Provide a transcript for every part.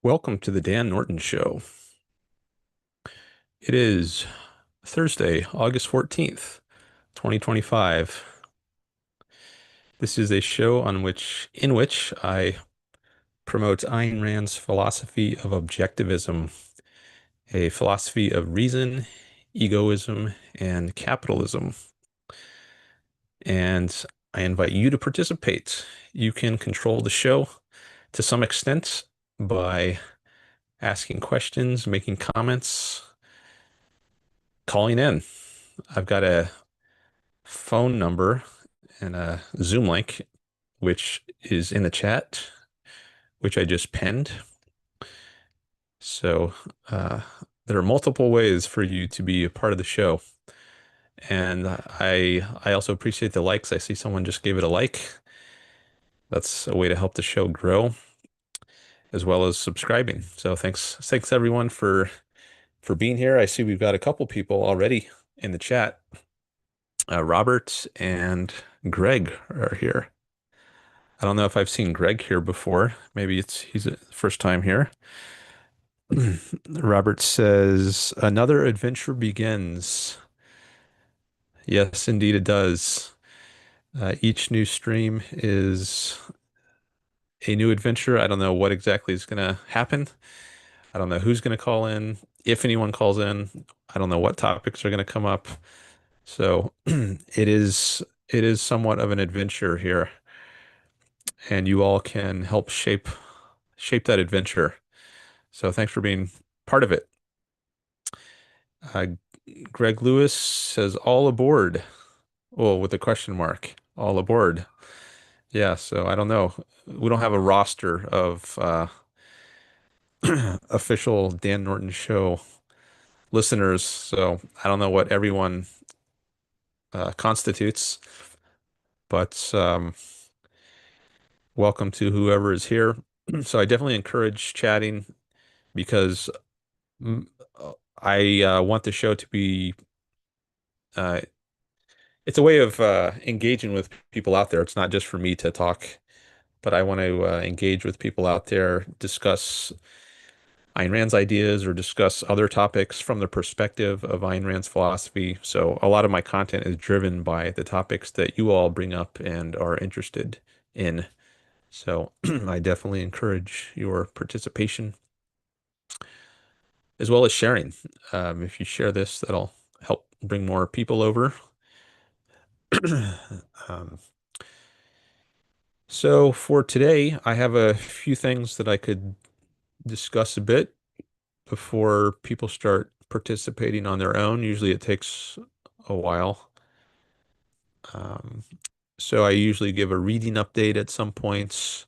Welcome to the Dan Norton Show. It is Thursday, August 14th, 2025. This is a show in which I promote Ayn Rand's philosophy of objectivism, a philosophy of reason, egoism, and capitalism. And I invite you to participate. You can control the show to some extent by asking questions, making comments, calling in. I've got a phone number and a Zoom link, which is in the chat, which I just pinned. So uh, there are multiple ways for you to be a part of the show. And I also appreciate the likes. I see someone just gave it a like. That's a way to help the show grow, as well as subscribing. So thanks everyone for being here. I see we've got a couple people already in the chat. Robert and Greg are here. I don't know if I've seen Greg here before. Maybe he's a first time here. Robert says, another adventure begins. Yes, indeed it does. Each new stream is a new adventure. I don't know what exactly is going to happen. I don't know who's going to call in, if anyone calls in. I don't know what topics are going to come up. So it is somewhat of an adventure here, and you all can help shape that adventure. So thanks for being part of it. Uh, Greg Lewis says, all aboard. Oh, with a question mark. All aboard. Yeah, so I don't know. We don't have a roster of official Dan Norton Show listeners, so I don't know what everyone constitutes, but welcome to whoever is here. So I definitely encourage chatting because mm, I want the show to be uh, it's a way of engaging with people out there. It's not just for me to talk, but I want to engage with people out there, discuss Ayn Rand's ideas or discuss other topics from the perspective of Ayn Rand's philosophy. So a lot of my content is driven by the topics that you all bring up and are interested in. So I definitely encourage your participation as well as sharing. If you share this, that'll help bring more people over. Um, so for today, I have a few things that I could discuss a bit before people start participating on their own. Usually it takes a while. Um, so I usually give a reading update at some points,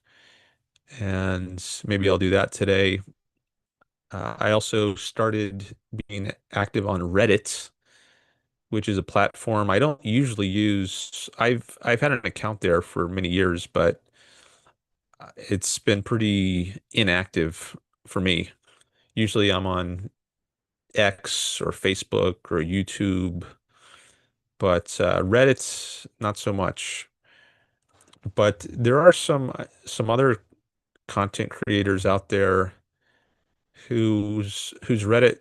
and maybe I'll do that today. I also started being active on Reddit, which is a platform I don't usually use. I've had an account there for many years, but it's been pretty inactive for me. Usually I'm on X or Facebook or YouTube, but Reddit's not so much. But there are some other content creators out there whose Reddit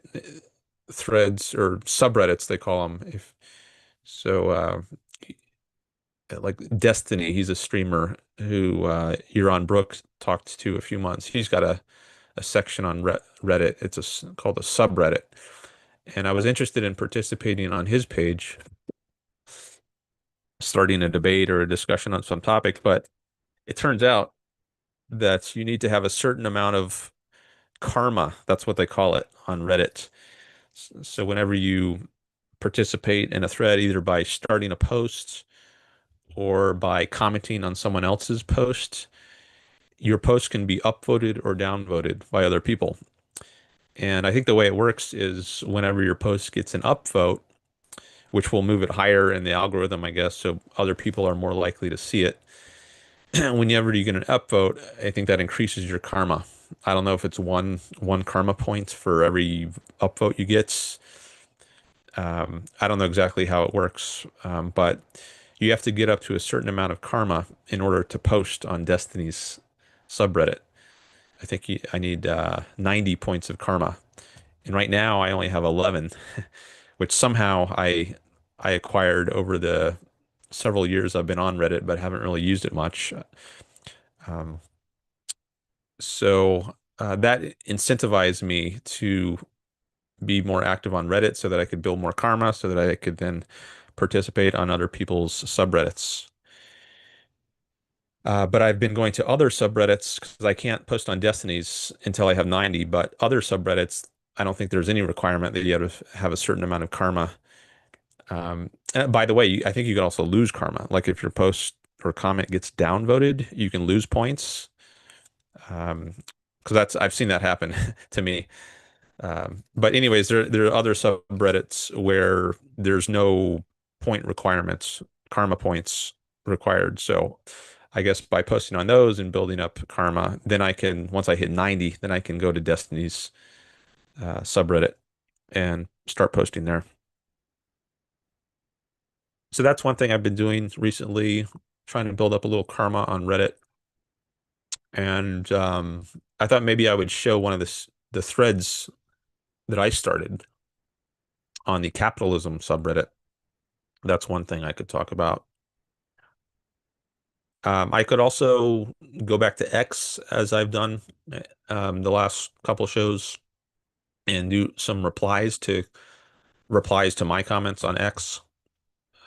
threads or subreddits they call them. If so, like Destiny, he's a streamer who Euron Brook talked to a few months. He's got a section on Reddit. Called a subreddit, and I was interested in participating on his page, starting a debate or a discussion on some topic. But it turns out that you need to have a certain amount of karma. That's what they call it on Reddit. So whenever you participate in a thread, either by starting a post or by commenting on someone else's post, your post can be upvoted or downvoted by other people. And I think the way it works is whenever your post gets an upvote, which will move it higher in the algorithm, I guess, so other people are more likely to see it. Whenever you get an upvote, I think that increases your karma. I don't know if it's one karma point for every upvote you get. I don't know exactly how it works, but you have to get up to a certain amount of karma in order to post on Destiny's subreddit. I think I need 90 points of karma. And right now I only have 11, which somehow I acquired over the several years I've been on Reddit, but haven't really used it much. Um, so that incentivized me to be more active on Reddit so that I could build more karma, so that I could then participate on other people's subreddits. But I've been going to other subreddits because I can't post on Destinies until I have 90. But other subreddits, I don't think there's any requirement that you have to have a certain amount of karma. And by the way, I think you can also lose karma. Like if your post or comment gets downvoted, you can lose points. Because I've seen that happen to me. But anyways, there are other subreddits where there's no point requirements, karma points required. So I guess by posting on those and building up karma, then I can, once I hit 90, then I can go to Destiny's subreddit and start posting there. So that's one thing I've been doing recently, trying to build up a little karma on Reddit. And I thought maybe I would show one of the threads that I started on the capitalism subreddit. That's one thing I could talk about. I could also go back to X as I've done the last couple shows and do some replies to my comments on X.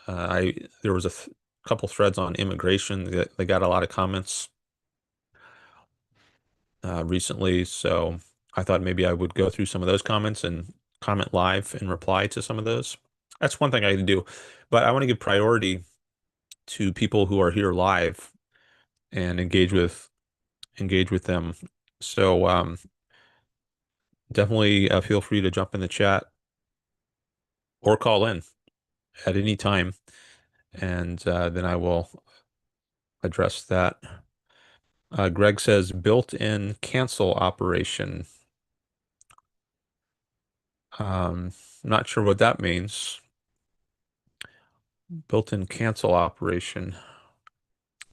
I There was a th couple threads on immigration that they got a lot of comments recently, so I thought maybe I would go through some of those comments and comment live and reply to some of those. That's one thing I can do, but I want to give priority to people who are here live and engage with them. So definitely feel free to jump in the chat or call in at any time, and then I will address that. Greg says built-in cancel operation. Not sure what that means. Built-in cancel operation.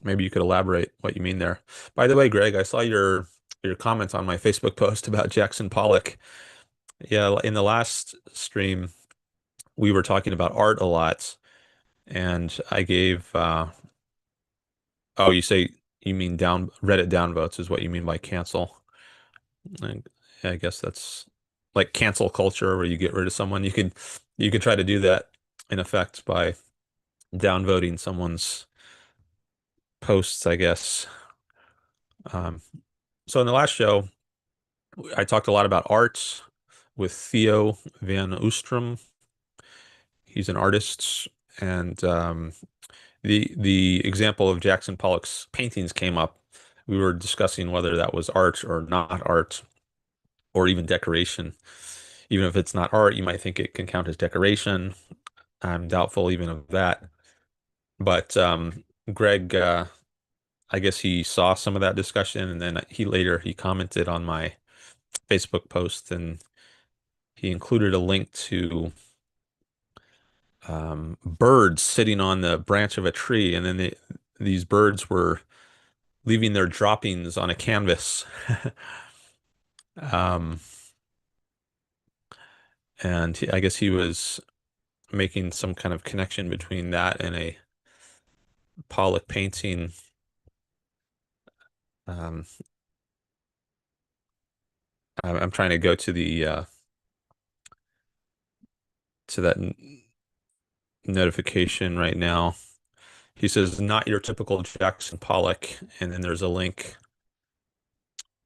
Maybe you could elaborate what you mean there. By the way, Greg, I saw your comments on my Facebook post about Jackson Pollock. Yeah, in the last stream, we were talking about art a lot, and I gave oh, you mean down Reddit downvotes is what you mean by cancel. I, I guess that's like cancel culture where you get rid of someone. You could try to do that in effect by downvoting someone's posts, I guess. Um, so in the last show, I talked a lot about art with Theo Van Oostrum. He's an artist, and the example of Jackson Pollock's paintings came up. We were discussing whether that was art or not art, or even decoration. Even if it's not art, you might think it can count as decoration. I'm doubtful even of that. But Greg, I guess he saw some of that discussion, and then he commented on my Facebook post, and he included a link to birds sitting on the branch of a tree, and then these birds were leaving their droppings on a canvas. Um, and I guess he was making some kind of connection between that and a Pollock painting. Um, I'm trying to go to the to that notification right now. He says, not your typical Jackson Pollock. And then there's a link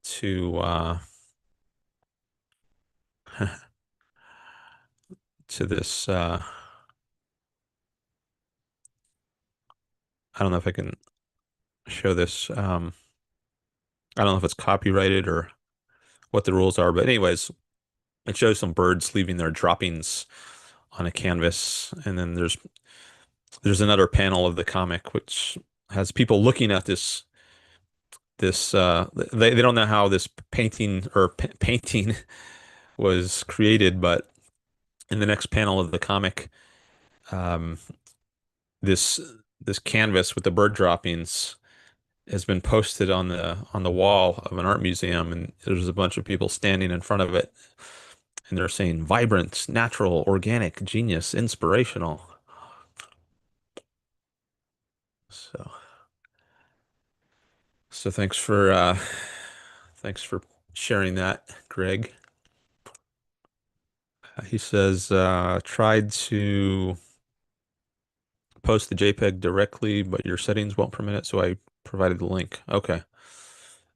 to to this I don't know if I can show this. I don't know if it's copyrighted or what the rules are, but anyways, it shows some birds leaving their droppings on a canvas, and then there's another panel of the comic which has people looking at this they don't know how this painting or painting was created, but in the next panel of the comic, um, this this canvas with the bird droppings has been posted on the wall of an art museum, and there's a bunch of people standing in front of it, and they're saying vibrant, natural, organic, genius, inspirational. So so thanks for sharing that, Greg. He says tried to post the JPEG directly, but your settings won't permit it, so I provided the link. Okay.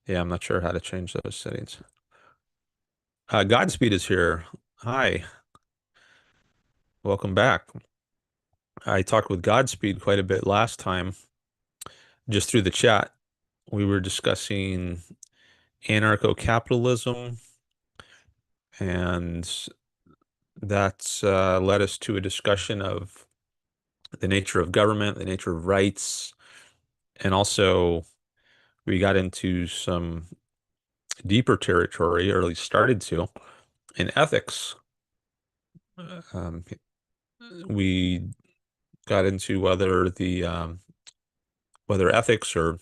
Yeah, I'm not sure how to change those settings. Godspeed is here. Hi, welcome back. I talked with Godspeed quite a bit last time, just through the chat. We were discussing anarcho-capitalism, and that led us to a discussion of the nature of government, the nature of rights, and also we got into some deeper territory, or at least started to, in ethics. Um, we got into whether ethics or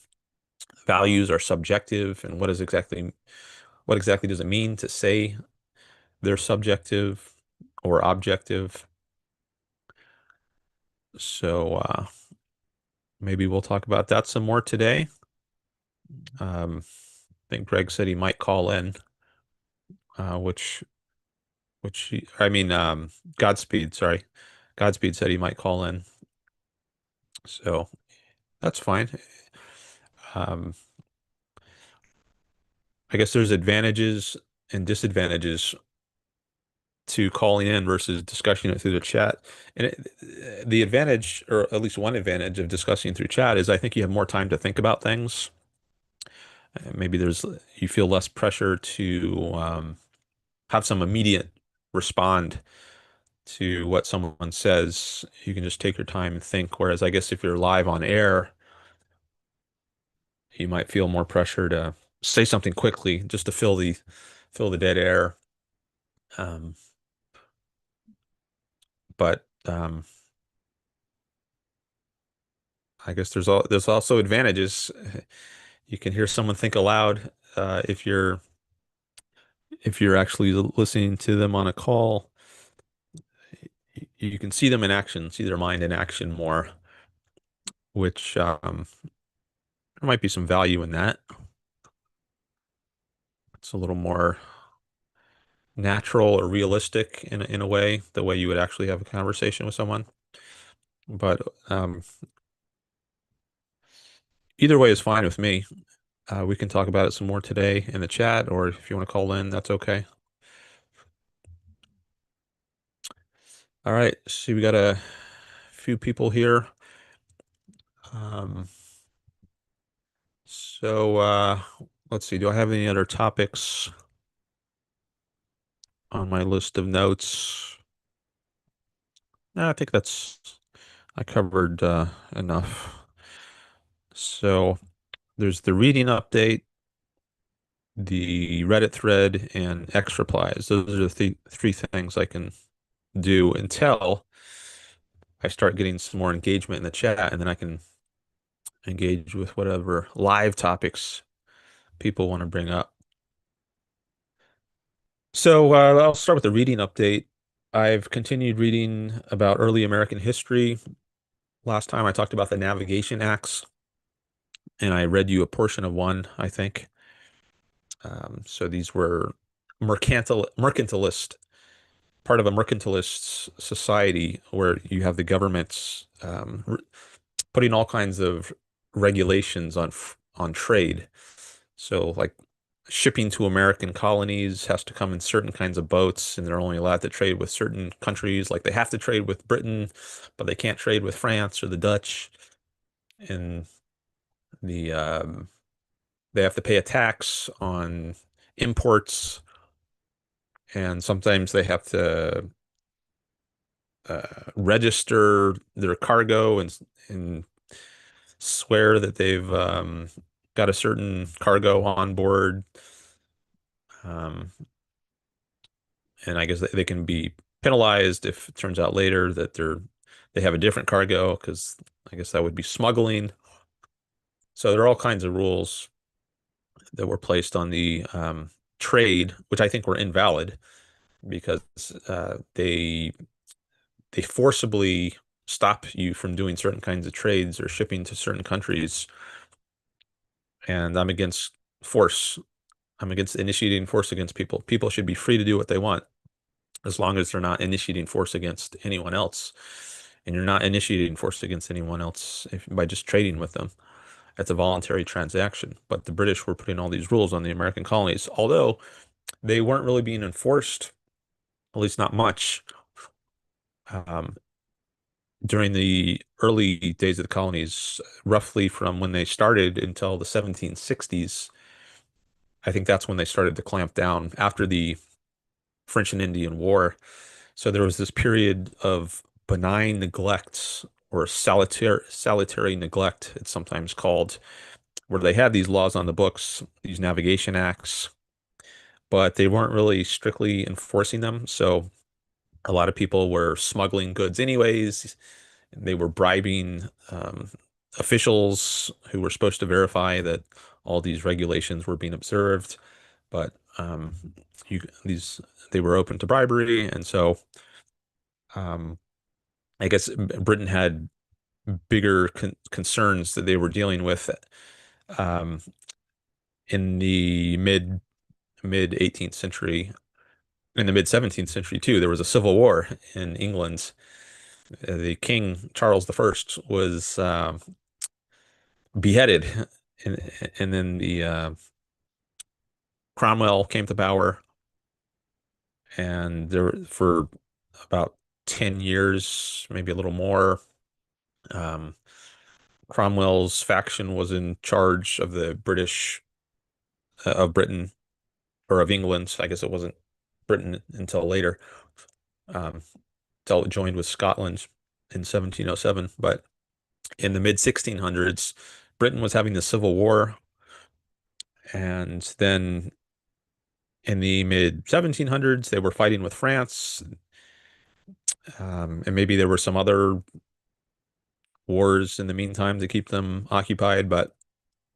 values are subjective, and what exactly does it mean to say they're subjective or objective. So maybe we'll talk about that some more today. I think Greg said he might call in, uh, which I mean Godspeed, sorry. Godspeed said he might call in. So that's fine. Um, I guess there's advantages and disadvantages to calling in versus discussing it through the chat. And the advantage, or at least one advantage of discussing through chat, is I think you have more time to think about things. Maybe you feel less pressure to have some immediate respond to what someone says. You can just take your time and think. Whereas I guess if you're live on air, you might feel more pressure to say something quickly just to fill the dead air. Um, but I guess there's also advantages. You can hear someone think aloud if you're actually listening to them on a call. You can see them in action, see their mind in action more, which there might be some value in that. It's a little more natural or realistic in a way, the way you would actually have a conversation with someone. But either way is fine with me. We can talk about it some more today in the chat, or if you want to call in, that's okay. All right, see, we got a few people here. Um, so let's see, do I have any other topics on my list of notes? No, I think I covered enough. So there's the reading update, the Reddit thread, and X replies. Those are the three things I can do until I start getting some more engagement in the chat, and then I can engage with whatever live topics people want to bring up. So I'll start with the reading update. I've continued reading about early American history. Last time I talked about the Navigation Acts, and I read you a portion of one, I think. So these were mercantilist, part of a mercantilist society where you have the governments putting all kinds of regulations on trade. So like shipping to American colonies has to come in certain kinds of boats, and they're only allowed to trade with certain countries. Like they have to trade with Britain, but they can't trade with France or the Dutch. And the they have to pay a tax on imports, and sometimes they have to register their cargo and swear that they've got a certain cargo on board. Um, and I guess they can be penalized if it turns out later that they have a different cargo, because I guess that would be smuggling. So there are all kinds of rules that were placed on the trade, which I think were invalid because they forcibly stop you from doing certain kinds of trades or shipping to certain countries. And I'm against force. I'm against initiating force against people. People should be free to do what they want as long as they're not initiating force against anyone else. And you're not initiating force against anyone else by just trading with them. It's a voluntary transaction. But the British were putting all these rules on the American colonies, although they weren't really being enforced, at least not much. Um, During the early days of the colonies, roughly from when they started until the 1760s, I think that's when they started to clamp down after the French and Indian War. So there was this period of benign neglect or salutary neglect, it's sometimes called, where they had these laws on the books, these navigation acts, but they weren't really strictly enforcing them. So a lot of people were smuggling goods anyways. They were bribing officials who were supposed to verify that all these regulations were being observed, but these they were open to bribery, and so um, I guess Britain had bigger concerns that they were dealing with um, in the mid 18th century. In the mid 17th century too, there was a civil war in England. The King Charles I was beheaded, and and then the Cromwell came to power, and there for about 10 years, maybe a little more. Um, Cromwell's faction was in charge of the British of Britain or of England. I guess it wasn't Britain until later, um, until it joined with Scotland in 1707. But in the mid 1600s, Britain was having the Civil War, and then in the mid 1700s, they were fighting with France, and maybe there were some other wars in the meantime to keep them occupied, but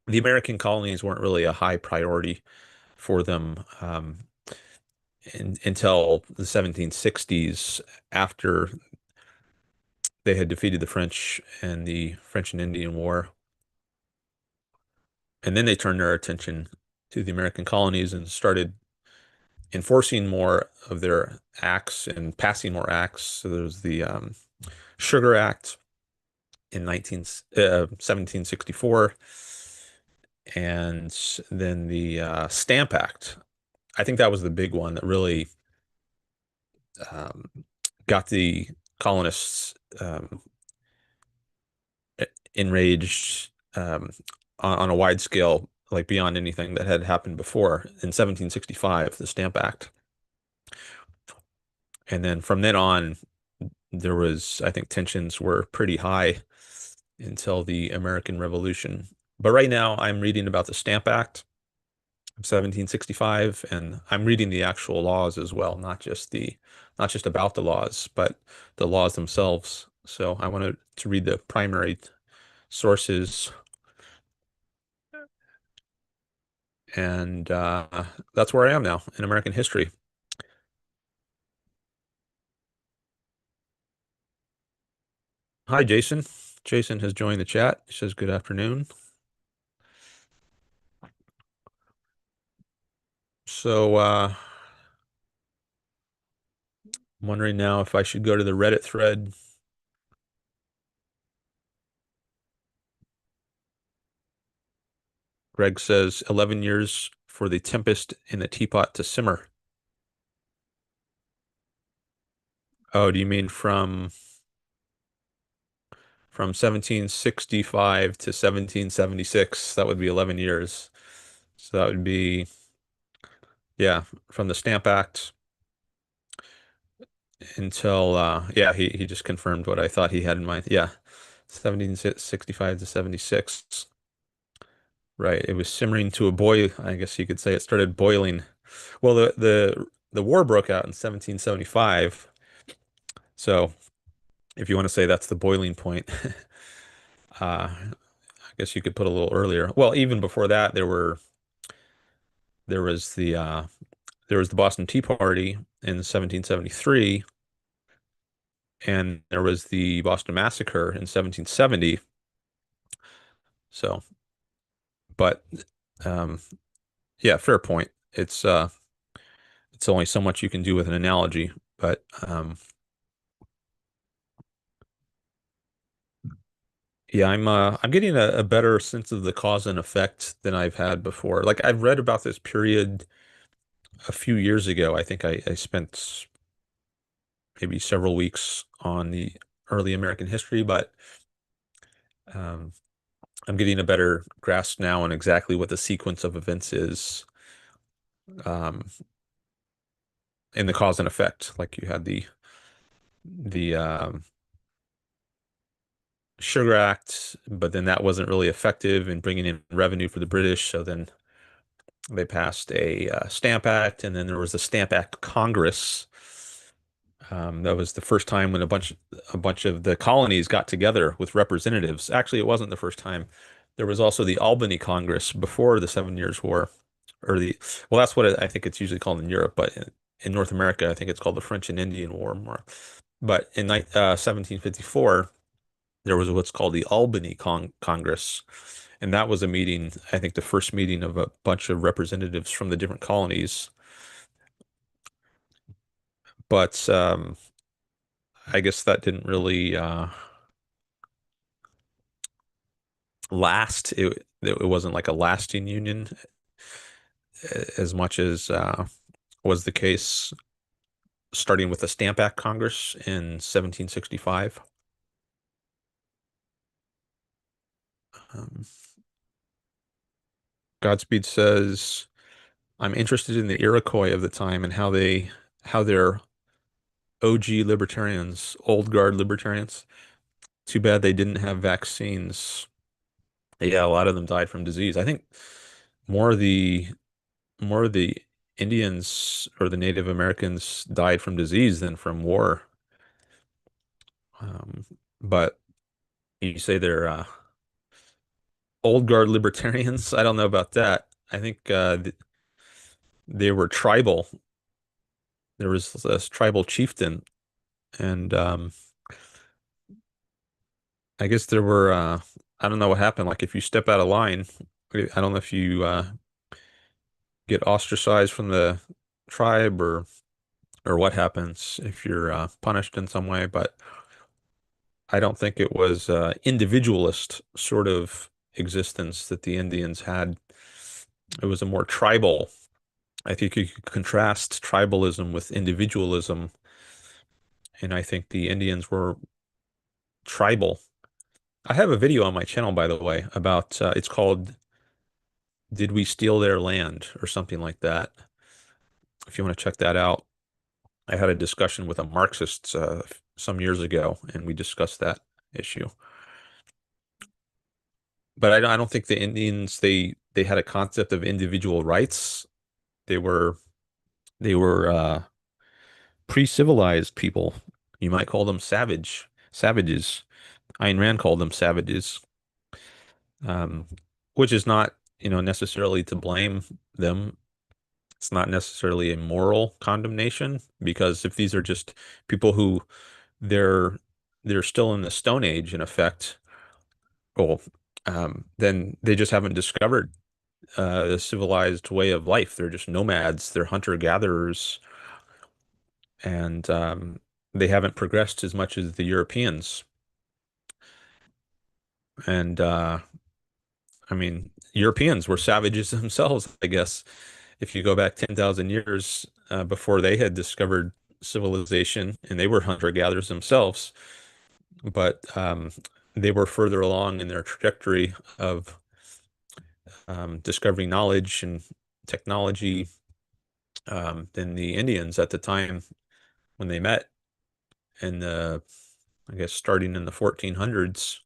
the American colonies weren't really a high priority for them until the 1760s, after they had defeated the French in the French and Indian War. And then they turned their attention to the American colonies and started enforcing more of their acts and passing more acts. So there's the Sugar Act in 1764, and then the Stamp Act. I think that was the big one that really um, got the colonists enraged on a wide scale, like beyond anything that had happened before in 1765, the Stamp Act. And then from then on, there was, I think, tensions were pretty high until the American Revolution. But right now, I'm reading about the Stamp Act of 1765, and I'm reading the actual laws as well, not just about the laws, but the laws themselves. So I wanted to read the primary sources, and that's where I am now in American history. Hi, Jason. Jason has joined the chat. He says good afternoon. So, I'm wondering now if I should go to the Reddit thread. Greg says 11 years for the tempest in the teapot to simmer. Oh, do you mean from 1765 to 1776? That would be 11 years. So that would be, yeah, from the Stamp Act until yeah, he just confirmed what I thought he had in mind. Yeah. 1765 to 76. Right. It was simmering to a boil. I guess you could say it started boiling. Well, the war broke out in 1775. So if you want to say that's the boiling point, uh, guess you could put a little earlier. Well, even before that, there was the there was the Boston Tea Party in 1773, and there was the Boston Massacre in 1770. So, but um, yeah, fair point. It's only so much you can do with an analogy, but yeah, I'm getting a better sense of the cause and effect than I've had before. Like I've read about this period a few years ago. I think I spent maybe several weeks on the early American history, but um, I'm getting a better grasp now on exactly what the sequence of events is um, in the cause and effect. Like you had the Sugar Act, but then that wasn't really effective in bringing in revenue for the British. So then they passed a Stamp Act, and then there was the Stamp Act Congress. That was the first time when a bunch of the colonies got together with representatives. Actually, it wasn't the first time. There was also the Albany Congress before the Seven Years' War, or the well, that's what I think it's usually called in Europe, but in North America, I think it's called the French and Indian War more. But in 1754, there was what's called the Albany Congress, and that was a meeting, I think the first meeting of a bunch of representatives from the different colonies. But I guess that didn't really last. It wasn't like a lasting union as much as was the case starting with the Stamp Act Congress in 1765. Um, Godspeed says, I'm interested in the Iroquois of the time and how they're OG libertarians, old guard libertarians. Too bad they didn't have vaccines. Yeah, a lot of them died from disease. I think more of the more of the Indians or the Native Americans died from disease than from war. Um, but you say they're old guard libertarians. I don't know about that. I think th they were tribal. There was this tribal chieftain, and I guess there were. I don't know what happened. Like if you step out of line, I don't know if you get ostracized from the tribe or what happens if you're punished in some way. But I don't think it was individualist sort of existence that the Indians had. It was a more tribal. I think you could contrast tribalism with individualism, and I think the Indians were tribal. I have a video on my channel, by the way, about it's called "Did We Steal Their Land?" or something like that. If you want to check that out, I had a discussion with a Marxist some years ago, and we discussed that issue. But I don't think the Indians they had a concept of individual rights. They were they were pre-civilized people. You might call them savages. Ayn Rand called them savages, um, which is not, necessarily to blame them. It's not necessarily a moral condemnation because if these are just people who they're they're still in the Stone Age in effect, well, then they just haven't discovered a civilized way of life. They're just nomads. They're hunter-gatherers, and they haven't progressed as much as the Europeans. And I mean, Europeans were savages themselves, I guess. If you go back 10,000 years before they had discovered civilization, and they were hunter-gatherers themselves, but they were further along in their trajectory of discovering knowledge and technology than the Indians at the time when they met in the, I guess, starting in the 1400s.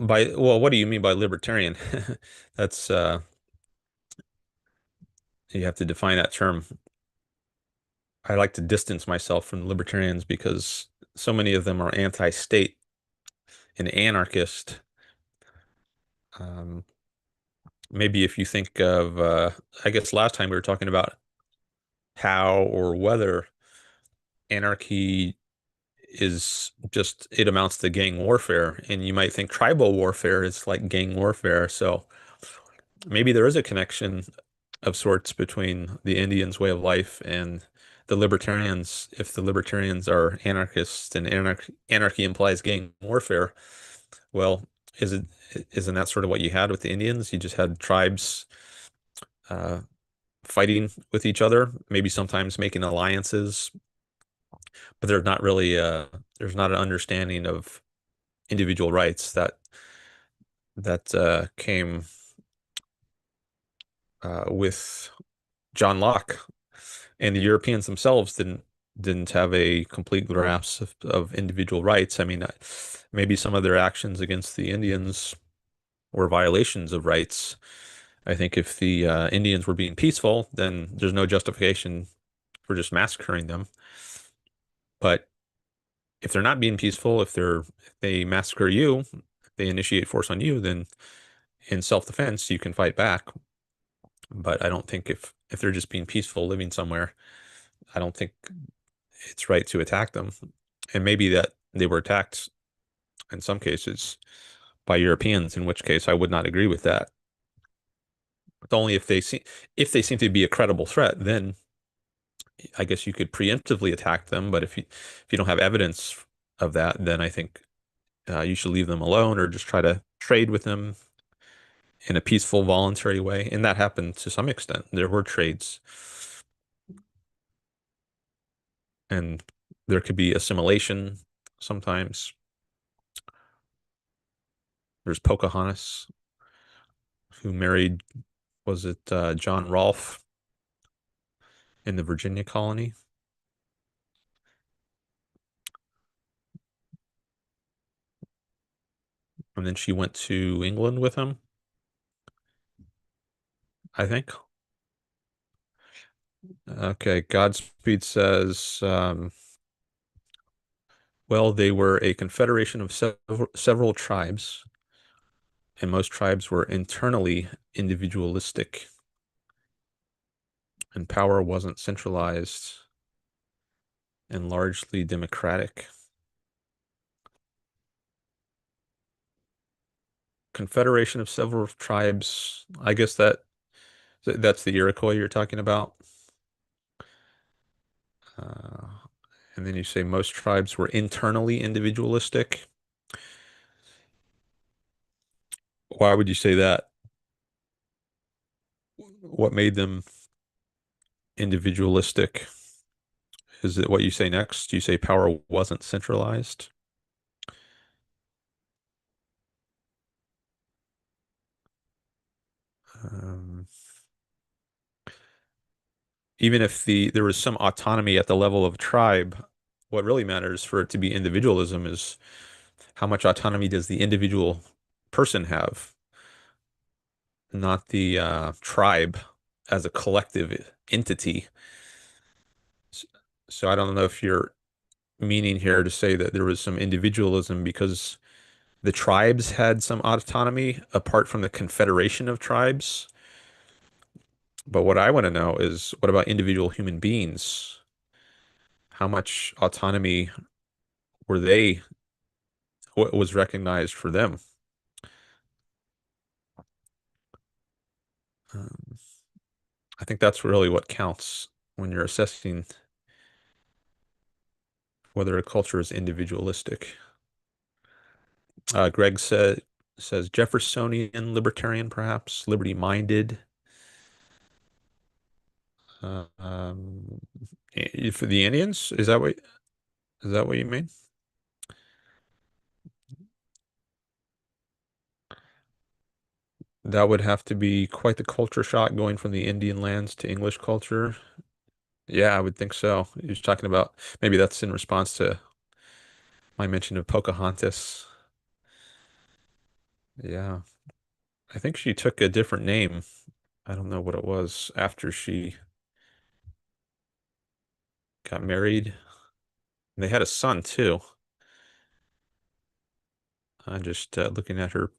But what do you mean by libertarian? That's you have to define that term. I like to distance myself from libertarians because so many of them are anti-state and anarchist. Um, Maybe if you think of, I guess last time we were talking about how or whether anarchy is just, it amounts to gang warfare. And you might think tribal warfare is like gang warfare. So maybe there is a connection of sorts between the Indians' way of life and the libertarians. If the libertarians are anarchists and anarchy implies gang warfare, well, is it isn't that sort of what you had with the Indians? You just had tribes uh, fighting with each other, maybe sometimes making alliances, but there's not an understanding of individual rights that came with John Locke, and the Europeans themselves didn't have a complete grasp of individual rights. I mean, maybe some of their actions against the Indians were violations of rights. I think if the Indians were being peaceful, then there's no justification for just massacring them. But if they're not being peaceful, if they massacre you, if they initiate force on you, then in self-defense you can fight back. But I don't think if they're just being peaceful living somewhere, I don't think it's right to attack them. And maybe that they were attacked in some cases by Europeans, in which case I would not agree with that. But only if they seem to be a credible threat, then I guess you could preemptively attack them. But if you don't have evidence of that, then I think you should leave them alone or just try to trade with them in a peaceful, voluntary way. And that happened to some extent. There were trades, and there could be assimilation sometimes. There's Pocahontas, who married, was it John Rolfe in the Virginia colony? And then she went to England with him, I think. Okay, Godspeed says, well, they were a confederation of several tribes, and most tribes were internally individualistic, and power wasn't centralized and largely democratic. Confederation of several tribes. I guess that's the Iroquois you're talking about. Uh, and then you say most tribes were internally individualistic. Why would you say that? What made them individualistic? Is it what you say next? You say power wasn't centralized? Um, Even if there was some autonomy at the level of tribe, what really matters for it to be individualism is how much autonomy does the individual person have, not the tribe as a collective entity. So I don't know if you're meaning here to say that there was some individualism because the tribes had some autonomy apart from the confederation of tribes. But what I want to know is what about individual human beings? How much autonomy were they, what was recognized for them? Um, I think that's really what counts when you're assessing whether a culture is individualistic. Greg says Jeffersonian libertarian, perhaps liberty-minded. Um, for the Indians, is that what you mean? That would have to be quite the culture shock going from the Indian lands to English culture. Yeah, I would think so. He was talking about maybe that's in response to my mention of Pocahontas. Yeah, I think she took a different name. I don't know what it was after she got married. They had a son too. I'm just looking at her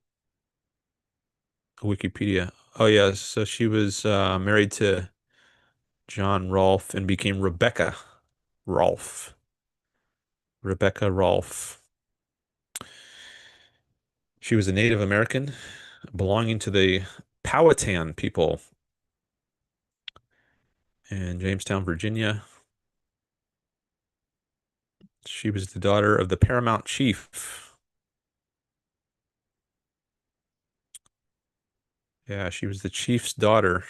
Wikipedia. Oh yeah, so she was married to John Rolfe and became Rebecca Rolfe. Rebecca Rolfe. She was a Native American belonging to the Powhatan people in Jamestown, Virginia. She was the daughter of the paramount chief. Yeah, she was the chief's daughter.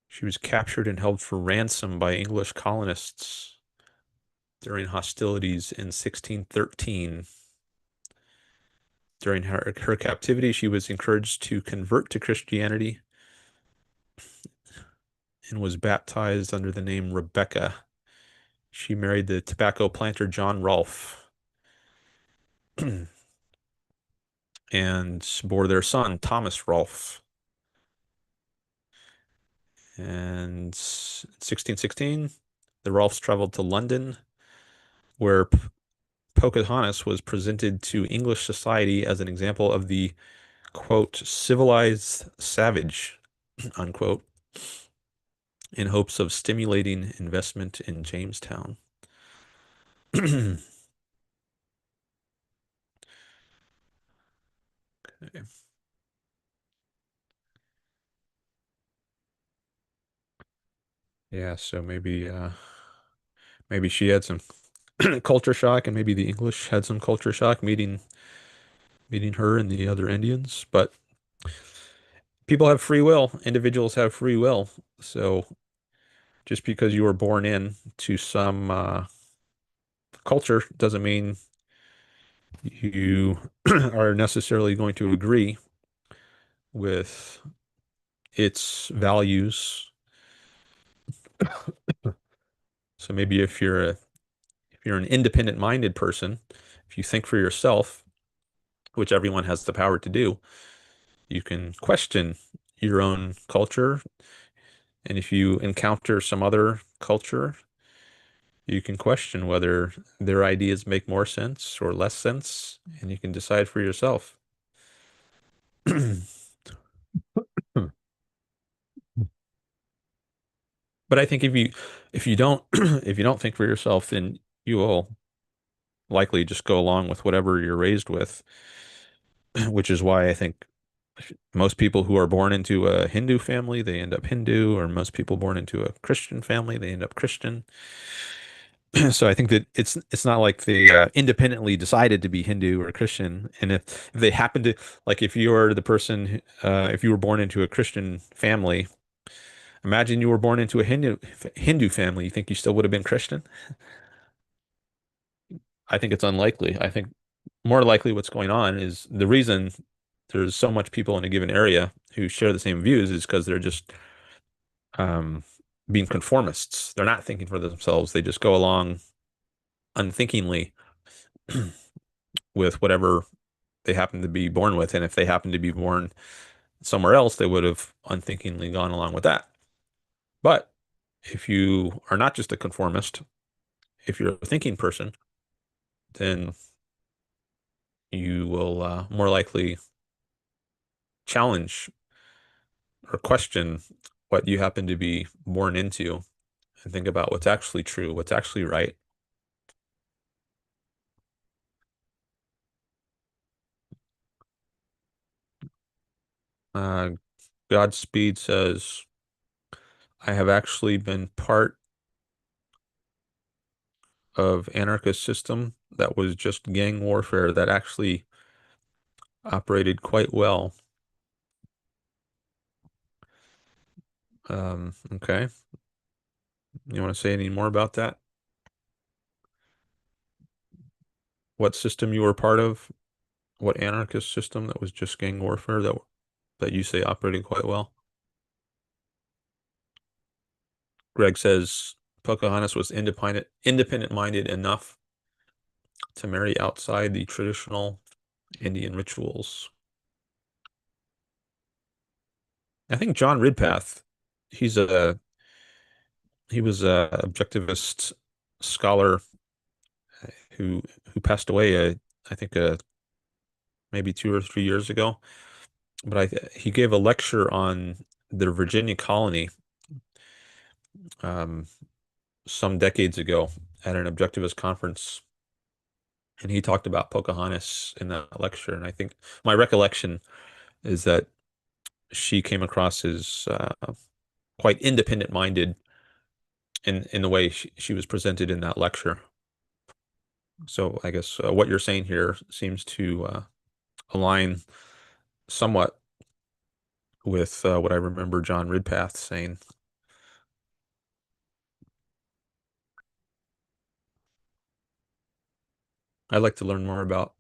She was captured and held for ransom by English colonists during hostilities in 1613. During her captivity, she was encouraged to convert to Christianity and was baptized under the name Rebecca. She married the tobacco planter John Rolfe and bore their son, Thomas Rolfe. And in 1616, the Rolfes traveled to London, where Pocahontas was presented to English society as an example of the, quote, civilized savage, unquote, in hopes of stimulating investment in Jamestown. Okay. Yeah, so maybe she had some culture shock, and maybe the English had some culture shock meeting her and the other Indians. But people have free will. Individuals have free will. So just because you were born in to some culture doesn't mean you are necessarily going to agree with its values. So maybe if you're an independent-minded person, if you think for yourself, which everyone has the power to do, you can question your own culture. And if you encounter some other culture, you can question whether their ideas make more sense or less sense, and you can decide for yourself. But I think if you don't if you don't think for yourself, then you will likely just go along with whatever you're raised with, which is why I think most people who are born into a Hindu family, they end up Hindu, or most people born into a Christian family, they end up Christian. So I think that it's not like they independently decided to be Hindu or Christian, and if they happen to, like, if you are the person, if you were born into a Christian family, imagine you were born into a Hindu family, you think you still would have been Christian? I think it's unlikely. I think more likely what's going on is the reason there's so much people in a given area who share the same views is because they're just um, being conformists. They're not thinking for themselves. They just go along unthinkingly with whatever they happen to be born with. And if they happen to be born somewhere else, they would have unthinkingly gone along with that. But if you are not just a conformist, if you're a thinking person, then you will more likely challenge or question what you happen to be born into and think about what's actually true, what's actually right. Uh, Godspeed says, I have actually been part of anarchist system that was just gang warfare that actually operated quite well. Okay. You want to say any more about that? What system you were part of? What anarchist system that was just gang warfare that you say operated quite well? Greg says Pocahontas was independent-minded enough to marry outside the traditional Indian rituals. I think John Ridpath, he's a He was a objectivist scholar who who passed away, I think, maybe 2 or 3 years ago. But he gave a lecture on the Virginia colony um, some decades ago at an objectivist conference, and he talked about Pocahontas in that lecture. And I think my recollection is that she came across as quite independent-minded in the way she was presented in that lecture. So I guess what you're saying here seems to align somewhat with what I remember John Ridpath saying. I'd like to learn more about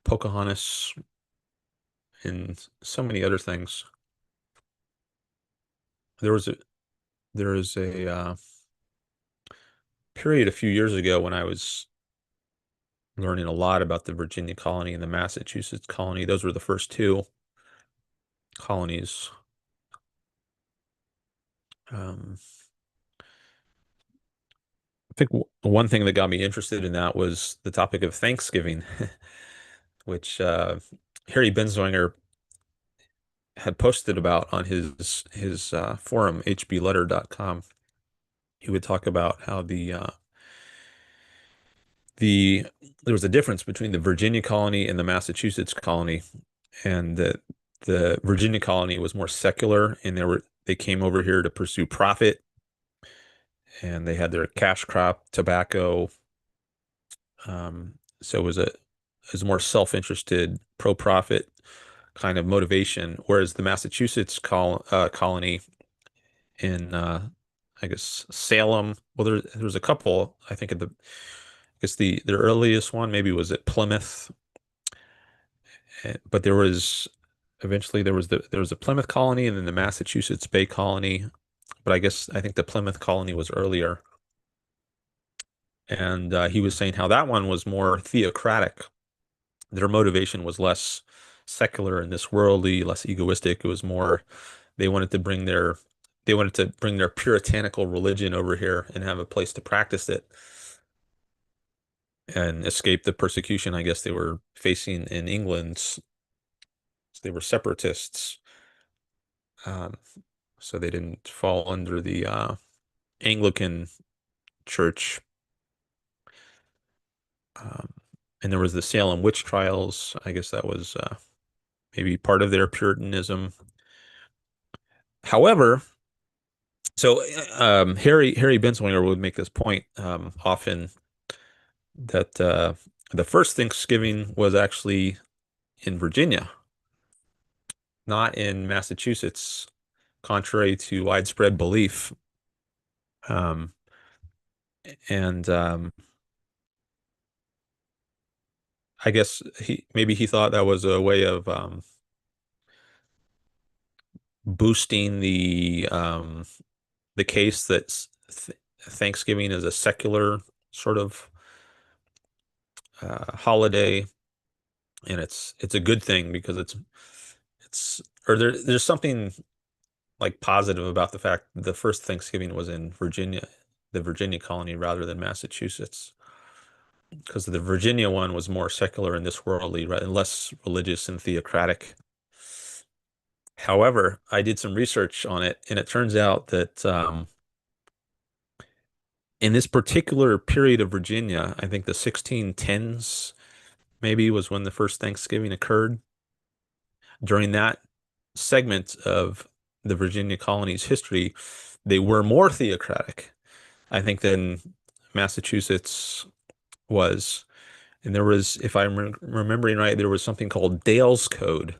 Pocahontas and so many other things. There was a there was a period a few years ago when I was learning a lot about the Virginia colony and the Massachusetts colony. Those were the first two colonies. Um, I think one thing that got me interested in that was the topic of Thanksgiving, which Harry Binswanger had posted about on his forum, hbletter.com. He would talk about how the there was a difference between the Virginia colony and the Massachusetts colony, and that the Virginia colony was more secular, and they came over here to pursue profit, and they had their cash crop, tobacco. So it was more self-interested, pro-profit kind of motivation, whereas the Massachusetts colony in I guess Salem. Well, there's a couple. I think I guess the earliest one maybe was at Plymouth, but there was a Plymouth colony and then the Massachusetts Bay colony. But I think the Plymouth colony was earlier, and he was saying how that one was more theocratic. Their motivation was less secular and this worldly, less egoistic. It was more they wanted to bring their puritanical religion over here and have a place to practice it and escape the persecution I guess they were facing in England. They were separatists, um, so they didn't fall under the Anglican Church. Um, and there was the Salem witch trials. I guess that was maybe part of their Puritanism. However, so Harry Binswanger would make this point often that the first Thanksgiving was actually in Virginia, not in Massachusetts, contrary to widespread belief. Um, and I guess he thought that was a way of boosting the case that Thanksgiving is a secular sort of holiday, and it's a good thing because it's or there's something like positive about the fact the first Thanksgiving was in Virginia, the Virginia colony rather than Massachusetts, because the Virginia one was more secular and this worldly, right, and less religious and theocratic. However, I did some research on it, and it turns out that in this particular period of Virginia, I think the 1610s maybe was when the first Thanksgiving occurred. During that segment of the Virginia colony's history, they were more theocratic, I think, than Massachusetts was. And there was, if I'm remembering right, there was something called Dale's Code.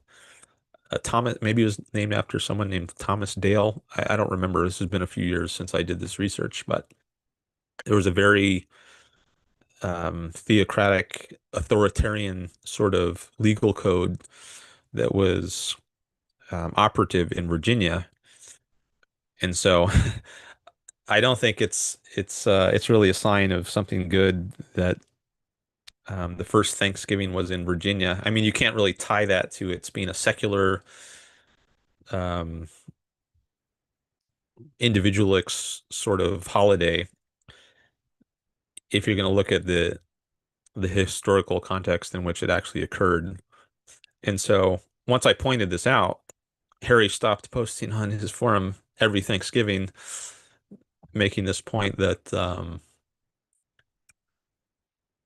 Thomas, maybe it was named after someone named Thomas Dale. I don't remember. This has been a few years since I did this research, but there was a very theocratic, authoritarian sort of legal code that was operative in Virginia. And so I don't think it's really a sign of something good that the first Thanksgiving was in Virginia. I mean, you can't really tie that to its being a secular um, individualist sort of holiday if you're going to look at the historical context in which it actually occurred. And so once I pointed this out, Harry stopped posting on his forum every Thanksgiving, making this point that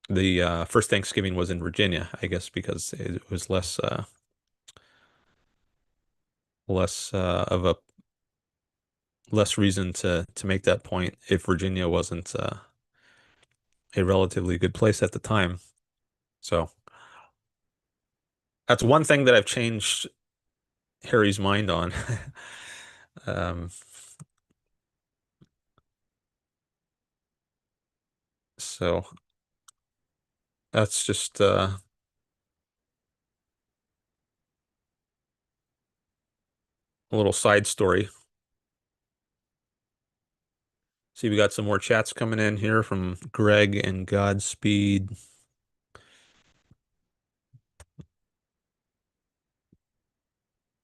the first Thanksgiving was in Virginia, I guess, because it was of a less reason to make that point if Virginia wasn't a relatively good place at the time. So that's one thing that I've changed Harry's mind on. Um, so that's just a little side story. See, we got some more chats coming in here from Greg and Godspeed.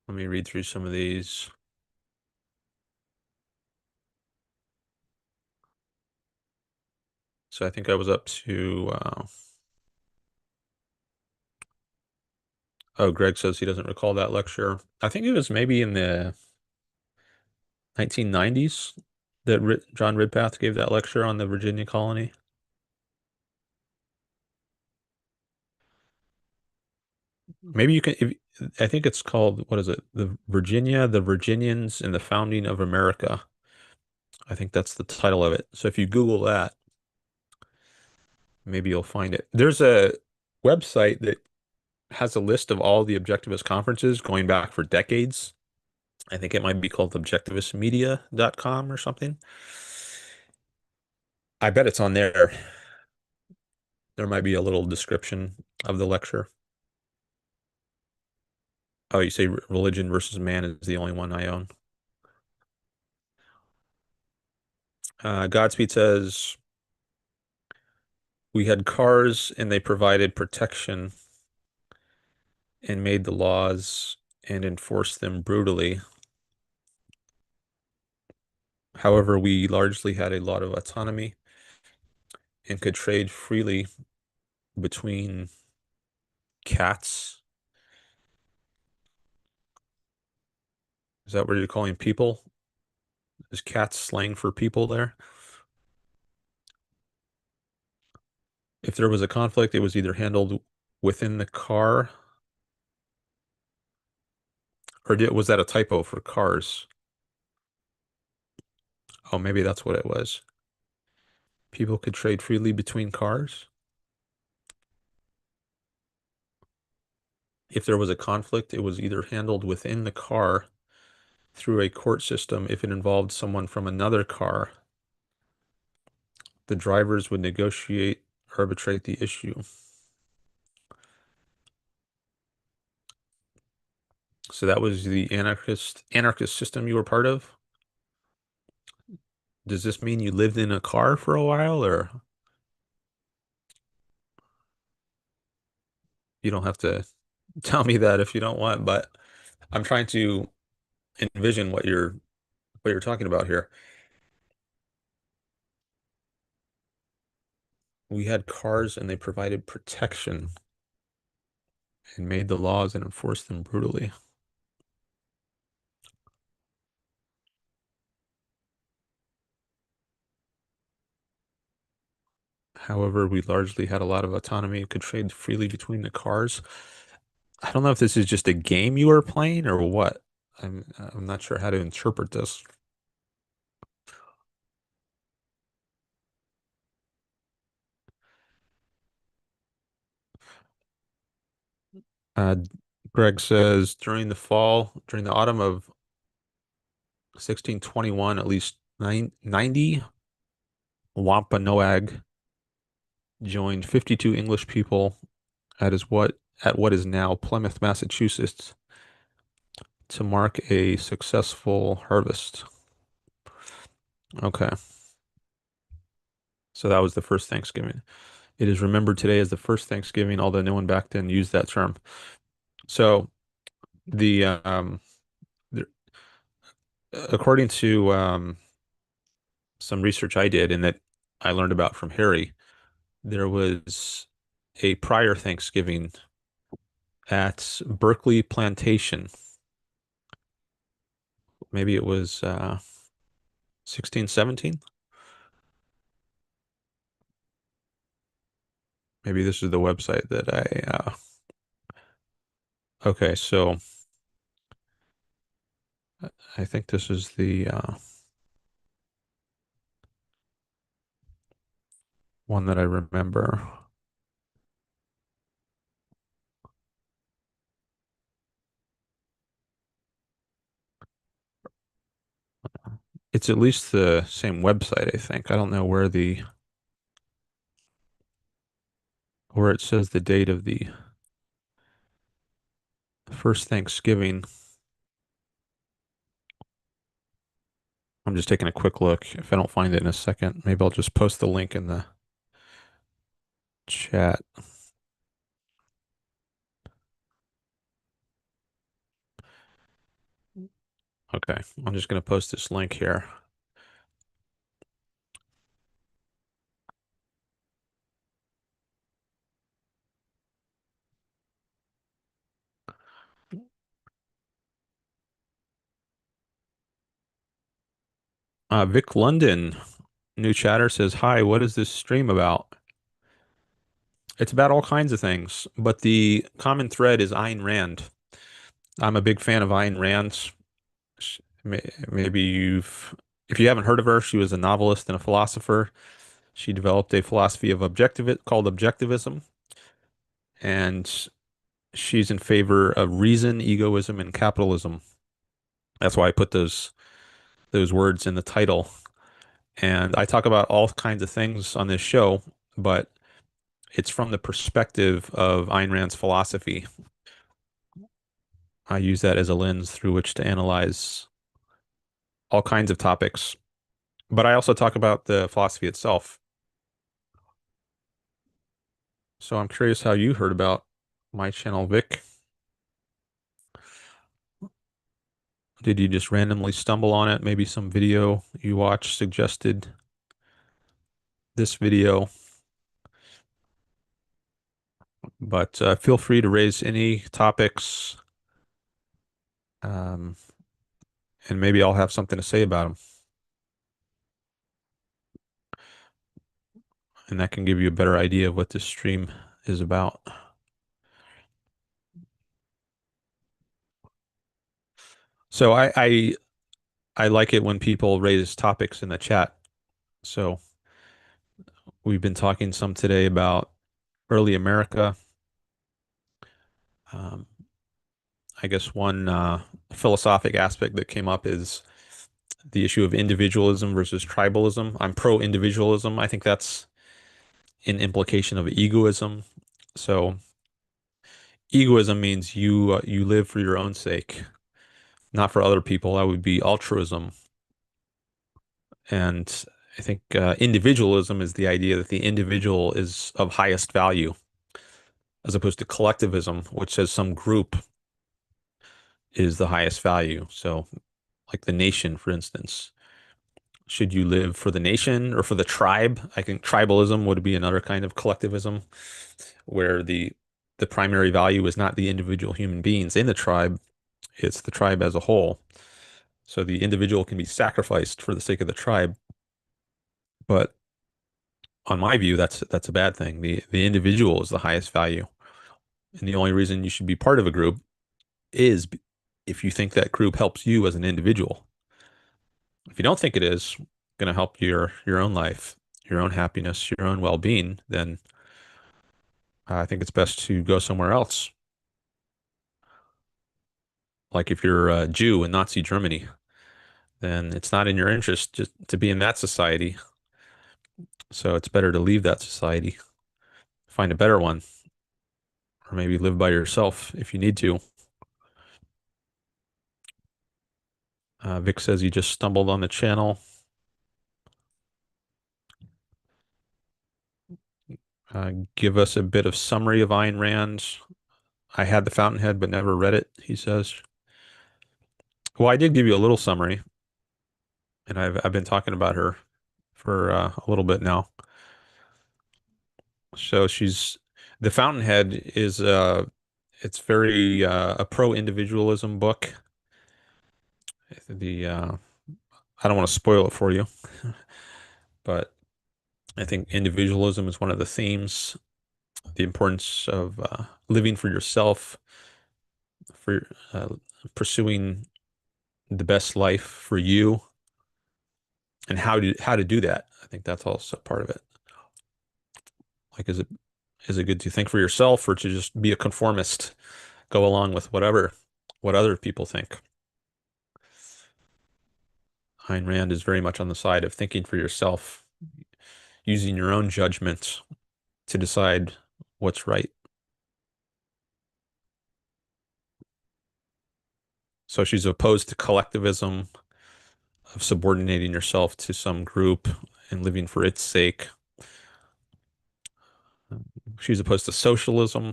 Let me read through some of these. So I think I was up to, oh, Greg says he doesn't recall that lecture. I think it was maybe in the 1990s that John Ridpath gave that lecture on the Virginia colony. Maybe you can, I think it's called, what is it? The Virginians, and the Founding of America. I think that's the title of it. So if you Google that, maybe you'll find it. There's a website that has a list of all the objectivist conferences going back for decades. I think it might be called objectivistmedia.com or something. I bet it's on there. There might be a little description of the lecture. Oh, you say religion versus man is the only one I own. Godspeed says, we had cars and they provided protection and made the laws and enforced them brutally. However, we largely had a lot of autonomy and could trade freely between cats. Is that what you're calling people? Is cats slang for people there? If there was a conflict, it was either handled within the car, or was that a typo for cars? Oh, maybe that's what it was. People could trade freely between cars. If there was a conflict, it was either handled within the car through a court system. If it involved someone from another car, the drivers would negotiate, arbitrate the issue. So that was the anarchist system you were part of? Does this mean you lived in a car for a while, or you don't have to tell me that if you don't want, but I'm trying to envision what you're talking about here. We had cars and they provided protection and made the laws and enforced them brutally. However, we largely had a lot of autonomy and could trade freely between the cars. I don't know if this is just a game you were playing or what. I'm not sure how to interpret this. Uh, Greg says during the autumn of 1621, at least 90 Wampanoag joined 52 English people at what is now Plymouth, Massachusetts, to mark a successful harvest. Okay. So that was the first Thanksgiving. It is remembered today as the first Thanksgiving, although no one back then used that term. So the according to some research I did and that I learned about from Harry, there was a prior Thanksgiving at Berkeley Plantation. Maybe it was 1617. Maybe this is the website that okay, so I think this is the one that I remember. It's at least the same website, I think. I don't know where it says the date of the first Thanksgiving. I'm just taking a quick look. If I don't find it in a second, maybe I'll just post the link in the chat. Okay, I'm just going to post this link here. Vic London, new chatter, says, "Hi, what is this stream about?" It's about all kinds of things, but the common thread is Ayn Rand. I'm a big fan of Ayn Rand. Maybe if you haven't heard of her, she was a novelist and a philosopher. She developed a philosophy of called objectivism, and she's in favor of reason, egoism, and capitalism. That's why I put those words in the title. And I talk about all kinds of things on this show, but it's from the perspective of Ayn Rand's philosophy. I use that as a lens through which to analyze all kinds of topics. But I also talk about the philosophy itself. So I'm curious how you heard about my channel, Vic. Did you just randomly stumble on it? Maybe some video you watched suggested this video. But feel free to raise any topics, um, and maybe I'll have something to say about them. And that can give you a better idea of what this stream is about. So I like it when people raise topics in the chat. So we've been talking some today about early America. Um, I guess one philosophic aspect that came up is the issue of individualism versus tribalism. I'm pro-individualism. I think that's an implication of egoism. So egoism means you live for your own sake, not for other people. That would be altruism. And I think individualism is the idea that the individual is of highest value, as opposed to collectivism, which says some group is the highest value. So, like the nation, for instance, should you live for the nation or for the tribe? I think tribalism would be another kind of collectivism, where the primary value is not the individual human beings in the tribe, it's the tribe as a whole. So the individual can be sacrificed for the sake of the tribe, but on my view, that's a bad thing. The individual is the highest value, and the only reason you should be part of a group is if you think that group helps you as an individual. If you don't think it is going to help your own life, your own happiness, your own well-being, then I think it's best to go somewhere else. Like if you're a Jew in Nazi Germany, then it's not in your interest just to be in that society. So it's better to leave that society, find a better one, or maybe live by yourself if you need to. Vic says he just stumbled on the channel. Give us a bit of summary of Ayn Rand. I had the Fountainhead, but never read it, he says. Well, I did give you a little summary. and I've been talking about her for a little bit now. So she's The Fountainhead is it's very a pro-individualism book. The I don't want to spoil it for you, but I think individualism is one of the themes, the importance of living for yourself, for pursuing the best life for you, and how to do that. I think that's also part of it. Like, is it good to think for yourself or to just be a conformist, go along with what other people think? Ayn Rand is very much on the side of thinking for yourself, using your own judgment to decide what's right. So she's opposed to collectivism, of subordinating yourself to some group and living for its sake. She's opposed to socialism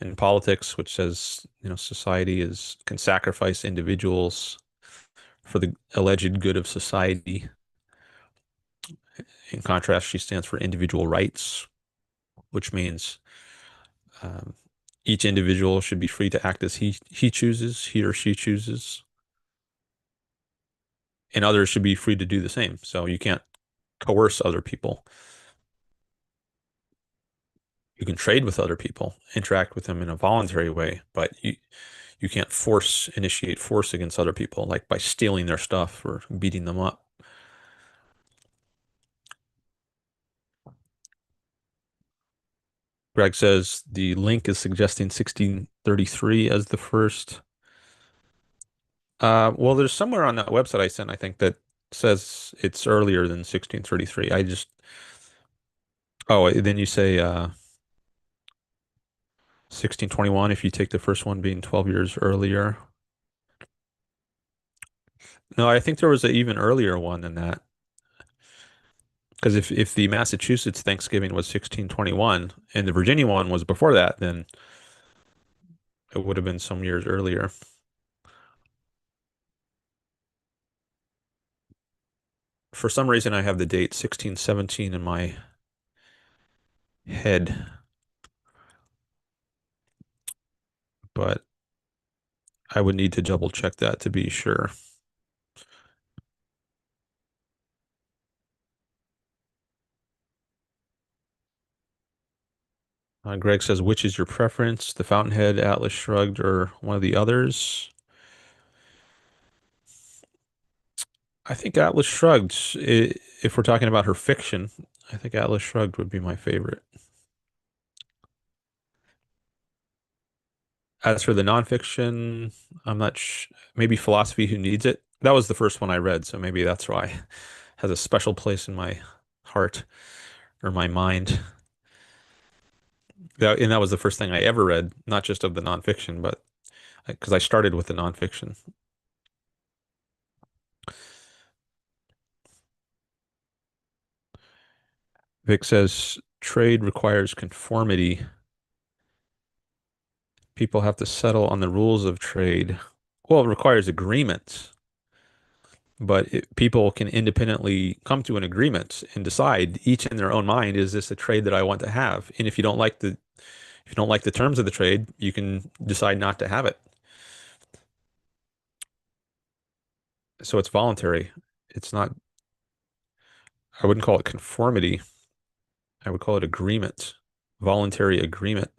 in politics, which says, society can sacrifice individuals for the alleged good of society. In contrast, she stands for individual rights, which means um, each individual should be free to act as he chooses, he or she chooses, and others should be free to do the same. So you can't coerce other people. You can trade with other people, interact with them in a voluntary way, but you can't initiate force against other people, like by stealing their stuff or beating them up. Greg says the link is suggesting 1633 as the first. Well, there's somewhere on that website I sent, I think, that says it's earlier than 1633. Oh, then you say 1621 if you take the first one being 12 years earlier. No, I think there was an even earlier one than that. Because if the Massachusetts Thanksgiving was 1621 and the Virginia one was before that, then it would have been some years earlier. For some reason, I have the date 1617 in my head, but I would need to double check that to be sure. Greg says, which is your preference, the Fountainhead, Atlas Shrugged, or one of the others? I think Atlas Shrugged, if we're talking about her fiction, I think Atlas Shrugged would be my favorite. As for the nonfiction, I'm not sh maybe Philosophy Who Needs It. That was the first one I read, so maybe that's why it has a special place in my heart or my mind. And that was the first thing I ever read, not just of the nonfiction, but because I started with the nonfiction. Vic says trade requires conformity. People have to settle on the rules of trade. Well, it requires agreement, but people can independently come to an agreement and decide each in their own mind, is this a trade that I want to have? And if you don't like the terms of the trade, you can decide not to have it. So it's voluntary. It's not, I wouldn't call it conformity. I would call it agreement, voluntary agreement,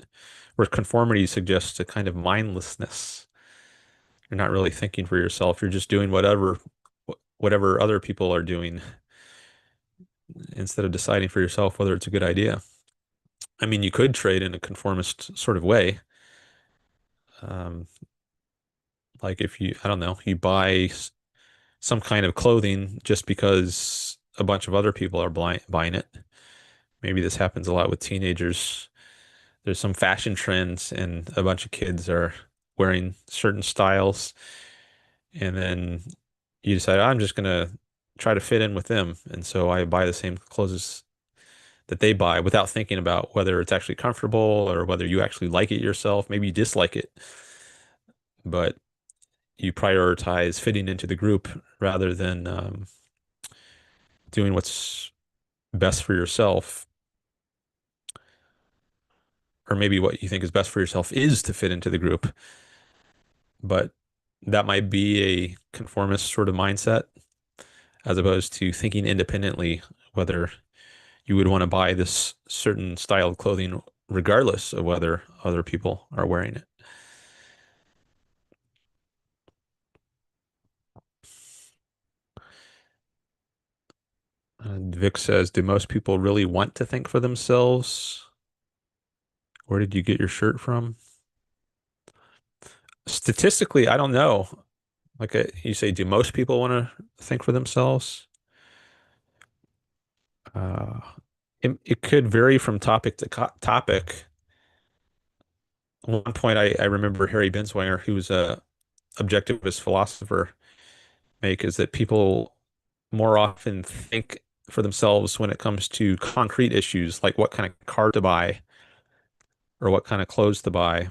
where conformity suggests a kind of mindlessness. You're not really thinking for yourself. You're just doing whatever other people are doing instead of deciding for yourself whether it's a good idea. I mean, you could trade in a conformist sort of way. Um, like if I don't know, you buy some kind of clothing just because a bunch of other people are buying it. Maybe this happens a lot with teenagers. There's some fashion trends and a bunch of kids are wearing certain styles, and then you decide, I'm just gonna try to fit in with them. And so I buy the same clothes that they buy without thinking about whether it's actually comfortable or whether you actually like it yourself. Maybe you dislike it, but you prioritize fitting into the group rather than doing what's best for yourself, or maybe what you think is best for yourself is to fit into the group, but that might be a conformist sort of mindset as opposed to thinking independently whether you would want to buy this certain style of clothing regardless of whether other people are wearing it. Vic says, do most people really want to think for themselves? Where did you get your shirt from? Statistically, I don't know. Like you say, do most people want to think for themselves? Uh, it could vary from topic to topic. At one point, I remember Harry Binswanger, who was a objectivist philosopher, make is that people more often think for themselves when it comes to concrete issues, like what kind of car to buy or what kind of clothes to buy.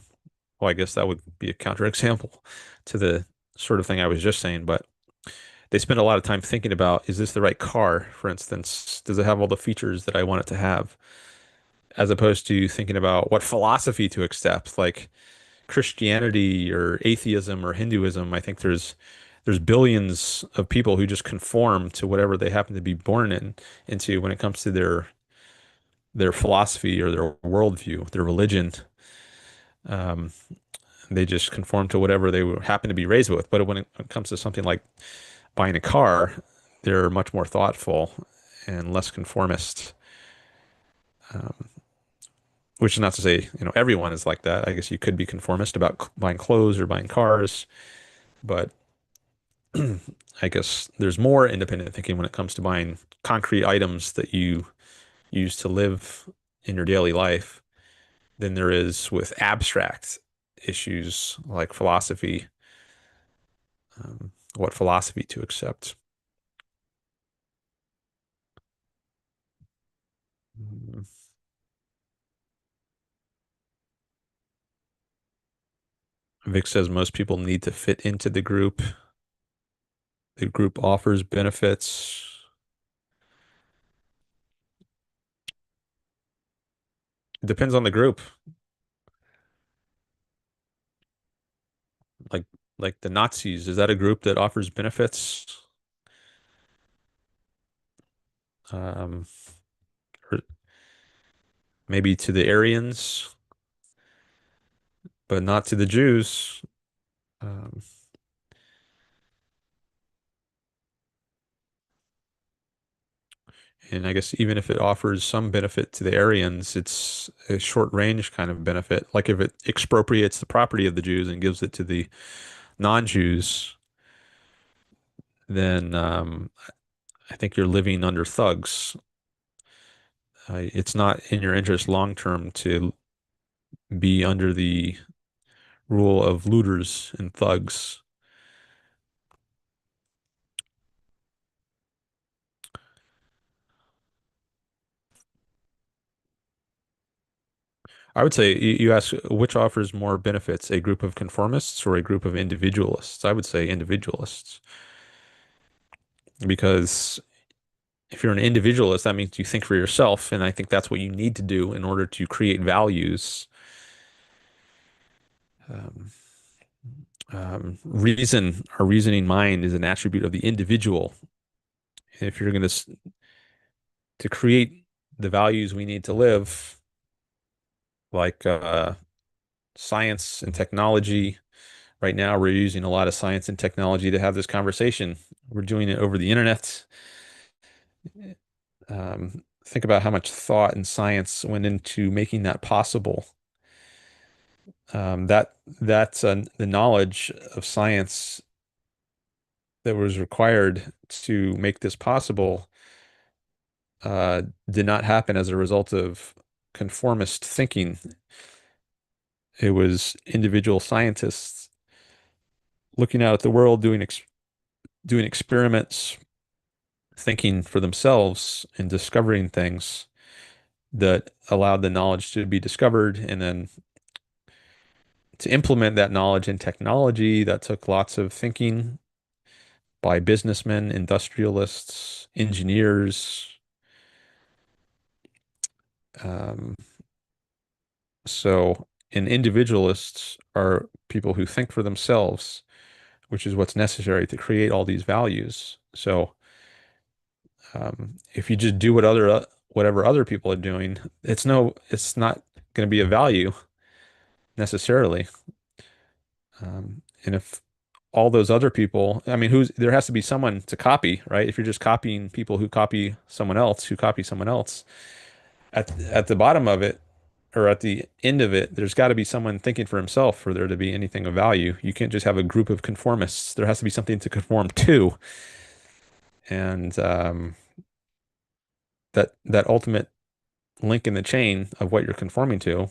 Well, I guess that would be a counterexample to the sort of thing I was just saying, but they spend a lot of time thinking about, is this the right car, for instance? Does it have all the features that I want it to have? As opposed to thinking about what philosophy to accept, like Christianity or atheism or Hinduism. I think there's billions of people who just conform to whatever they happen to be born into when it comes to their philosophy or their worldview, their religion. Um, they just conform to whatever they happen to be raised with. But when it comes to something like buying a car, they're much more thoughtful and less conformist. Um, which is not to say, everyone is like that. I guess you could be conformist about buying clothes or buying cars, but I guess there's more independent thinking when it comes to buying concrete items that you use to live in your daily life than there is with abstract issues like philosophy, what philosophy to accept. Mm, Vic says most people need to fit into the group. The group offers benefits. It depends on the group. Like like the Nazis, is that a group that offers benefits? Um, or maybe to the Aryans, but not to the Jews. Um, and I guess even if it offers some benefit to the Aryans, it's a short range kind of benefit. Like if it expropriates the property of the Jews and gives it to the non-Jews, then I think you're living under thugs. It's not in your interest long term to be under the rule of looters and thugs. I would say you ask which offers more benefits, a group of conformists or a group of individualists? I would say individualists, because if you're an individualist, that means you think for yourself, and I think that's what you need to do in order to create values. Um, our reasoning mind is an attribute of the individual. And if you're going to create the values we need to live, like science and technology. Right now, we're using a lot of science and technology to have this conversation. We're doing it over the internet. Think about how much thought and science went into making that possible. That's the knowledge of science that was required to make this possible did not happen as a result of conformist thinking. It was individual scientists looking out at the world, doing experiments, thinking for themselves and discovering things that allowed the knowledge to be discovered and then to implement that knowledge in technology, that took lots of thinking by businessmen, industrialists, engineers. Um, and individualists are people who think for themselves, which is what's necessary to create all these values. So, if you just do whatever other people are doing, it's not going to be a value necessarily. And if all those other people, I mean, there has to be someone to copy, right? If you're just copying people who copy someone else, at the bottom of it, or at the end of it, there's got to be someone thinking for himself for there to be anything of value. You can't just have a group of conformists. There has to be something to conform to, and that ultimate link in the chain of what you're conforming to,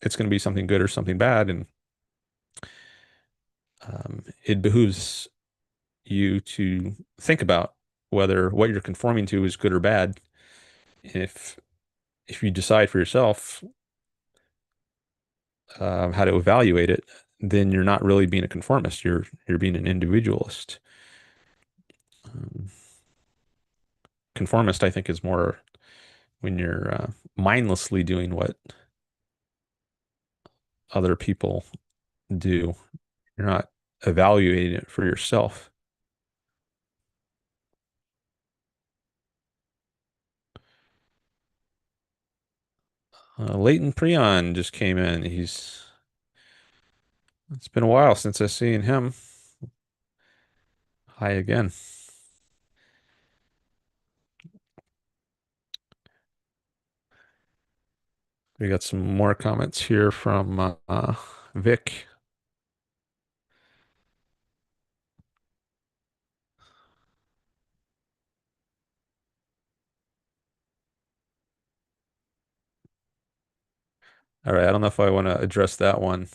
it's going to be something good or something bad, and it behooves you to think about whether what you're conforming to is good or bad. If if you decide for yourself how to evaluate it, then you're not really being a conformist. You're being an individualist. Um, Conformist, I think, is more when you're mindlessly doing what other people do. You're not evaluating it for yourself. Latent Prion just came in. It's been a while since I've seen him. Hi again. We got some more comments here from Vic. All right, I don't know if I want to address that one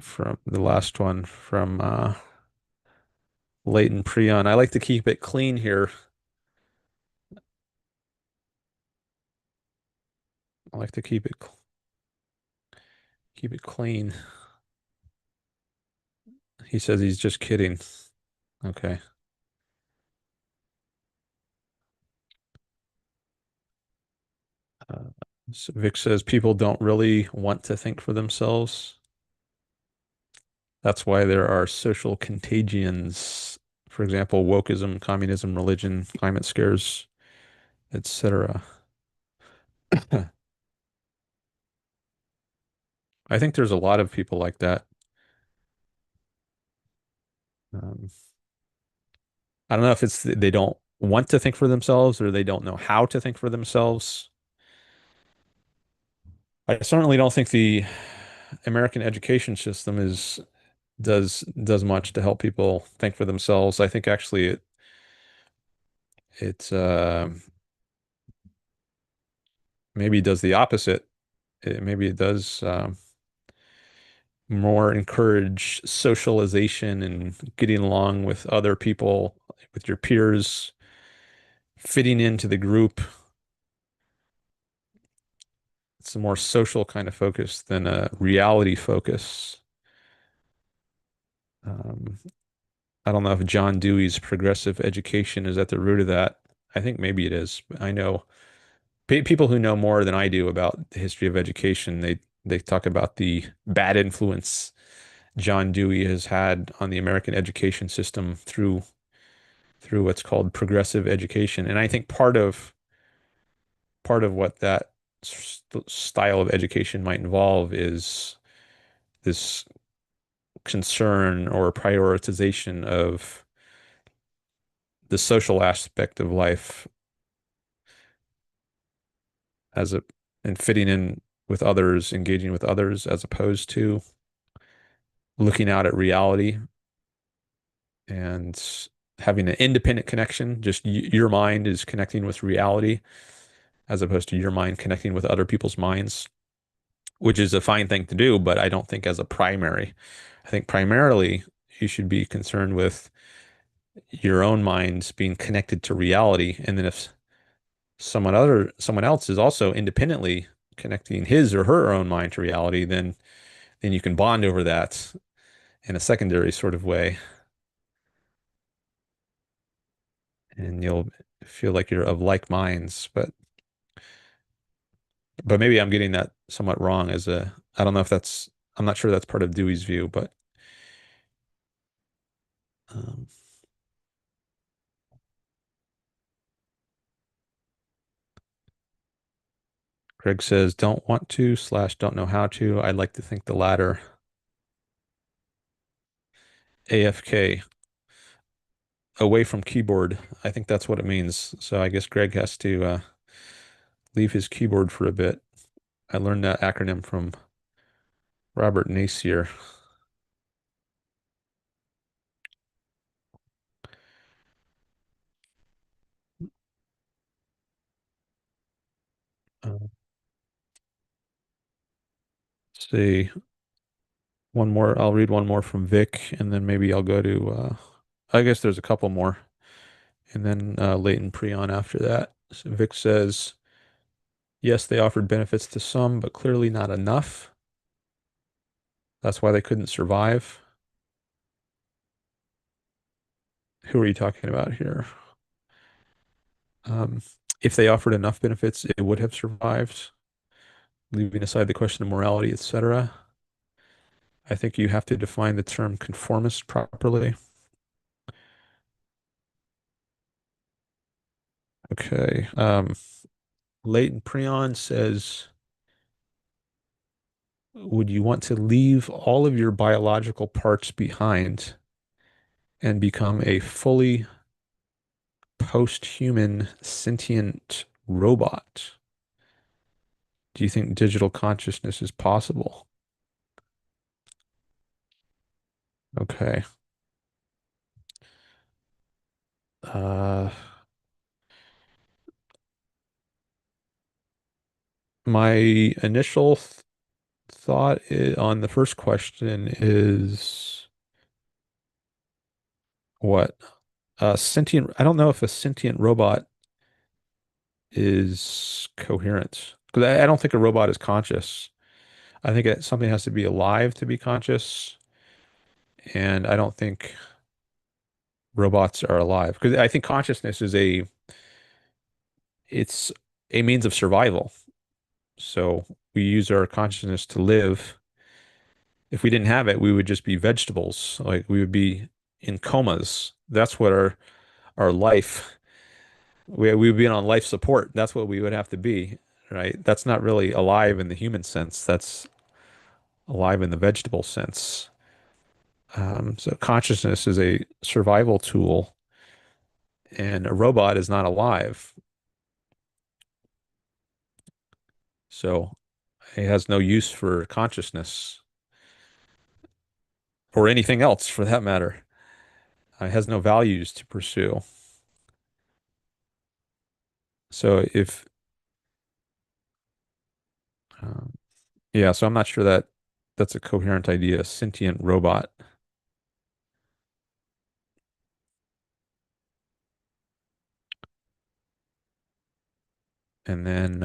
from the last one from Latent Prion. I like to keep it clean here. I like to keep it clean. He says he's just kidding. Okay. Uh, so Vic says people don't really want to think for themselves. That's why there are social contagions. For example, wokeism, communism, religion, climate scares, etc. I think there's a lot of people like that. Um, I don't know if it's they don't want to think for themselves or they don't know how to think for themselves. I certainly don't think the American education system does much to help people think for themselves. I think actually it maybe does the opposite. Maybe it does more encourage socialization and getting along with other people, with your peers, fitting into the group. It's a more social kind of focus than a reality focus. Um, I don't know if John Dewey's progressive education is at the root of that. I think maybe it is. I know people who know more than I do about the history of education, they talk about the bad influence John Dewey has had on the American education system through what's called progressive education. And I think part of what that style of education might involve is this concern or prioritization of the social aspect of life as a and fitting in with others, engaging with others, as opposed to looking out at reality and having an independent connection. Just your mind is connecting with reality as opposed to your mind connecting with other people's minds, which is a fine thing to do, but I don't think as a primary. I think primarily you should be concerned with your own minds being connected to reality. And then if someone else is also independently connecting his or her own mind to reality, then you can bond over that in a secondary sort of way, and you'll feel like you're of like minds. But maybe I'm getting that somewhat wrong as a, I don't know if that's, I'm not sure that's part of Dewey's view, but um, Greg says, don't want to slash don't know how to. I'd like to think the latter. AFK, away from keyboard. I think that's what it means. So I guess Greg has to leave his keyboard for a bit. I learned that acronym from Robert Nacier. Let's see. One more. I'll read one more from Vic, and then maybe I'll go to, I guess there's a couple more, and then Latent Prion after that. So Vic says, yes, they offered benefits to some, but clearly not enough. That's why they couldn't survive. Who are you talking about here? Um, if they offered enough benefits, it would have survived, leaving aside the question of morality, etc. I think you have to define the term conformist properly. Okay. Leighton Prion says, would you want to leave all of your biological parts behind and become a fully post-human sentient robot? Do you think digital consciousness is possible? Okay. Uh, my initial th thought on the first question is what? Sentient, I don't know if a sentient robot is coherent because I don't think a robot is conscious. I think something has to be alive to be conscious, and I don't think robots are alive because I think consciousness is it's a means of survival. So we use our consciousness to live. If we didn't have it, we would just be vegetables. Like we would be in comas. That's what our life, we would be on life support. That's what we would have to be, right? That's not really alive in the human sense. That's alive in the vegetable sense. So consciousness is a survival tool, and a robot is not alive. So it has no use for consciousness or anything else for that matter. It has no values to pursue. So if, um, yeah, so I'm not sure that that's a coherent idea, sentient robot. And then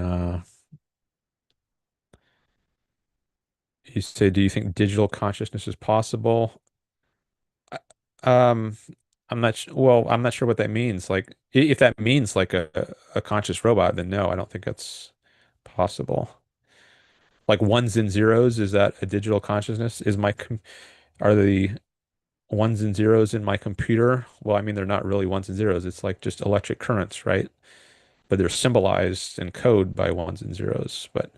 you say, do you think digital consciousness is possible? I- Um, I'm not well, I'm not sure what that means. Like, if that means like a conscious robot, then no, I don't think that's possible. Like ones and zeros, is that a digital consciousness? Are the ones and zeros in my computer? Well, I mean, they're not really ones and zeros. It's like just electric currents, right? But they're symbolized in code by ones and zeros. But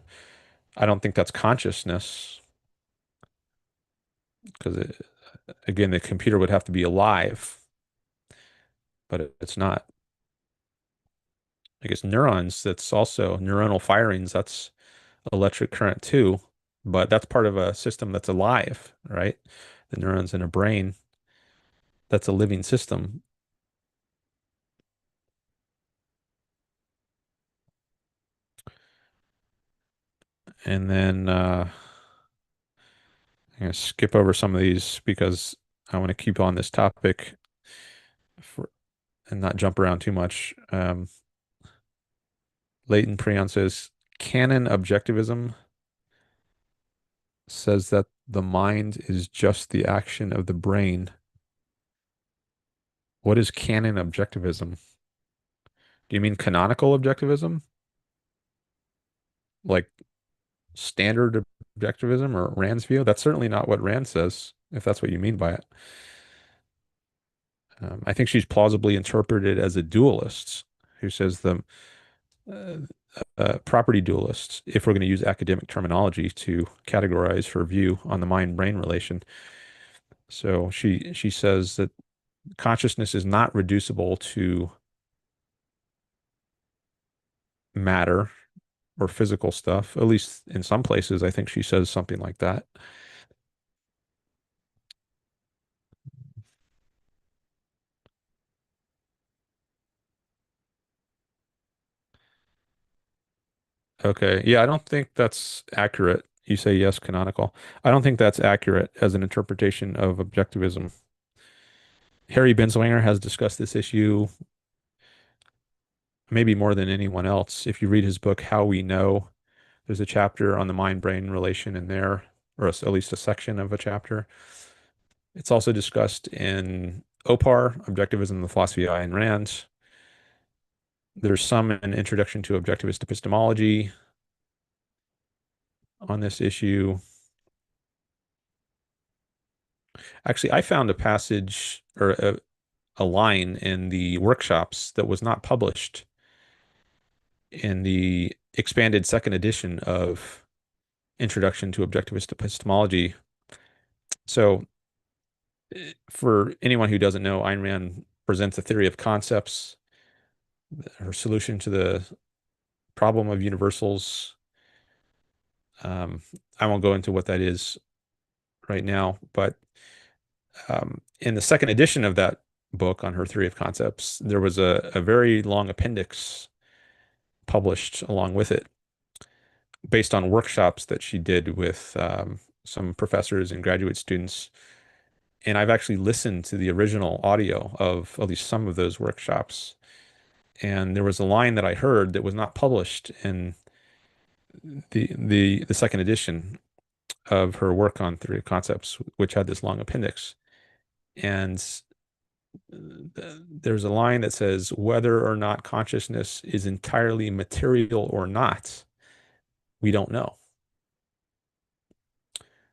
I don't think that's consciousness because again, the computer would have to be alive, but it's not. I guess neurons, that's also neuronal firings, that's electric current too, but that's part of a system that's alive, right? The neurons in a brain, that's a living system. And then I'm going to skip over some of these because I want to keep on this topic for, and not jump around too much. Leighton Prion says, Canon objectivism says that the mind is just the action of the brain. What is canon objectivism? Do you mean canonical objectivism? Like standard objectivism or Rand's view? That's certainly not what Rand says, if that's what you mean by it. I think she's plausibly interpreted as a dualist who says the uh, property dualist, if we're going to use academic terminology to categorize her view on the mind-brain relation. So she says that consciousness is not reducible to matter or physical stuff. At least in some places, I think she says something like that. Okay. Yeah, I don't think that's accurate. You say yes, canonical. I don't think that's accurate as an interpretation of objectivism. Harry Binswanger has discussed this issue maybe more than anyone else. If you read his book, How We Know, there's a chapter on the mind-brain relation in there, or at least a section of a chapter. It's also discussed in OPAR, Objectivism, the Philosophy of Ayn Rand. There's some in Introduction to Objectivist Epistemology on this issue. Actually, I found a passage or a line in the workshops that was not published in the expanded second edition of Introduction to Objectivist Epistemology. So, for anyone who doesn't know, Ayn Rand presents a theory of concepts, her solution to the problem of universals. Um, I won't go into what that is right now, but in the second edition of that book on her theory of concepts, there was a very long appendix published along with it based on workshops that she did with some professors and graduate students. And I've actually listened to the original audio of at least some of those workshops. And there was a line that I heard that was not published in the second edition of her work on theory of concepts, which had this long appendix. And there's a line that says, whether or not consciousness is entirely material or not, we don't know,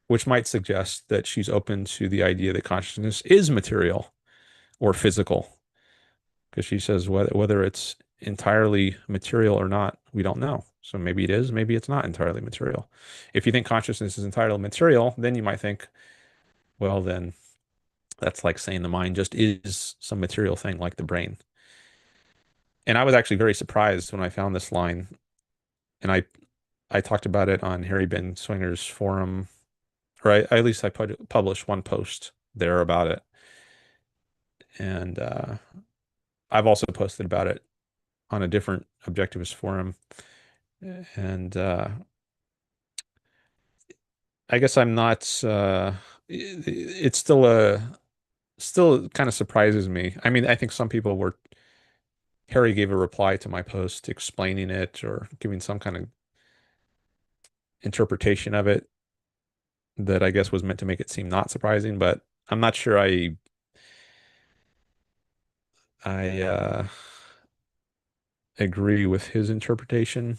which might suggest that she's open to the idea that consciousness is material or physical, because she says whether it's entirely material or not, we don't know. So maybe it is, maybe it's not entirely material. If you think consciousness is entirely material, then you might think, well, then that's like saying the mind just is some material thing like the brain. And I was actually very surprised when I found this line, and I talked about it on Harry Binswanger's forum, or at least I published one post there about it. And I've also posted about it on a different objectivist forum. And I guess I'm not, it's still kind of surprises me. I mean, I think some people were, Harry gave a reply to my post explaining it or giving some kind of interpretation of it that I guess was meant to make it seem not surprising, but I'm not sure I agree with his interpretation.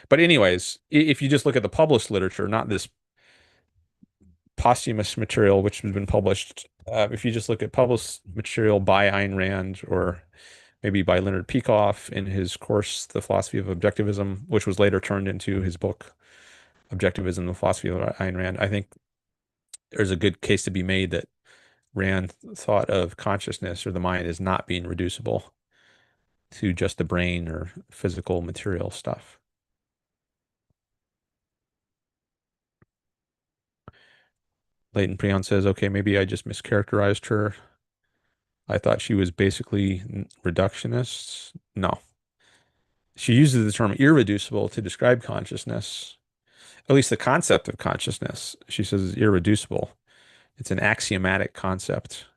But anyways, if you just look at the published literature, not this posthumous material which has been published, if you just look at published material by Ayn Rand or maybe by Leonard Peikoff in his course, The Philosophy of Objectivism, which was later turned into his book, Objectivism, The Philosophy of Ayn Rand, I think there's a good case to be made that Rand thought of consciousness or the mind as not being reducible to just the brain or physical material stuff. Latent Prion says, okay, maybe I just mischaracterized her. I thought she was basically reductionist. No. She uses the term irreducible to describe consciousness, at least the concept of consciousness. She says is irreducible. It's an axiomatic concept.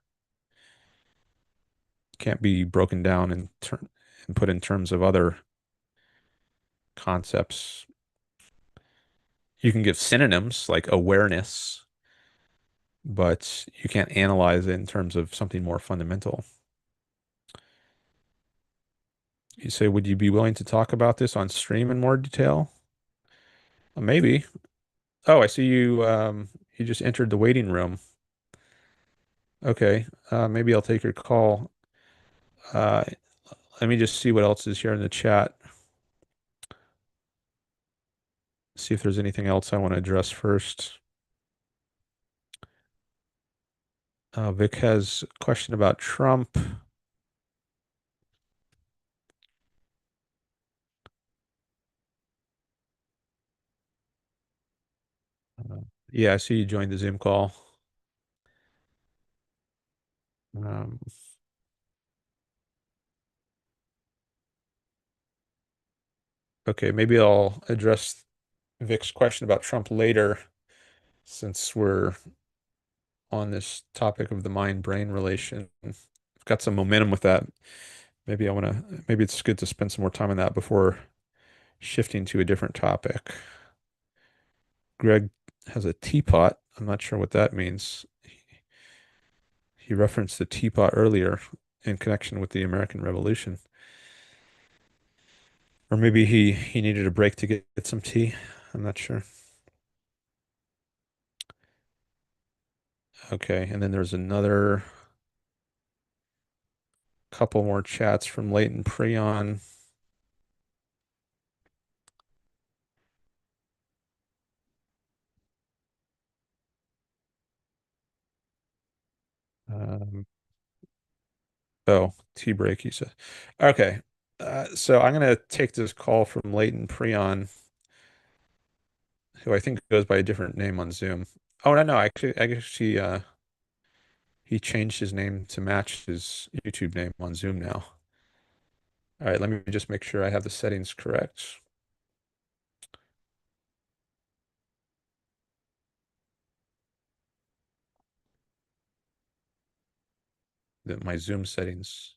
Can't be broken down and put in terms of other concepts. You can give synonyms like awareness, but you can't analyze it in terms of something more fundamental. You say, would you be willing to talk about this on stream in more detail? Maybe. Oh, I see you. You just entered the waiting room. Okay. Maybe I'll take your call. Uh, Let me just see what else is here in the chat. See if there's anything else I want to address first. Vic has a question about Trump. Yeah, I see you joined the Zoom call. Um, okay, maybe I'll address Vic's question about Trump later, since we're on this topic of the mind-brain relation. I've got some momentum with that. Maybe it's good to spend some more time on that before shifting to a different topic. Greg has a teapot. I'm not sure what that means. He referenced the teapot earlier in connection with the American Revolution. Or maybe he needed a break to get some tea. I'm not sure. Okay, and then there's another couple more chats from Latent Prion. Um, oh, tea break, he said. Okay, so I'm going to take this call from Latent Prion, who I think goes by a different name on Zoom. Oh, no, no, actually, he changed his name to match his YouTube name on Zoom now. All right, let me just make sure I have the settings correct. My Zoom settings.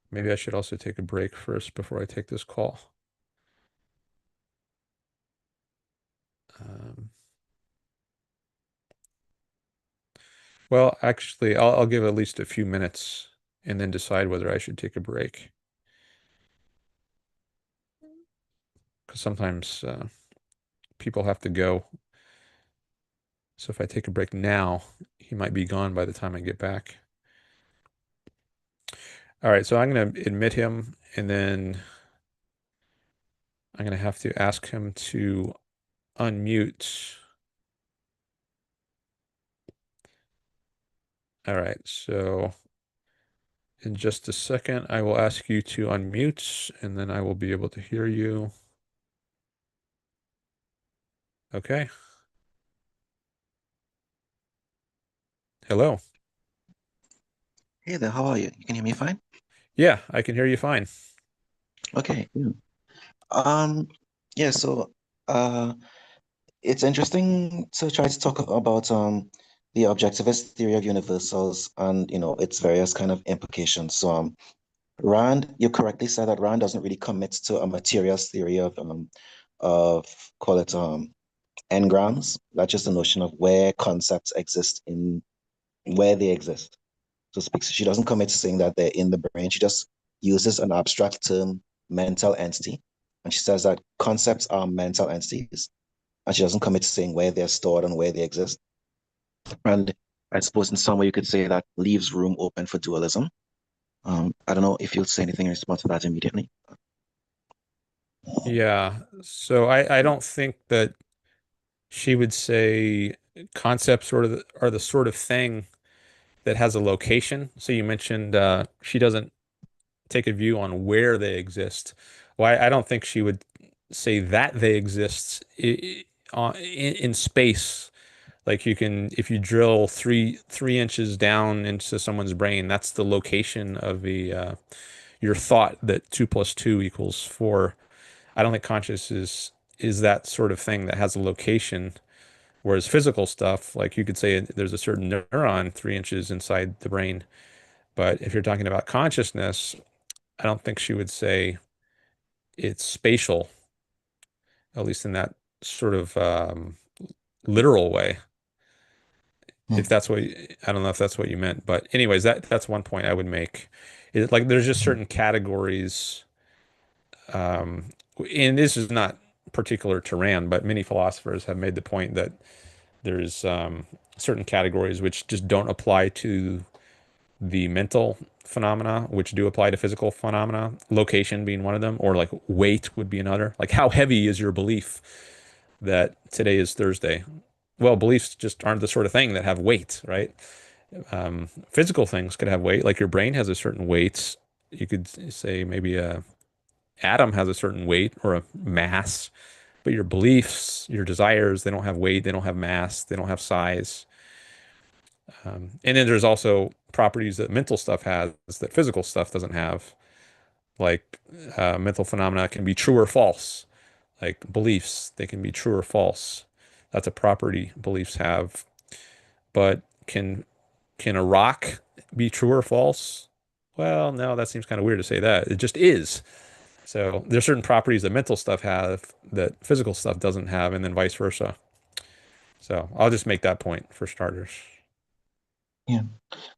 Maybe I should also take a break first before I take this call. Um, well, actually, I'll give at least a few minutes and then decide whether I should take a break. Because sometimes people have to go. So if I take a break now, he might be gone by the time I get back. All right, so I'm going to admit him, and then I'm going to have to ask him to unmute. All right, so in just a second, I will ask you to unmute, and then I will be able to hear you. Okay. Hello. Hey there, how are you? You can hear me fine? Yeah, I can hear you fine. Okay. Yeah. Um, yeah, so uh it's interesting to try to talk about the objectivist theory of universals and its various kind of implications. So Rand, you correctly said that Rand doesn't really commit to a materialist theory of call it engrams. That's just the notion of where concepts exist in where they exist. So speaks. She doesn't commit to saying that they're in the brain. She just uses an abstract term, mental entity, and she says that concepts are mental entities, and she doesn't commit to saying where they're stored and where they exist. And I suppose in some way you could say that leaves room open for dualism. I don't know if you'll say anything in response to that immediately. Yeah, so I don't think that she would say concepts are the sort of thing that has a location. So you mentioned she doesn't take a view on where they exist. Well, I don't think she would say that they exist in space. Like you can, if you drill three inches down into someone's brain, that's the location of the your thought that 2 + 2 = 4. I don't think conscious is that sort of thing that has a location. Whereas physical stuff, like you could say there's a certain neuron 3 inches inside the brain. But if you're talking about consciousness, I don't think she would say it's spatial, at least in that sort of literal way. If Hmm. that's what I don't know if that's what you meant, but anyways, that's one point I would make. Is like there's just certain categories, um, and this is not particular to Rand, but many philosophers have made the point that there's certain categories which just don't apply to the mental phenomena, which do apply to physical phenomena, location being one of them, or like weight would be another. Like how heavy is your belief that today is Thursday? Well, beliefs just aren't the sort of thing that have weight, right? Physical things could have weight, like your brain has a certain weight. You could say maybe a atom has a certain weight or a mass, but your beliefs, your desires, they don't have weight, they don't have mass, they don't have size. And then there's also properties that mental stuff has that physical stuff doesn't have. Like mental phenomena can be true or false. Like beliefs, they can be true or false. That's a property beliefs have. But can a rock be true or false? Well, no, that seems kind of weird to say that. It just is. So there's certain properties that mental stuff have that physical stuff doesn't have, and then vice versa. So I'll just make that point for starters. Yeah,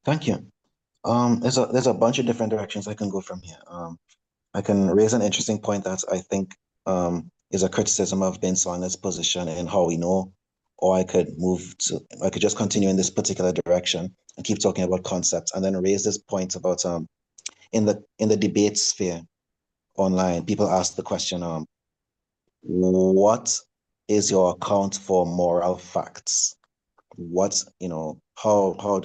thank you. There's a bunch of different directions I can go from here. I can raise an interesting point that I think is a criticism of Binswanger's position in how we know, or I could just continue in this particular direction and keep talking about concepts, and then raise this point about in the debate sphere online, people ask the question, what is your account for moral facts? What, how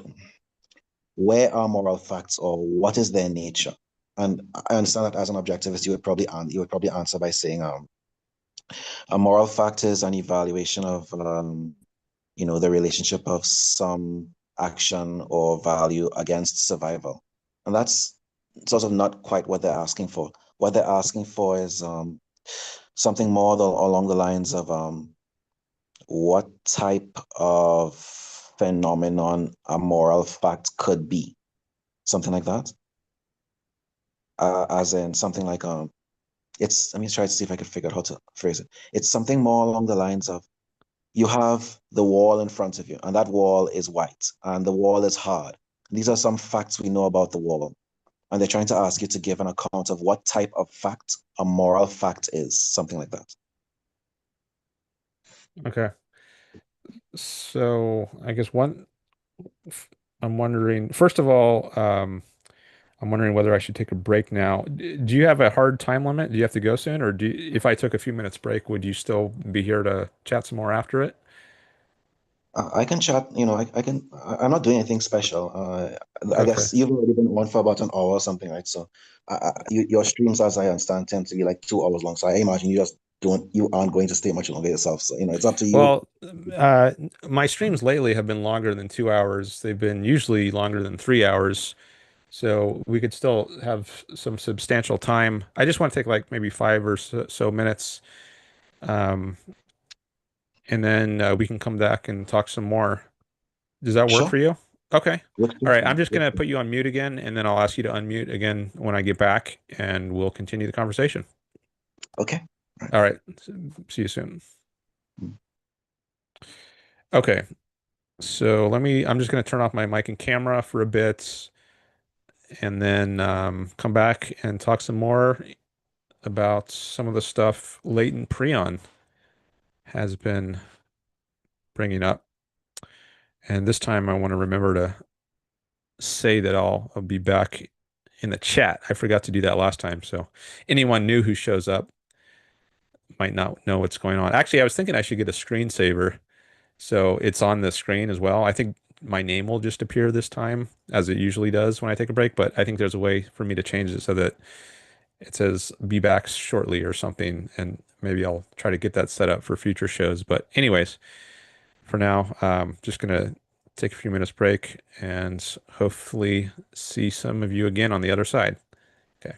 where are moral facts, or what is their nature? And I understand that as an objectivist, you would probably answer by saying a moral fact is an evaluation of the relationship of some action or value against survival. And that's sort of not quite what they're asking for. What they're asking for is something more along the lines of what type of phenomenon a moral fact could be, something like that. As in something like let me try to see if I can figure out how to phrase it. It's something more along the lines of you have the wall in front of you, and that wall is white, and the wall is hard. These are some facts we know about the wall, and they're trying to ask you to give an account of what type of fact a moral fact is, something like that. Okay. So I guess one, I'm wondering, first of all, I'm wondering whether I should take a break now. Do you have a hard time limit? Do you have to go soon? Or if I took a few minutes break, would you still be here to chat some more after it? I can chat, I'm not doing anything special. I Okay. guess you've already been on for about an hour or something, right? So your streams, as I understand, tend to be like 2 hours long. So I imagine you aren't going to stay much longer yourself. So, it's up to you. Well, uh, my streams lately have been longer than 2 hours. They've been usually longer than 3 hours. So we could still have some substantial time. I just want to take like maybe 5 or so minutes, um, and then we can come back and talk some more. Does that work Sure. for you? Okay. Works All good right. for me. I'm just Works going to good. put you on mute again, and then I'll ask you to unmute again when I get back, and we'll continue the conversation. Okay. All All right. See you soon. right. Okay. So I'm just going to turn off my mic and camera for a bit, and then come back and talk some more about some of the stuff Latent Prion has been bringing up. And this time I want to remember to say that I'll be back in the chat. I forgot to do that last time. So anyone new who shows up might not know what's going on. Actually, I was thinking I should get a screensaver so it's on the screen as well. I think my name will just appear this time as it usually does when I take a break, but I think there's a way for me to change it so that it says be back shortly or something. And maybe I'll try to get that set up for future shows. But anyways, for now, just gonna take a few minutes break and hopefully see some of you again on the other side. Okay.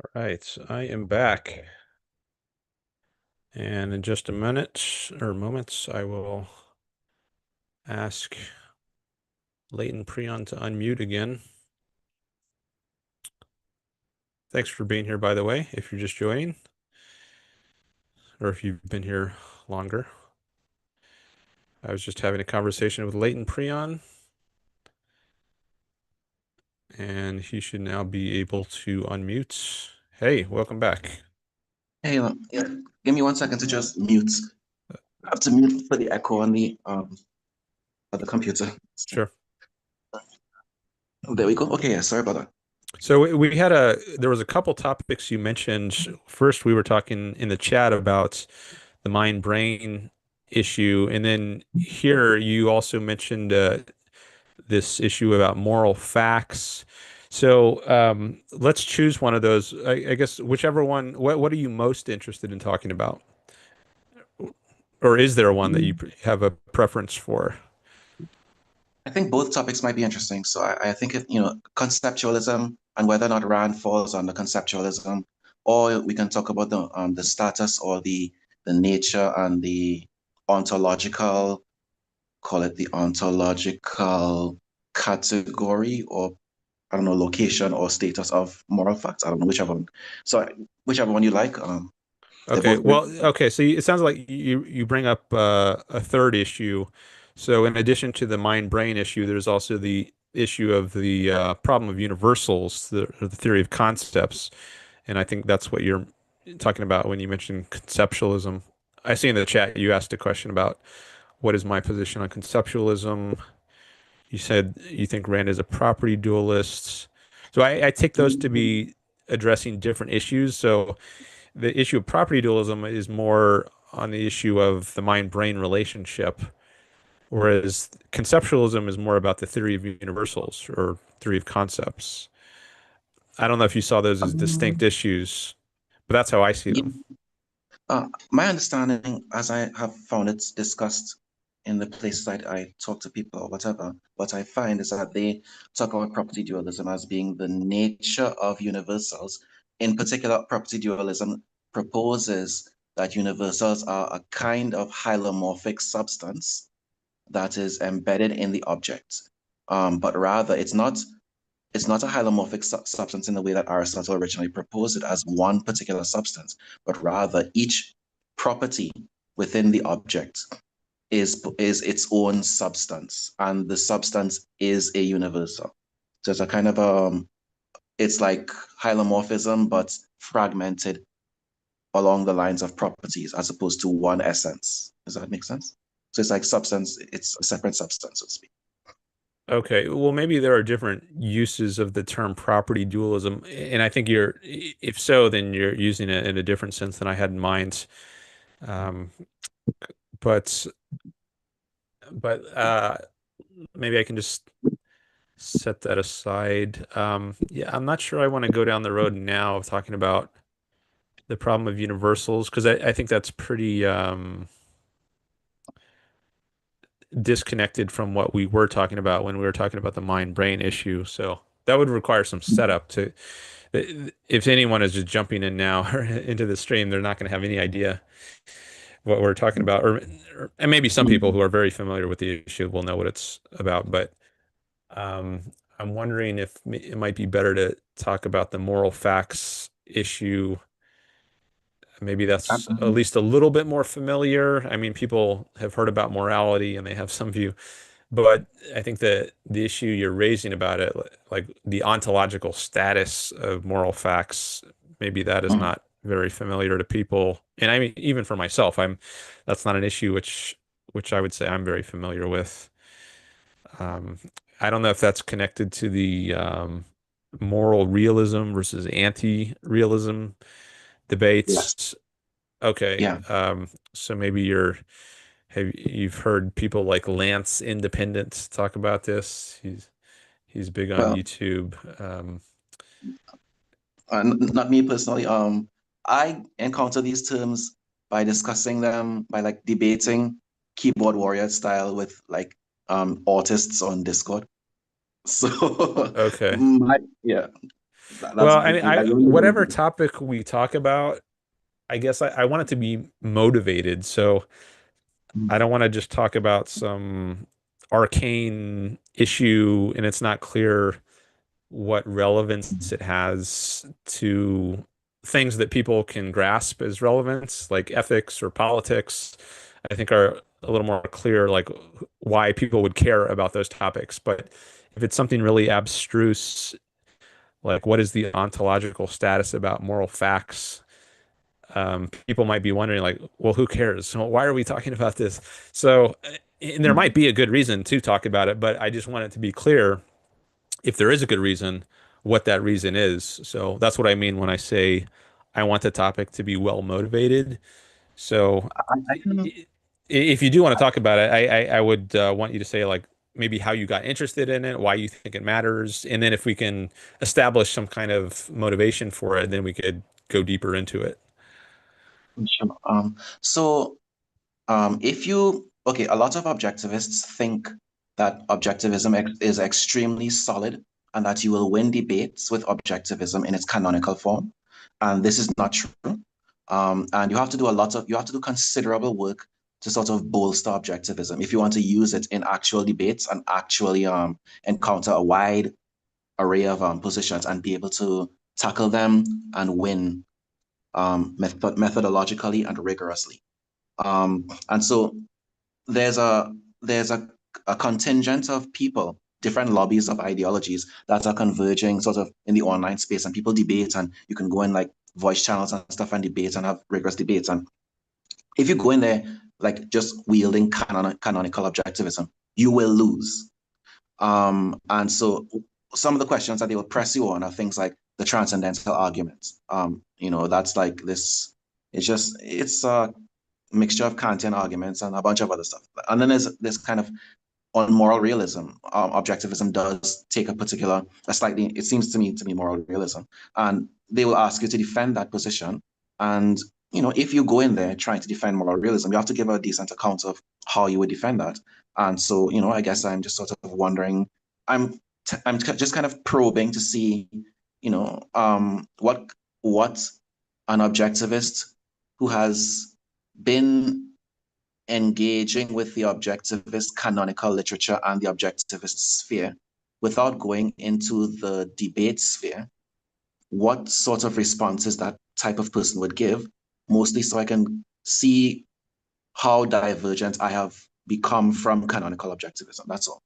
All right, I am back. And in just a minute or moments, I will ask Latent Prion to unmute again. Thanks for being here, by the way, if you're just joining, or if you've been here longer. I was just having a conversation with Latent Prion, and he should now be able to unmute. Hey, welcome back. Hey, yeah, give me 1 second to just mute. I have to mute for the echo on the computer. Sure. Oh, there we go. Okay, yeah, sorry about that. So there was a couple topics you mentioned. First, we were talking in the chat about the mind-brain issue, and then here you also mentioned this issue about moral facts. So let's choose one of those. I guess whichever one. What are you most interested in talking about, or is there one that you have a preference for? I think both topics might be interesting. So I think conceptualism and whether or not Rand falls under conceptualism, or we can talk about the status or the nature and the ontological, call it the ontological category, or I don't know, location or status of moral facts. I don't know, whichever one. So whichever one you like. They're Okay, both great. well, okay, so it sounds like you bring up a third issue. So in addition to the mind-brain issue, there's also the issue of the problem of universals, or the theory of concepts, and I think that's what you're talking about when you mentioned conceptualism. I see in the chat you asked a question about what is my position on conceptualism. You said you think Rand is a property dualist. So I take those to be addressing different issues. So the issue of property dualism is more on the issue of the mind-brain relationship, whereas conceptualism is more about the theory of universals or theory of concepts. I don't know if you saw those as distinct Um, issues, but that's how I see yeah, them. my understanding, as I have found it discussed in the places I talk to people or whatever, what I find is that they talk about property dualism as being the nature of universals. In particular, property dualism proposes that universals are a kind of hylomorphic substance that is embedded in the object. But rather, it's not a hylomorphic substance in the way that Aristotle originally proposed it as one particular substance, but rather each property within the object is its own substance, and the substance is a universal. So it's a kind of it's like hylomorphism, but fragmented along the lines of properties as opposed to one essence. Does that make sense? So it's like substance, it's a separate substance, so to speak. Okay, well, maybe there are different uses of the term property dualism, and I think if so, then you're using it in a different sense than I had in mind. Um, but but maybe I can just set that aside. Yeah, I'm not sure I want to go down the road now of talking about the problem of universals because I think that's pretty disconnected from what we were talking about when we were talking about the mind-brain issue. So that would require some setup to, if anyone is just jumping in now or into the stream, they're not going to have any idea what we're talking about, and maybe some people who are very familiar with the issue will know what it's about, but Um, I'm wondering if it might be better to talk about the moral facts issue. Maybe that's at Um, least a little bit more familiar. I mean, people have heard about morality and they have some view, but I think that the issue you're raising about it, like the ontological status of moral facts, maybe that is not very familiar to people. And I mean, even for myself, that's not an issue which I would say I'm very familiar with. Um, I don't know if that's connected to the moral realism versus anti-realism yes. debates. Okay, Yeah. so maybe you've heard people like Lance Independent talk about this. He's big on Well, YouTube. not me personally. I encounter these terms by discussing them, by like debating keyboard warrior style with like artists on Discord. So Okay, yeah. That's Well, I mean, I really whatever don't. topic we talk about, I guess I want it to be motivated. So I don't want to just talk about some arcane issue and it's not clear what relevance it has to things that people can grasp as relevance, like ethics or politics. I think are a little more clear, like why people would care about those topics. But if it's something really abstruse, like what is the ontological status about moral facts? People might be wondering, like, well, who cares? So why are we talking about this? So, and there might be a good reason to talk about it, but I just want it to be clear if there is a good reason, what that reason is. So that's what I mean when I say I want the topic to be well motivated. So I can. if you do want to talk about it, I would want you to say like maybe how you got interested in it, why you think it matters, and then if we can establish some kind of motivation for it, then we could go deeper into it. Sure. So if you, okay, a lot of objectivists think that is extremely solid and that you will win debates with objectivism in its canonical form. And this is not true. And you have to do considerable work to sort of bolster objectivism if you want to use it in actual debates and actually encounter a wide array of positions and be able to tackle them and win methodologically and rigorously. And so there's a there's a contingent of people, different lobbies of ideologies that are converging sort of in the online space, and people debate, and you can go in like voice channels and stuff and debate and have rigorous debates. And if you go in there like just wielding canonical objectivism, you will lose. And so some of the questions that they will press you on are things like the transcendental argument. That's like this. It's a mixture of Kantian arguments and a bunch of other stuff. And then there's this kind of on moral realism. Objectivism does take a slightly, it seems to me to be moral realism. And they will ask you to defend that position. And, if you go in there trying to defend moral realism, you have to give a decent account of how you would defend that. And so, I guess I'm just sort of wondering, I'm just kind of probing to see, what an objectivist who has been engaging with the objectivist canonical literature and the objectivist sphere without going into the debate sphere, what sort of responses that type of person would give, mostly so I can see how divergent I have become from canonical objectivism. That's all.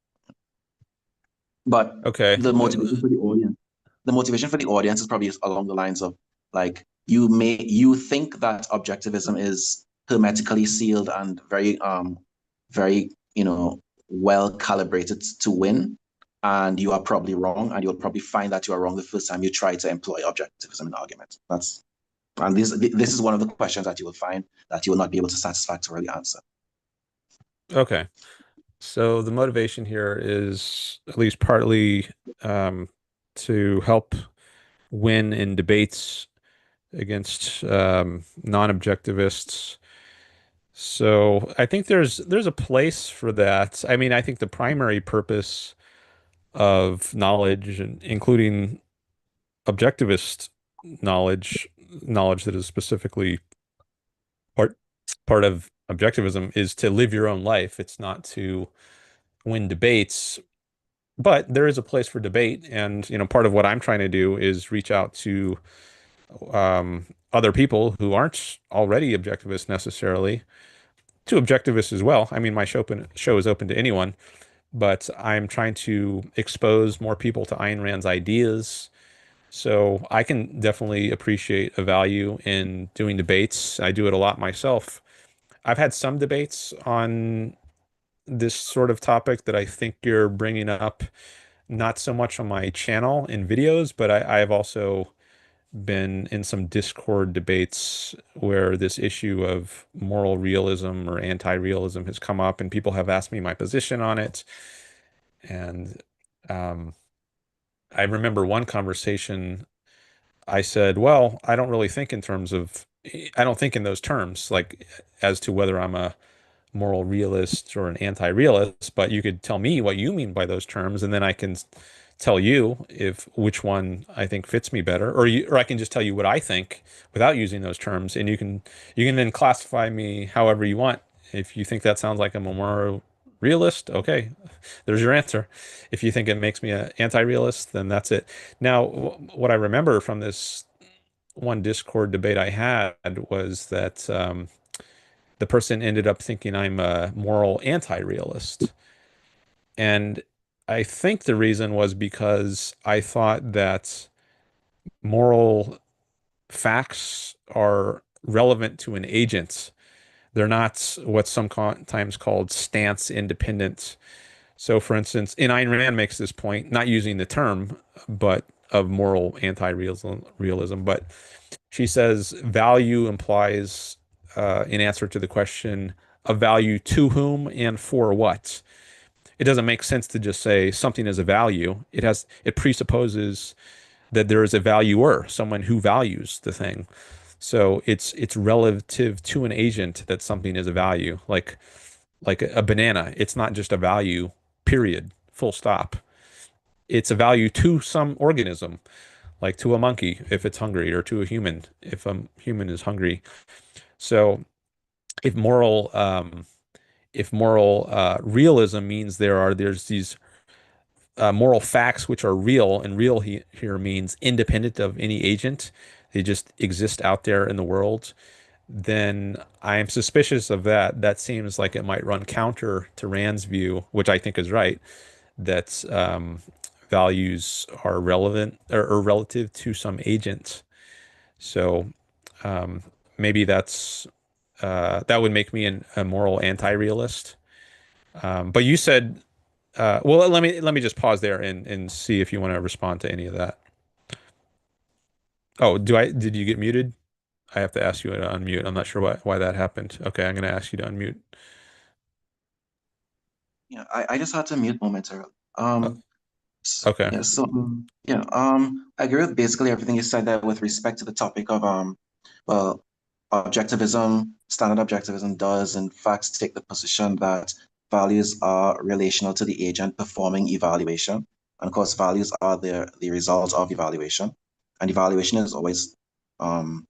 But Okay. the motivation for the audience, the motivation for the audience is probably along the lines of like you think that objectivism is hermetically sealed and very well calibrated to win, and you are probably wrong, and you'll probably find that you are wrong the first time you try to employ objectivism in argument. This is one of the questions that you will find that you will not be able to satisfactorily answer. Okay. So the motivation here is at least partly um, to help win in debates against non-objectivists. So I think there's a place for that. I mean, I think the primary purpose of knowledge, including objectivist knowledge, knowledge that is specifically part part of objectivism, is to live your own life. It's not to win debates, but there is a place for debate. And, part of what I'm trying to do is reach out to other people who aren't already objectivists necessarily, to objectivists as well. I mean, my show is open to anyone, but I'm trying to expose more people to Ayn Rand's ideas. So I can definitely appreciate a value in doing debates. I do it a lot myself. I've had some debates on this sort of topic that I think you're bringing up, not so much on my channel in videos, but I have also been in some Discord debates where this issue of moral realism or anti-realism has come up, and people have asked me my position on it. And um, I remember one conversation, I said, well, I don't think in those terms, like as to whether I'm a moral realist or an anti-realist, but you could tell me what you mean by those terms, and then I can tell you if which one I think fits me better, or I can just tell you what I think without using those terms, and you can then classify me however you want. If you think that sounds like I'm a moral realist, okay, there's your answer. If you think it makes me an anti-realist, then that's it. Now, what I remember from this one Discord debate I had was that the person ended up thinking I'm a moral anti-realist. And I think the reason was because I thought that moral facts are relevant to an agent. They're not what's sometimes called stance independent. So, for instance, and Ayn Rand makes this point, not using the term, but of moral anti-realism, but she says value implies, in answer to the question of value to whom and for what. It doesn't make sense to just say something is a value. It presupposes that there is a valuer, someone who values the thing. So it's relative to an agent that something is a value. Like a banana, it's not just a value, period, full stop. It's a value to some organism, like to a monkey if it's hungry, or to a human if a human is hungry. So if moral realism means there's these moral facts which are real, and real here means independent of any agent, they just exist out there in the world, then I am suspicious of that. That seems like it might run counter to Rand's view, which I think is right, that values are relevant, or relative to some agent. So um, maybe that would make me a moral anti-realist. But you said, well, let me just pause there and see if you want to respond to any of that. Oh, did you get muted? I have to ask you to unmute. I'm not sure why that happened. Okay, I'm going to ask you to unmute. Yeah, I just had to mute momentarily. Uh, Um, okay. yeah, so yeah, I agree with basically everything you said there with respect to the topic of well, objectivism. Standard objectivism does in fact take the position that values are relational to the agent performing evaluation, and of course, values are the result of evaluation, and evaluation is always um,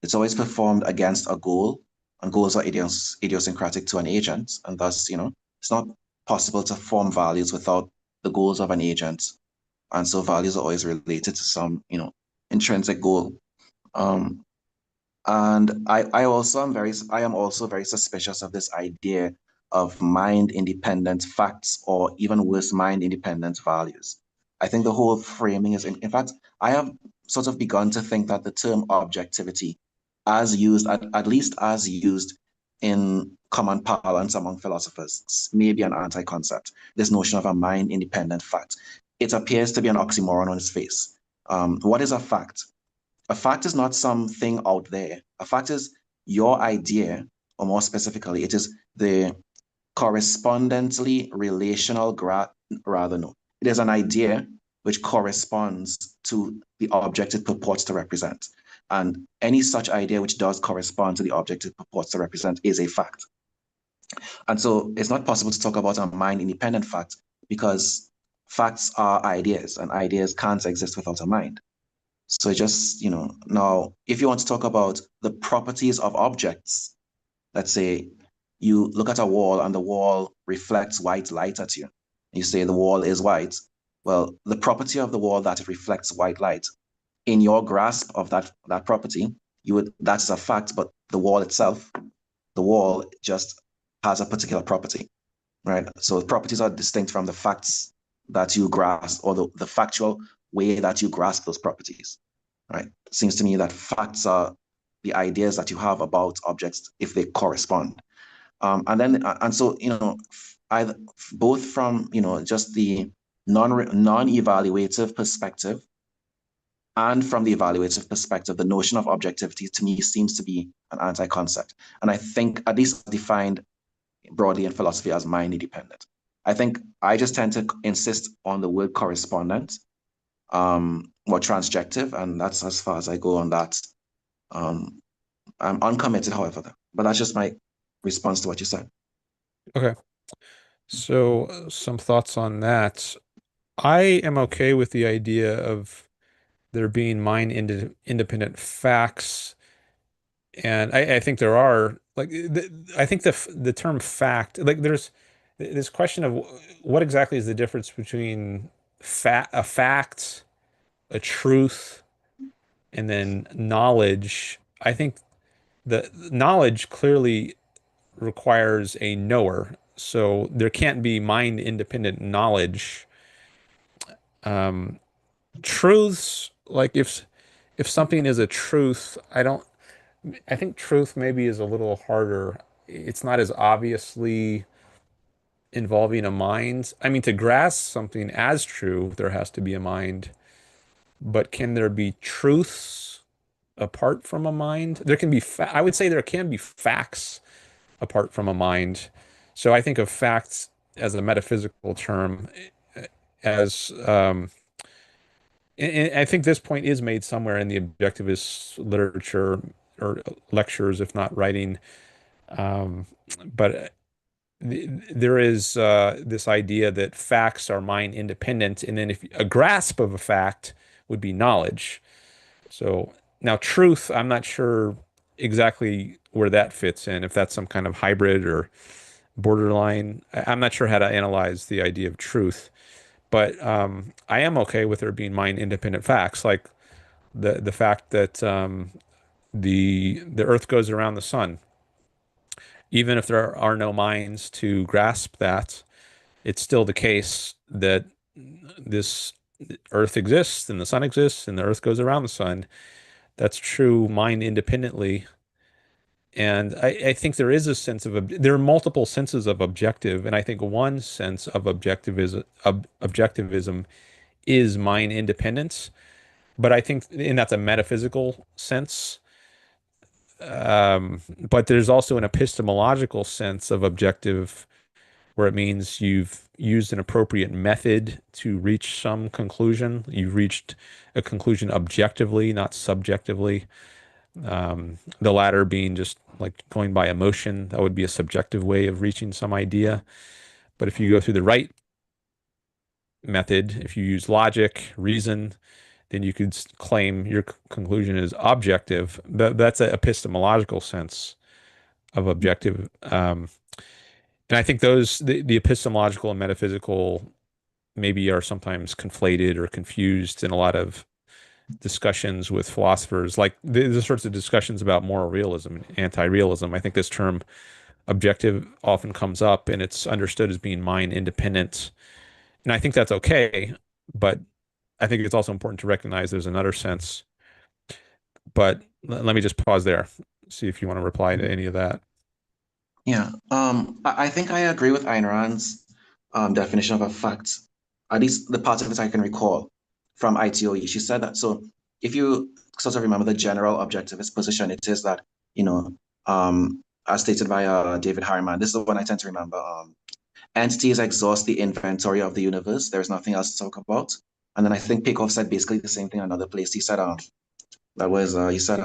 it's always performed against a goal, and goals are idiosyncratic to an agent, and thus, it's not possible to form values without the goals of an agent. And so values are always related to some, intrinsic goal. Um, and I am also very suspicious of this idea of mind independent facts, or even worse, mind independent values. I think the whole framing is, in fact, I have sort of begun to think that the term objectivity, as used, at least as used in common parlance among philosophers, may be an anti-concept. This notion of a mind independent fact. It appears to be an oxymoron on its face. What is a fact? A fact is not something out there. A fact is your idea, or more specifically, it is the correspondently relational rather, no. It is an idea which corresponds to the object it purports to represent. And any such idea which does correspond to the object it purports to represent is a fact. And so it's not possible to talk about a mind independent fact, because facts are ideas, and ideas can't exist without a mind. So just, now, if you want to talk about the properties of objects, let's say you look at a wall and the wall reflects white light at you. You say the wall is white. Well, the property of the wall that it reflects white light, in your grasp of that property, that's a fact, but the wall just has a particular property, right? So the properties are distinct from the facts that you grasp, or the factual way that you grasp those properties, right? It seems to me that facts are the ideas that you have about objects if they correspond. And so, either both from, just the non-evaluative perspective and from the evaluative perspective, the notion of objectivity to me seems to be an anti-concept. And I think, at least defined broadly in philosophy, as mind independent. I think I just tend to insist on the word correspondent, or transjective, and that's as far as I go on that. Um, I'm uncommitted, however, but that's just my response to what you said. Okay. So some thoughts on that. I am okay with the idea of there being independent facts, and I think there are I think the term fact, like there's this question of what exactly is the difference between a fact, a truth, and then knowledge. I think the knowledge clearly requires a knower, so there can't be mind independent knowledge. Um, Truths, like if something is a truth, I think truth maybe is a little harder. It's not as obviously involving a mind. I mean, to grasp something as true, there has to be a mind, but can there be truths apart from a mind? There can be I would say there can be facts apart from a mind. So I think of facts as a metaphysical term, as and I think this point is made somewhere in the objectivist literature or lectures, if not writing. Um, but there is this idea that facts are mind independent, and then if a grasp of a fact would be knowledge. So now truth, I'm not sure exactly where that fits in, if that's some kind of hybrid or borderline. I'm not sure how to analyze the idea of truth, but I am okay with there being mind independent facts, like the fact that the Earth goes around the sun. Even if there are no minds to grasp that, it's still the case that this Earth exists and the sun exists and the Earth goes around the sun. That's true mind independently. And I think there is a sense of there are multiple senses of objective, and I think one sense of objectivism is mind independence. But I think, and that's a metaphysical sense. But there's also an epistemological sense of objective, where it means you've used an appropriate method to reach some conclusion. You've reached a conclusion objectively, not subjectively. The latter being just like going by emotion, that would be a subjective way of reaching some idea. But if you go through the right method, if you use logic, reason, then you could claim your conclusion is objective. That's an epistemological sense of objective. And I think the epistemological and metaphysical maybe are sometimes conflated or confused in a lot of discussions with philosophers, like the sorts of discussions about moral realism and anti-realism. I think this term objective often comes up and it's understood as being mind independent. And I think that's okay, but I think it's also important to recognize there's another sense. But let me just pause there, see if you want to reply to any of that. Yeah, I think I agree with Ayn Rand's definition of a fact, at least the part of it I can recall from ITOE. She said that, so if you sort of remember the general objectivist position, it is that, you know, as stated by David Harriman, this is the one I tend to remember. Entities exhaust the inventory of the universe. There's nothing else to talk about. And then I think Peikoff said basically the same thing in another place. He said, he said,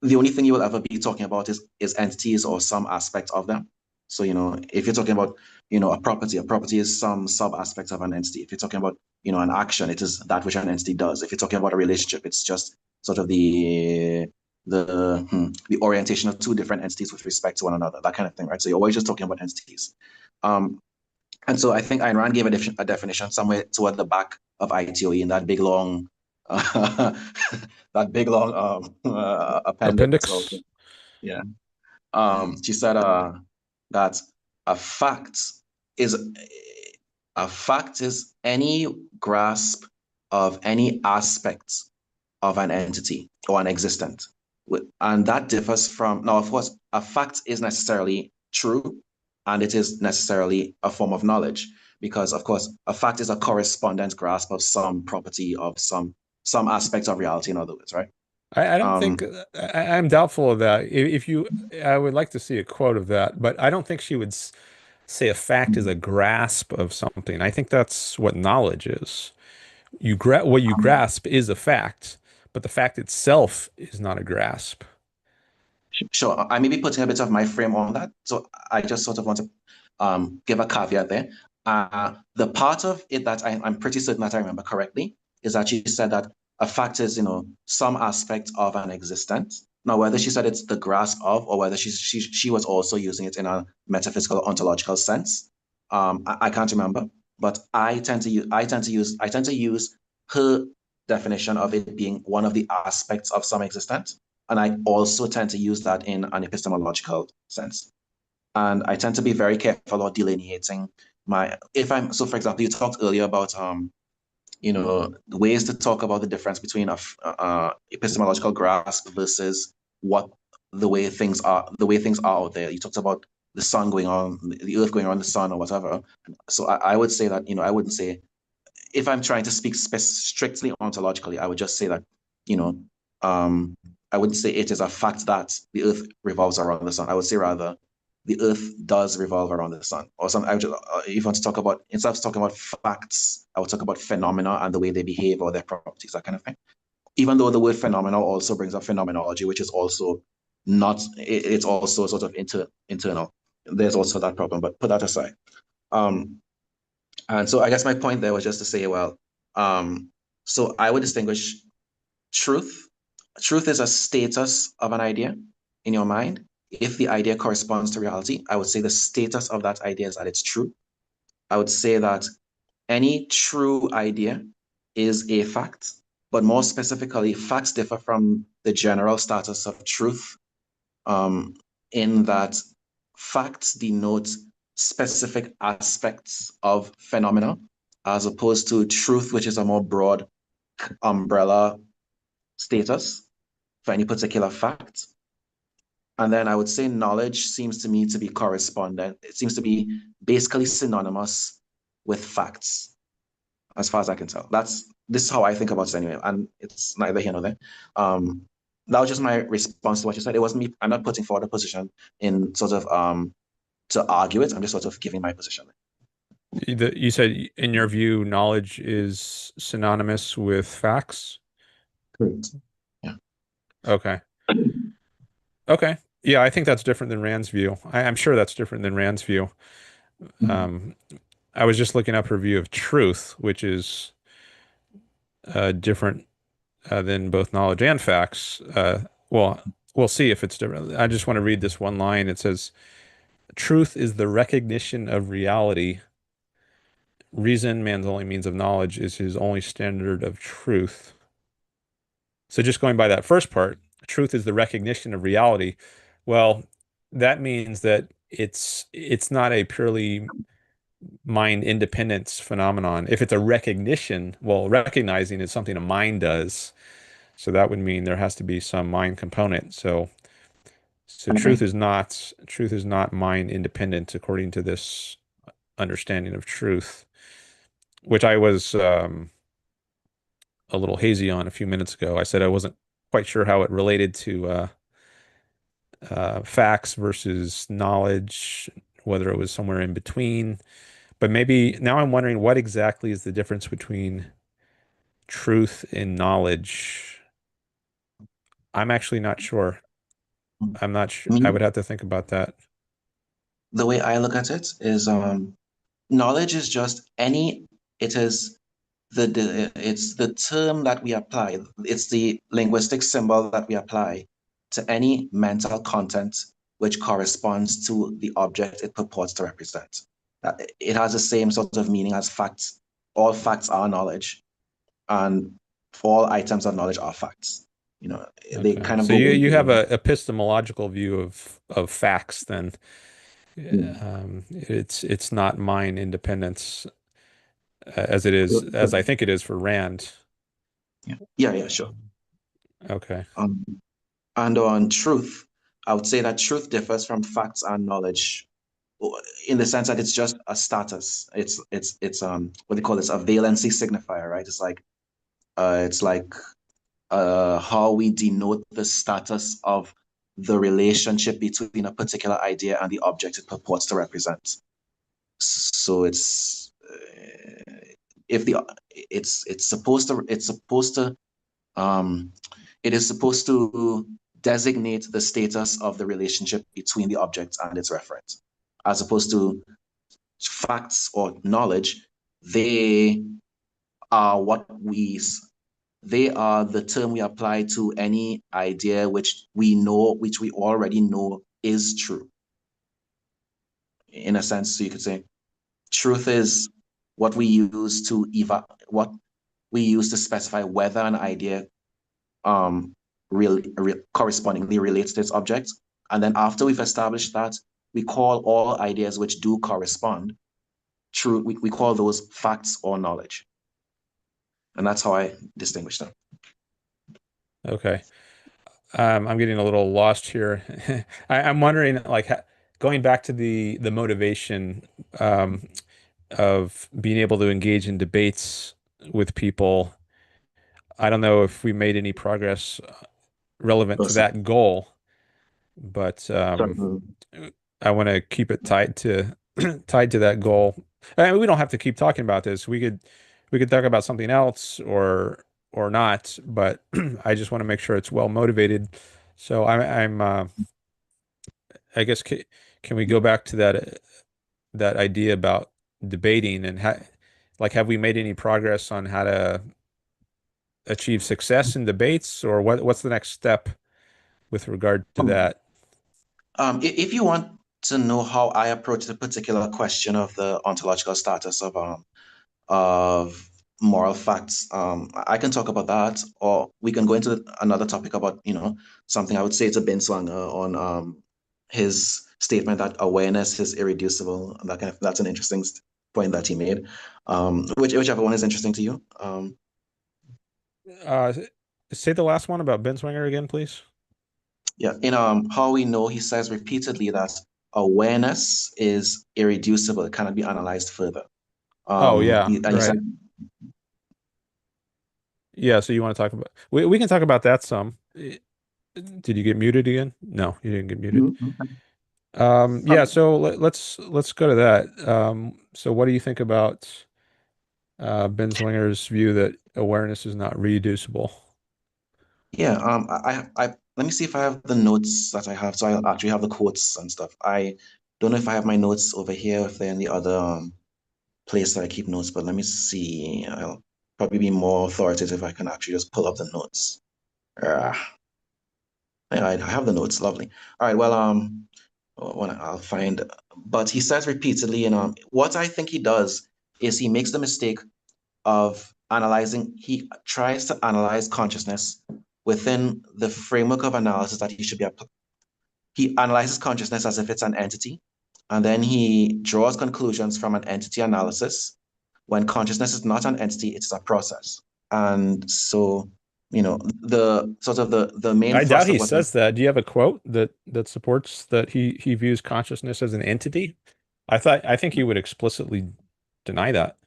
the only thing you will ever be talking about is entities or some aspect of them. So, if you're talking about, a property is some sub aspect of an entity. If you're talking about, an action, it is that which an entity does. If you're talking about a relationship, it's just sort of the orientation of two different entities with respect to one another, that kind of thing, right? So you're always just talking about entities. And so I think Ayn Rand gave a definition somewhere toward the back of ITOE in that big long that big long appendix. So Appendix. yeah, she said that a fact is a fact is any grasp of any aspect of an entity or an existent, and that differs from now. Of course, a fact is necessarily true, and it is necessarily a form of knowledge because, of course, a fact is a correspondent grasp of some property of some aspect of reality. In other words, right? I don't think Um, I'm doubtful of that. If you, I would like to see a quote of that, but I don't think she would say a fact is a grasp of something. I think that's what knowledge is. What you grasp is a fact, but the fact itself is not a grasp. sure. I may be putting a bit of my frame on that, so I just sort of want to give a caveat there. The part of it that I'm pretty certain that I remember correctly is that she said that a fact is, some aspect of an existence. Now, whether she said it's the grasp of, or whether she was also using it in a metaphysical ontological sense, I can't remember. But I tend to use her definition of it being one of the aspects of some existence, and I also tend to use that in an epistemological sense. And I tend to be very careful about delineating if I'm, so for example, you talked earlier about, ways to talk about the difference between epistemological grasp versus what the way things are out there. You talked about the sun going on, the earth going around the sun or whatever. So I would say that, I wouldn't say, if I'm trying to speak strictly ontologically, I would just say that, you know, I wouldn't say it is a fact that the earth revolves around the sun. I would say rather the earth does revolve around the sun. Or some, I would just, if you want to talk about, instead of talking about facts, I would talk about phenomena and the way they behave or their properties, that kind of thing. Even though the word phenomena also brings up phenomenology, which is also not, it's also sort of internal. There's also that problem, but put that aside. Um, and so I guess my point there was just to say, well, so I would distinguish truth. Truth is a status of an idea in your mind. If the idea corresponds to reality, I would say the status of that idea is that it's true. I would say that any true idea is a fact, but more specifically, facts differ from the general status of truth, um, in that facts denote specific aspects of phenomena, as opposed to truth, which is a more broad umbrella status for any particular fact. And then I would say knowledge seems to me to be correspondent. It seems to be basically synonymous with facts, as far as I can tell. This is how I think about it anyway, and it's neither here nor there. That was just my response to what you said. It wasn't me. I'm not putting forward a position in sort of to argue it. I'm just sort of giving my position. You said, in your view, knowledge is synonymous with facts? Correct. Yeah. Okay. Okay. Yeah, I think that's different than Rand's view. I'm sure that's different than Rand's view. Mhm. Um, I was just looking up her view of truth, which is different than both knowledge and facts. Well, we'll see if it's different. I just want to read this one line. It says, "Truth is the recognition of reality. Reason, man's only means of knowledge, is his only standard of truth." So just going by that first part, truth is the recognition of reality. Well, that means that it's not a purely mind independence phenomenon. If it's a recognition, well, recognizing is something a mind does. So that would mean there has to be some mind component. So I agree. truth is not mind independent according to this understanding of truth, which I was a little hazy on a few minutes ago. I said I wasn't quite sure how it related to facts versus knowledge, whether it was somewhere in between. But maybe now I'm wondering what exactly is the difference between truth and knowledge. I'm actually not sure. I'm not sure. I I would mean, have to think about that. the way I look at it is, knowledge is just any, it is it's the term that we apply. It's the linguistic symbol that we apply to any mental content which corresponds to the object it purports to represent. It has the same sort of meaning as facts. All facts are knowledge, and all items of knowledge are facts. They Okay. kind of So go you both have ways. a epistemological view of facts then. Yeah. It's not mind independence as it is, as I think it is for Rand. Yeah, yeah, yeah, sure. Okay. Um, and on truth, I would say that truth differs from facts and knowledge in the sense that it's just a status. It's what they call this, a valency signifier, right? It's like how we denote the status of the relationship between a particular idea and the object it purports to represent. So if the um it is supposed to designate the status of the relationship between the object and its referent, as opposed to facts or knowledge, they are what we they are the term we apply to any idea which we know, which we already know is true. In a sense, so you could say truth is what we use to what we use to specify whether an idea correspondingly relates to its object. And then after we've established that, we call all ideas which do correspond true. We call those facts or knowledge. And that's how I distinguish them. Okay. I'm getting a little lost here. I'm wondering, like, going back to the motivation um, of being able to engage in debates with people. I don't know if we made any progress relevant to So, that goal, but sorry. I want to keep it tied to tied to that goal. I mean, we don't have to keep talking about this. We could talk about something else or not, but I just want to make sure it's well motivated. So I guess can we go back to that idea about debating and like have we made any progress on how to achieve success in debates, or what's the next step with regard to that? If you want to know how I approach the particular question of the ontological status of moral facts, I can talk about that, or we can go into another topic about, something I would say to Binswanger on his statement that awareness is irreducible. And that's an interesting point that he made. Whichever one is interesting to you. Uh, Say the last one about Binswanger again, please. Yeah, in how we know, he says repeatedly that awareness is irreducible; it cannot be analyzed further. Oh yeah, And he said, right. Yeah, so you want to talk about we can talk about that some. Did you get muted again? No, you didn't get muted. Mhm. Yeah, so let's go to that. So what do you think about Binswanger's view that awareness is not reducible? Yeah, let me see if I have the notes that I have. So I actually have the quotes and stuff. I don't know if I have my notes over here, if they're in the other place that I keep notes, but let me see. I'll probably be more authoritative if I can actually just pull up the notes. Ah, yeah, I have the notes. Lovely. All right. Well, when I'll find, but he says repeatedly, and what I think he does is he makes the mistake of analyzing. He tries to analyze consciousness within the framework of analysis that he should be. He analyzes consciousness as if it's an entity, and then he draws conclusions from an entity analysis. When consciousness is not an entity, it's a process. And so, the sort of the main I doubt thrust of he what he says that. Do you have a quote that supports that he views consciousness as an entity? I think he would explicitly deny that.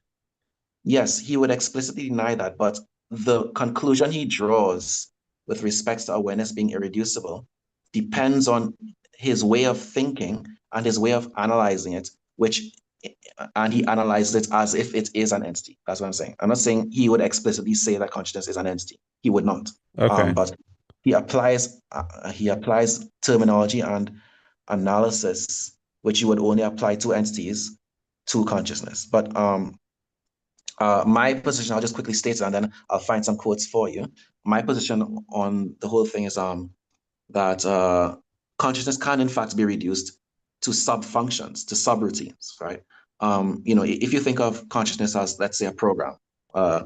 Yes, he would explicitly deny that, but the conclusion he draws with respect to awareness being irreducible depends on his way of thinking and his way of analyzing it, and he analyzes it as if it is an entity. That's what I'm saying. I'm not saying he would explicitly say that consciousness is an entity. He would not. Okay. But he applies terminology and analysis, which you would only apply to entities, to consciousness. But my position, I'll just quickly state it and then I'll find some quotes for you. My position on the whole thing is that consciousness can in fact be reduced to sub-functions, to subroutines, right? If you think of consciousness as, let's say, a program, uh,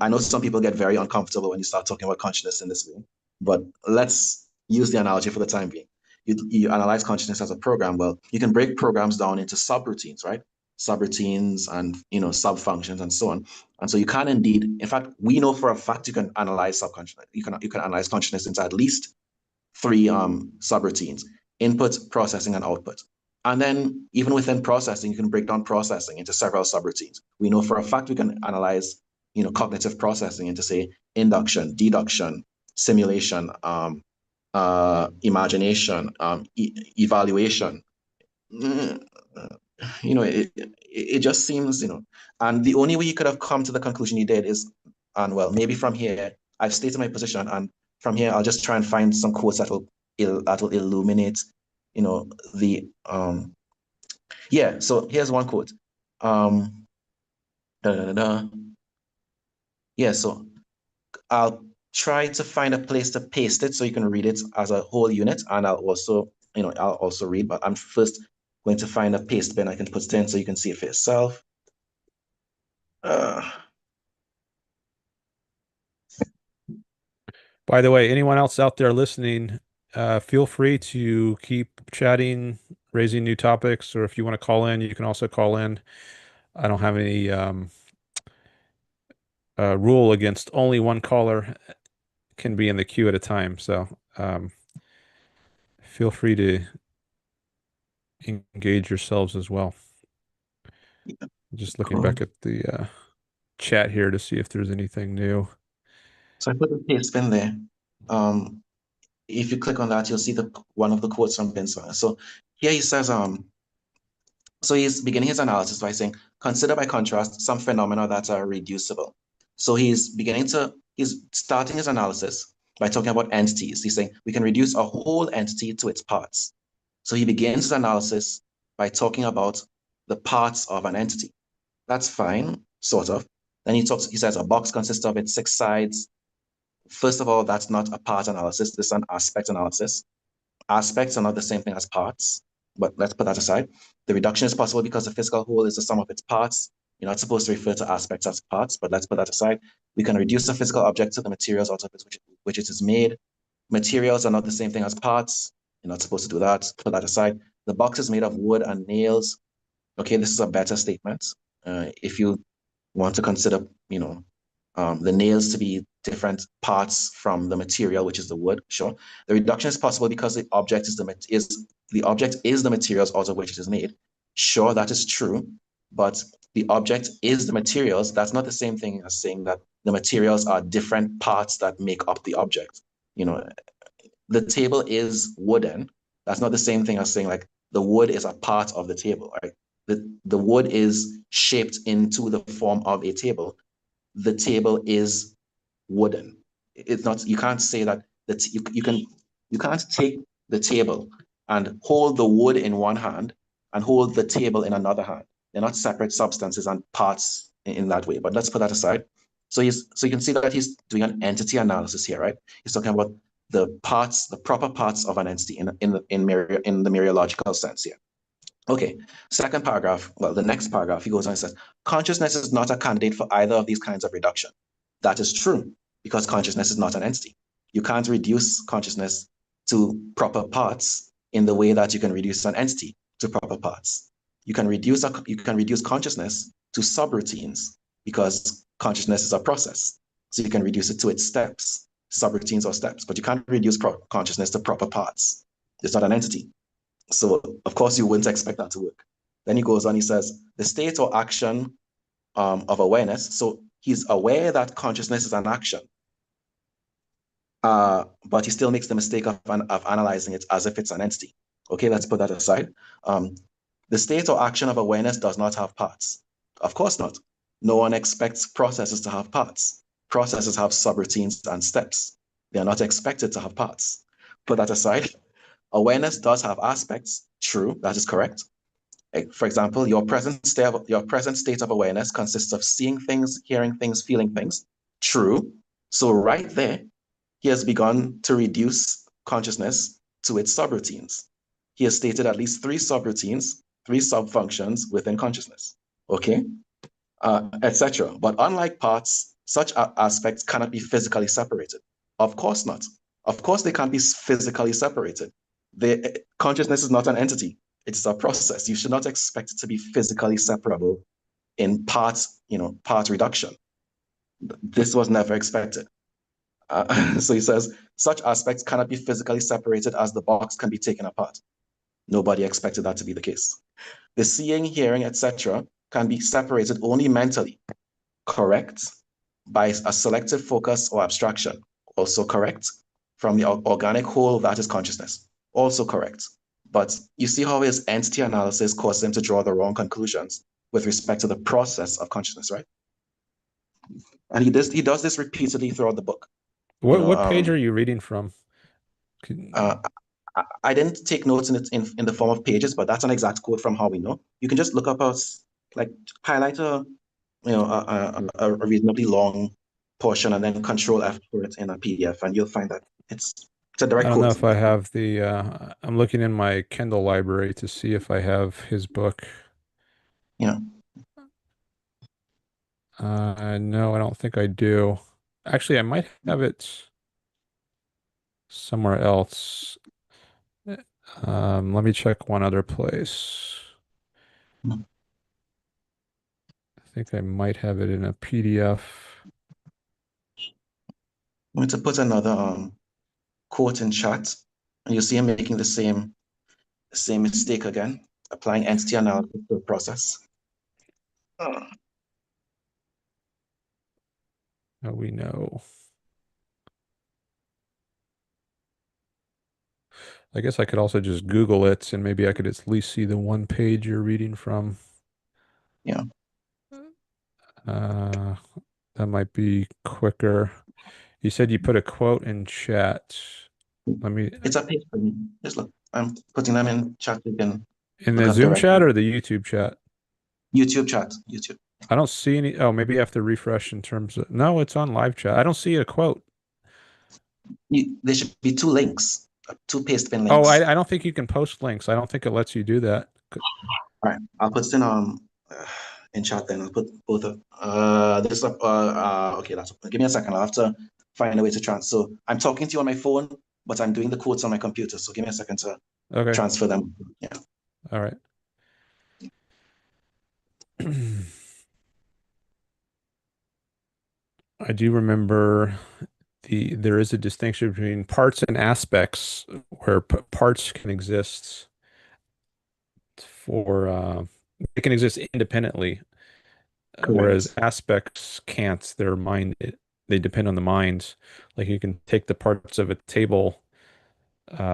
I know some people get very uncomfortable when you start talking about consciousness in this way, but let's use the analogy for the time being. You analyze consciousness as a program. Well, you can break programs down into subroutines, right? Subroutines and sub-functions and so on. And so you can indeed, in fact, we know for a fact you can analyze subconsciousness. You can analyze consciousness into at least three subroutines: input, processing, and output. And then even within processing, you can break down processing into several subroutines. We know for a fact we can analyze, cognitive processing into, say, induction, deduction, simulation, imagination, evaluation. Mm, it just seems, and the only way you could have come to the conclusion you did is, and well, maybe from here, I've stated my position, and from here, I'll just try and find some quotes that will illuminate, the Yeah, so here's one quote. Um, da, da, da, da. Yeah, so I'll try to find a place to paste it so you can read it as a whole unit, and I'll also read, but I'm first going to find a paste bin I can put it in so you can see it for yourself. Uh, By the way, anyone else out there listening, feel free to keep chatting, raising new topics, or if you want to call in, you can also call in. I don't have any rule against only one caller can be in the queue at a time. So feel free to engage yourselves as well. Just looking cool. back at the chat here to see if there's anything new. So I put the paste bin there. Um, if you click on that, you'll see the one of the quotes from Binswanger. So here he says, so he's beginning his analysis by saying, consider by contrast some phenomena that are reducible. So he's starting his analysis by talking about entities. He's saying we can reduce a whole entity to its parts. So he begins his analysis by talking about the parts of an entity. That's fine, sort of. Then he says a box consists of its 6 sides. First of all, that's not a part analysis, this is an aspect analysis. Aspects are not the same thing as parts, but let's put that aside. The reduction is possible because the physical whole is the sum of its parts. You're not supposed to refer to aspects as parts, but let's put that aside. We can reduce a physical object to the materials out of which it is made. Materials are not the same thing as parts. You're not supposed to do that. Put that aside. The box is made of wood and nails. Okay, this is a better statement. If you want to consider, the nails to be different parts from the material, which is the wood, sure. The reduction is possible because the object is the materials out of which it is made. Sure, that is true, but the object is the materials. That's not the same thing as saying that the materials are different parts that make up the object. You know, the table is wooden. That's not the same thing as saying like the wood is a part of the table, right? The wood is shaped into the form of a table. The table is wooden. It's not, you can't say that you can't take the table and hold the wood in one hand and hold the table in another hand. They're not separate substances and parts in that way. But let's put that aside. So you can see that he's doing an entity analysis here, right? He's talking about the parts, the proper parts of an entity in the mereological sense here. Okay, second paragraph, well, the next paragraph, he goes on and says, consciousness is not a candidate for either of these kinds of reduction. That is true, because consciousness is not an entity. You can't reduce consciousness to proper parts in the way that you can reduce an entity to proper parts. You can reduce consciousness to subroutines because consciousness is a process. So you can reduce it to its steps, subroutines or steps, but you can't reduce consciousness to proper parts. It's not an entity. So of course you wouldn't expect that to work. Then he goes on, he says, the state or action of awareness. So he's aware that consciousness is an action, but he still makes the mistake of analyzing it as if it's an entity. Okay, let's put that aside. The state or action of awareness does not have parts. Of course not. No one expects processes to have parts. Processes have subroutines and steps. They are not expected to have parts. Put that aside. Awareness does have aspects. True, that is correct. For example, your present state of awareness consists of seeing things, hearing things, feeling things. True. So right there, he has begun to reduce consciousness to its subroutines. He has stated at least 3 subroutines, 3 subfunctions within consciousness. Okay, etc. But unlike parts, such aspects cannot be physically separated. Of course not. Of course, they can't be physically separated. Consciousness is not an entity. It's a process. You should not expect it to be physically separable in parts, part reduction. This was never expected. So he says, such aspects cannot be physically separated as the box can be taken apart. Nobody expected that to be the case. The seeing, hearing, etc. can be separated only mentally. Correct. By a selective focus or abstraction. Also correct. From the organic whole, that is consciousness. Also correct. But you see how his entity analysis caused him to draw the wrong conclusions with respect to the process of consciousness, right? And he does this repeatedly throughout the book. You know, What page are you reading from? uh, I didn't take notes in it in the form of pages, but that's an exact quote from how we know. You can just look up like highlight a reasonably long portion and then Control F for it in a PDF, and you'll find that it's a I direct don't know quote. if I have the I'm looking in my Kindle library to see if I have his book. You know, No, I don't think I do. Actually, I might have it somewhere else. Let me check one other place. I think I might have it in a PDF. I'm going to put another quote in chat, and you'll see him making the same mistake again, applying entity analysis to a process. Uh, Oh, we know. I guess I could also just Google it and maybe I could at least see the one page you're reading from. yeah, Uh, that might be quicker. You said you put a quote in chat. Let me, it's a page for me. Just look, I'm putting them in chat. You can in look the up Zoom chat directly. or the YouTube chat? YouTube chat, YouTube. I don't see any. Oh, maybe I have to refresh in terms of. No, it's on live chat. I don't see a quote. There should be two links, two paste bin Oh, links. I don't think you can post links. I don't think it lets you do that. All right, I'll put it in chat then. I'll put both of this up. Okay, that's give me a second. I'll have to find a way to transfer. So I'm talking to you on my phone, but I'm doing the quotes on my computer. So give me a second to Okay. transfer them. Yeah. All right. I do remember there is a distinction between parts and aspects where parts can exist for they can exist independently, whereas Correct. aspects can't. They depend on the mind. Like you can take the parts of a table,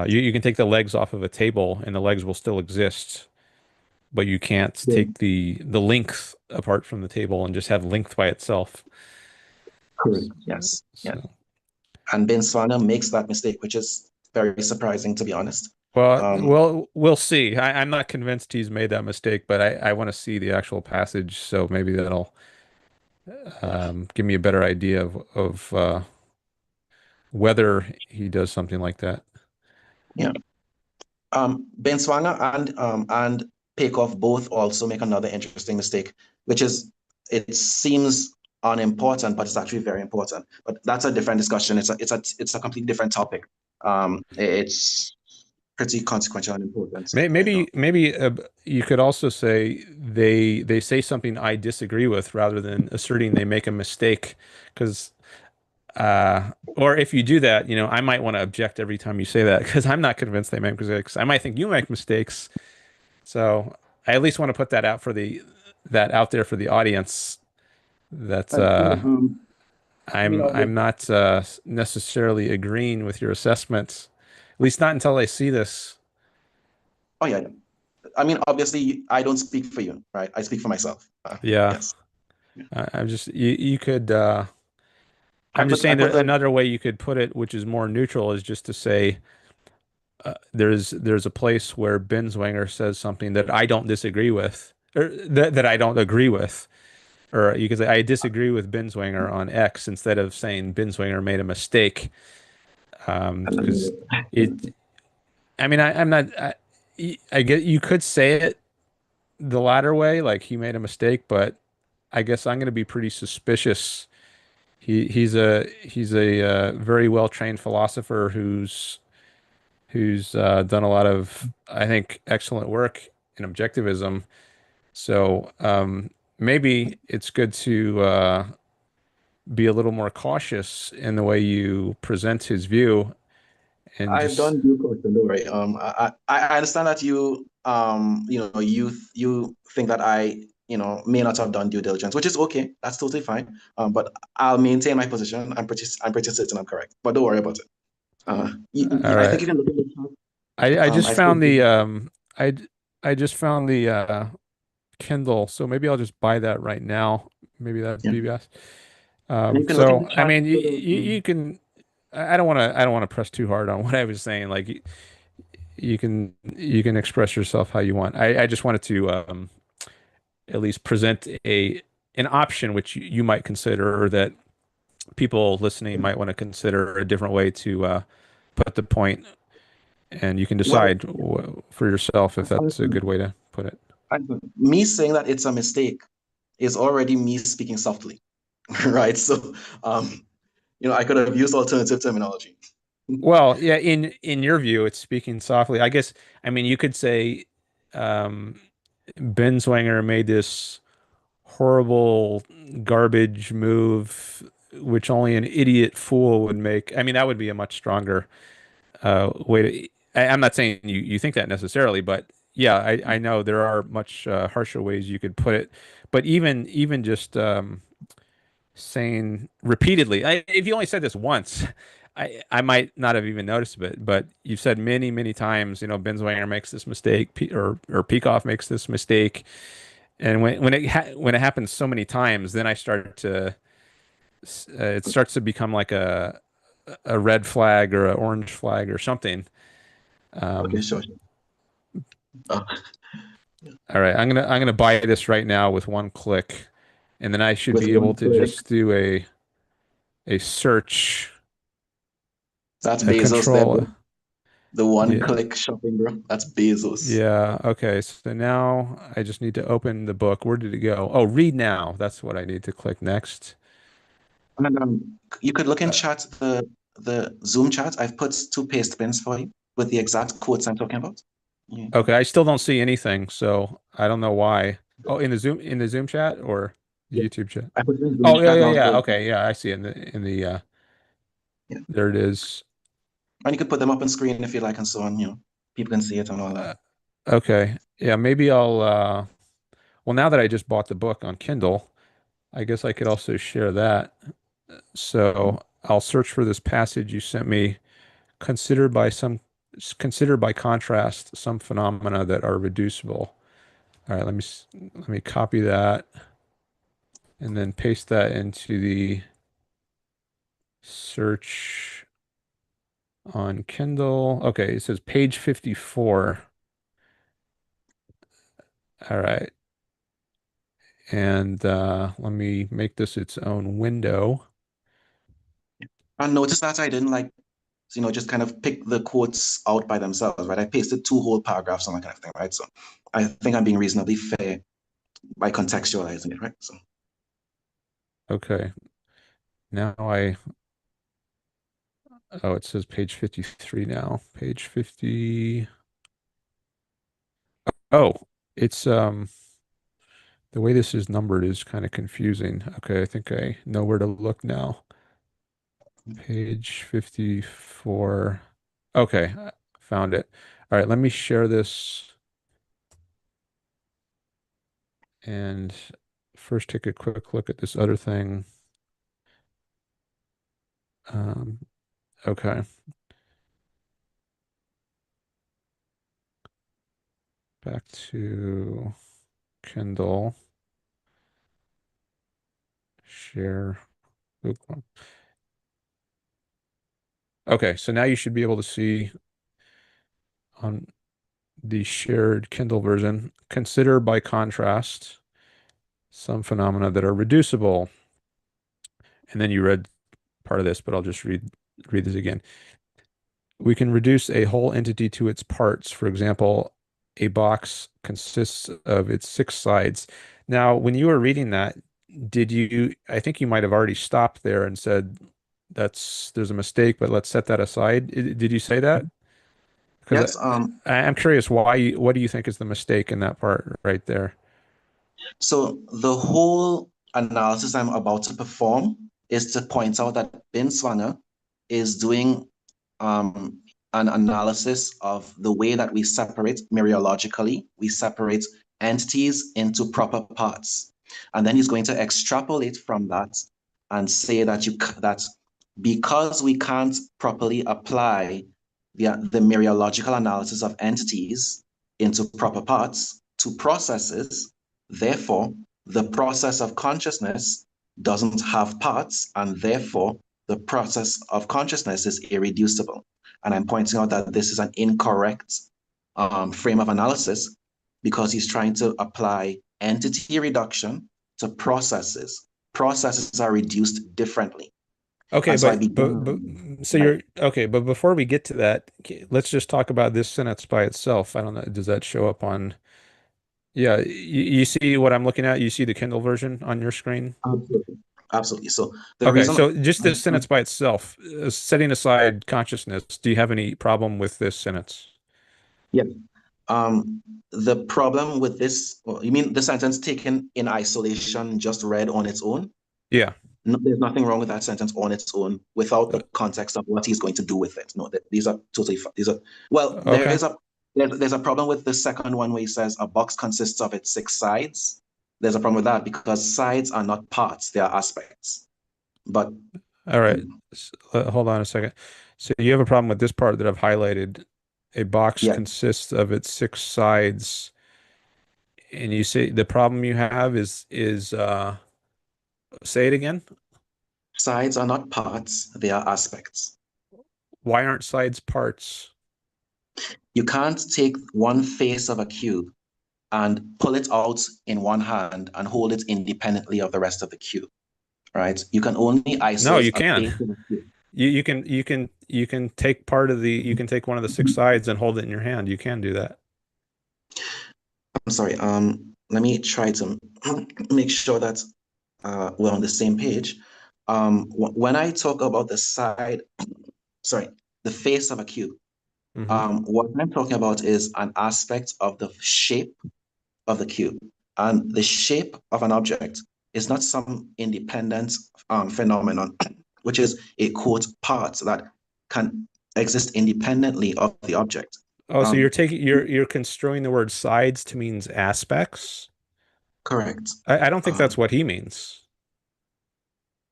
you can take the legs off of a table and the legs will still exist, but you can't Yeah. take the length apart from the table and just have length by itself. Correct. So, Yes. Yeah. so And Binswanger makes that mistake, which is very surprising to be honest. Um, we'll see. I'm not convinced he's made that mistake, but I want to see the actual passage, so maybe that'll give me a better idea of whether he does something like that. yeah. Binswanger and Peikoff both also make another interesting mistake, which is it seems unimportant, but it's actually very important. But that's a different discussion. It's a completely different topic. It's pretty consequential and important. Maybe you could also say they say something I disagree with rather than asserting they make a mistake, because or if you do that, I might want to object every time you say that because I'm not convinced they make mistakes. I might think you make mistakes. So I at least want to put that out there for the audience that And, I'm not necessarily agreeing with your assessments, at least not until I see this. oh yeah, yeah. I mean, obviously, I don't speak for you, right? I speak for myself. Yeah, Yes. Yeah. I'm just you could I I'm just put I saying put that the another way you could put it, which is more neutral, is just to say there's a place where Binswanger says something that I don't disagree with, or that I don't agree with. Or you could say I disagree with Binswanger on X instead of saying Binswanger made a mistake. Because it, I mean, I'm not, I get you could say it the latter way, like he made a mistake, but I guess I'm going to be pretty suspicious. He's a very well trained philosopher who's done a lot of, I think, excellent work in objectivism. So maybe it's good to be a little more cautious in the way you present his view and I've just done due course, don't worry. I understand that you think that I may not have done due diligence, which is okay. That's totally fine. But I'll maintain my position. I'm pretty certain I'm correct. But don't worry about it. all I think right. you can look at the chart. I just I've found the posted, I just found the Kindle, so maybe I'll just buy that right now. Maybe that'd yeah. be best. And you can look at So the I chart mean, for the you can. I don't want to press too hard on what I was saying. Like you can express yourself how you want. I just wanted to at least present an option which you might consider, or that people listening might want to consider a different way to put the point, and you can Well, decide for yourself if that's a listen, good way to put it. me saying that it's a mistake is already me speaking softly, right? So, I could have used alternative terminology. Well, yeah, in your view, it's speaking softly. I guess, I mean, you could say um, Binswanger made this horrible garbage move, which only an idiot fool would make. I mean, that would be a much stronger way to. I'm not saying you think that necessarily, but yeah, I know there are much harsher ways you could put it. But even just saying repeatedly, if you only said this once, I might not have even noticed it. But you've said many times, Binswanger makes this mistake, or Peikoff makes this mistake, and when it happens so many times, then I start to it starts to become like a red flag or an orange flag or something. Okay, Um, sure. Uh, all right, I'm gonna buy this right now with one click, and then I should with be able one to click, just do a search, that's a Bezos there, control. the one Yeah, click shopping, bro. That's Bezos. yeah. Okay, so now I just need to open the book. Where did it go? Oh, read now. That's what I need to click next. And you could look in Uh, chat, the Zoom chat. I've put two paste pins for you with the exact quotes I'm talking about. Yeah. okay, I still don't see anything, so I don't know why. Oh, in the Zoom chat or the Yeah. YouTube chat? I put it in Zoom Oh, yeah, chat yeah, now yeah. for Okay, yeah, I see it in the yeah. there it is. And you could put them up on screen if you like and so on, People can see it and all that. Uh, okay. Yeah, maybe I'll well, now that I just bought the book on Kindle, I guess I could also share that. So, I'll search for this passage you sent me. Consider by some Consider by contrast some phenomena that are reducible. All right, let me copy that and then paste that into the search on Kindle. Okay, it says page 54. All right. And let me make this its own window. And notice that I didn't just kind of pick the quotes out by themselves, right? I pasted two whole paragraphs on that kind of thing, right? So I think I'm being reasonably fair by contextualizing it, right? So Okay. Now oh, it says page 53 now. Page 50. Oh, it's the way this is numbered is kind of confusing. Okay, I think I know where to look now. Page 54. Okay, I found it. All right, let me share this and first take a quick look at this other thing. Um, okay, back to Kindle, share. Google. Okay, so now you should be able to see on the shared Kindle version, consider by contrast some phenomena that are reducible. And then you read part of this, but I'll just read this again. We can reduce a whole entity to its parts. For example, a box consists of its six sides. Now, when you were reading that, I think you might have already stopped there and said, there's a mistake, but let's set that aside. Did you say that? Because yes, I'm curious what do you think is the mistake in that part right there? so the whole analysis I'm about to perform is to point out that Binswanger is doing um, an analysis of the way that we separate mereologically, we separate entities into proper parts. And then he's going to extrapolate from that and say that because we can't properly apply the mereological analysis of entities into proper parts to processes, therefore, the process of consciousness doesn't have parts, and therefore, the process of consciousness is irreducible. And I'm pointing out that this is an incorrect frame of analysis because he's trying to apply entity reduction to processes. Processes are reduced differently. Okay, And so I but began, so right? you're okay, but before we get to that, let's just talk about this sentence by itself. I don't know, does that show up on? Yeah, you see what I'm looking at? You see the Kindle version on your screen? Absolutely. Absolutely. So the Okay, reason, so just this sentence by itself, setting aside consciousness, do you have any problem with this sentence? yeah, the problem with this, well, you mean the sentence taken in isolation, just read on its own? Yeah. No, there's nothing wrong with that sentence on its own without Uh, the context of what he's going to do with it. No, these are totally, these are, well, Okay. there's a problem with the second one where he says a box consists of its six sides. There's a problem with that because sides are not parts, they are aspects. But All right. Hold on a second. So you have a problem with this part that I've highlighted. A box yeah, consists of its six sides, and you say the problem you have is say it again. sides are not parts, they are aspects. Why aren't sides parts? You can't take one face of a cube and pull it out in one hand and hold it independently of the rest of the cube, right? You can only No, isolate you a can. face of a cube. You can take part of the you can take one of the six sides and hold it in your hand. You can do that. I'm sorry. Let me try to make sure that we're on the same page. When I talk about the side, sorry, the face of a cube, Hmm. what I'm talking about is an aspect of the shape of the cube. And the shape of an object is not some independent phenomenon, which is a quote part that can exist independently of the object. Oh, so Um, you're construing the word sides to means aspects? correct. I don't think that's Um, what he means.